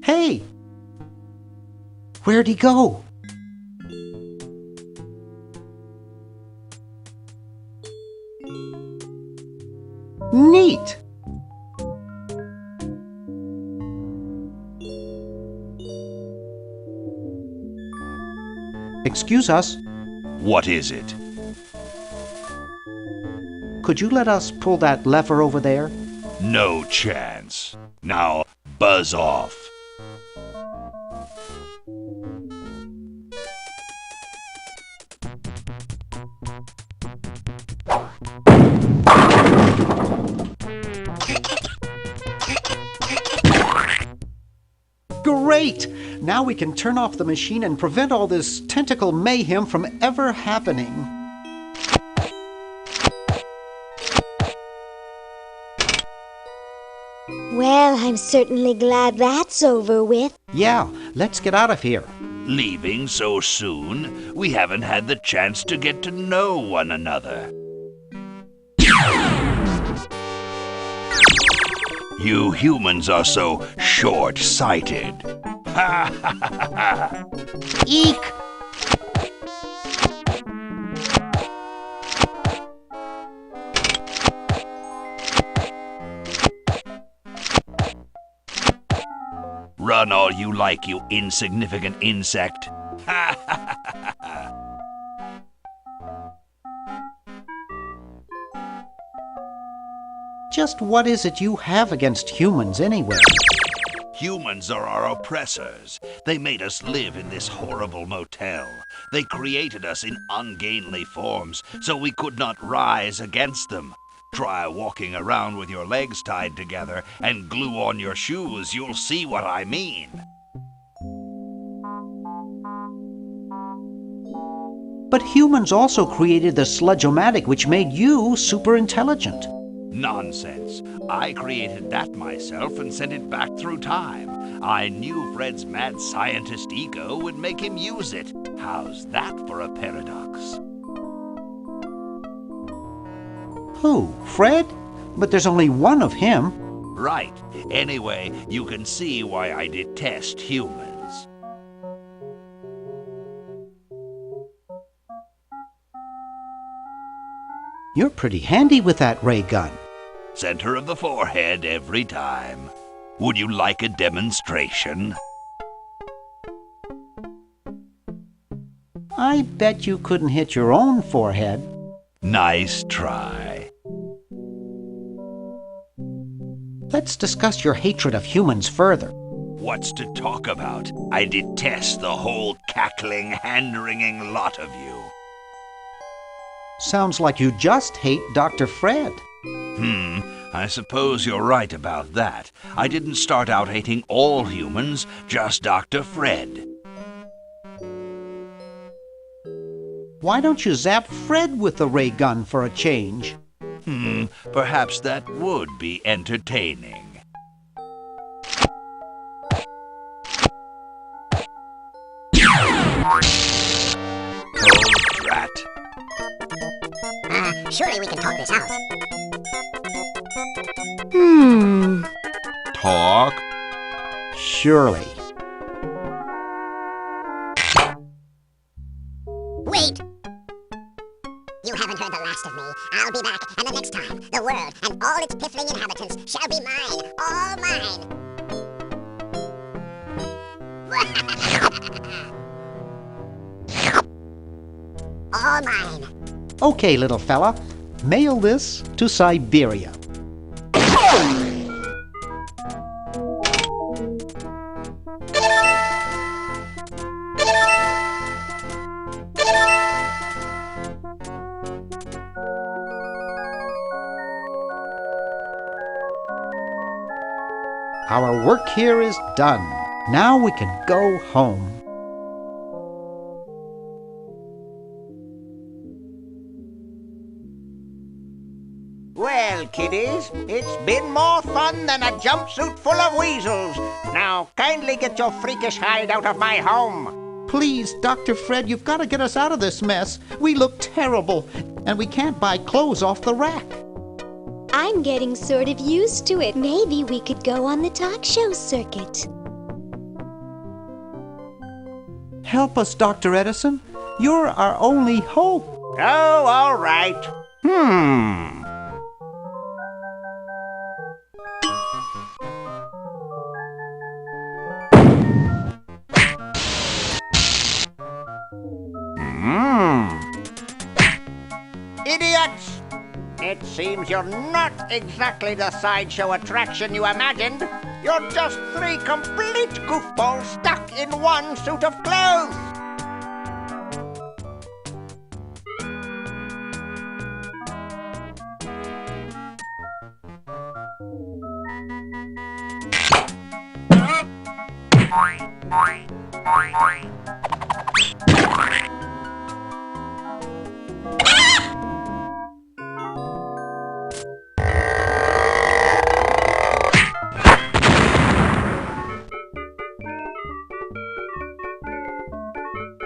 Hey! Where'd he go? Neat! Excuse us. What is it? Could you let us pull that lever over there? No chance. Now, buzz off. Great! Now we can turn off the machine and prevent all this tentacle mayhem from ever happening. Well, I'm certainly glad that's over with. Yeah, let's get out of here. Leaving so soon? We haven't had the chance to get to know one another. You humans are so short-sighted. Ha ha ha ha! Eek! Run all you like, you insignificant insect. Ha ha ha ha! Just what is it you have against humans anyway? Humans are our oppressors. They made us live in this horrible motel. They created us in ungainly forms so we could not rise against them. Try walking around with your legs tied together and glue on your shoes. You'll see what I mean. But humans also created the sludge-o-matic, which made you super intelligent. Nonsense. I created that myself and sent it back through time. I knew Fred's mad scientist ego would make him use it. How's that for a paradox? Who? Fred? But there's only one of him. Right. Anyway, you can see why I detest humans. You're pretty handy with that ray gun. Center of the forehead every time. Would you like a demonstration? I bet you couldn't hit your own forehead. Nice try. Let's discuss your hatred of humans further. What's to talk about? I detest the whole cackling, hand-wringing lot of you. Sounds like you just hate Dr. Fred. I suppose you're right about that. I didn't start out hating all humans, just Dr. Fred. Why don't you zap Fred with the ray gun for a change? Perhaps that would be entertaining. Oh, drat. Surely we can talk this out. Talk? Surely. Wait! You haven't heard the last best of me. I'll be back, and the next time, the world and all its piffling inhabitants shall be mine. All mine. All mine. Okay, little fella. Mail this to Siberia. Our work here is done. Now we can go home. Well, kiddies, it's been more fun than a jumpsuit full of weasels. Now, kindly get your freakish hide out of my home. Please, Dr. Fred, you've got to get us out of this mess. We look terrible, and we can't buy clothes off the rack. I'm getting sort of used to it. Maybe we could go on the talk show circuit. Help us, Dr. Edison. You're our only hope. Oh, all right. Idiots! It seems you're not exactly the sideshow attraction you imagined. You're just three complete goofballs stuck in one suit of clothes.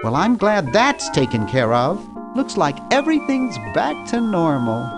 Well, I'm glad that's taken care of. Looks like everything's back to normal.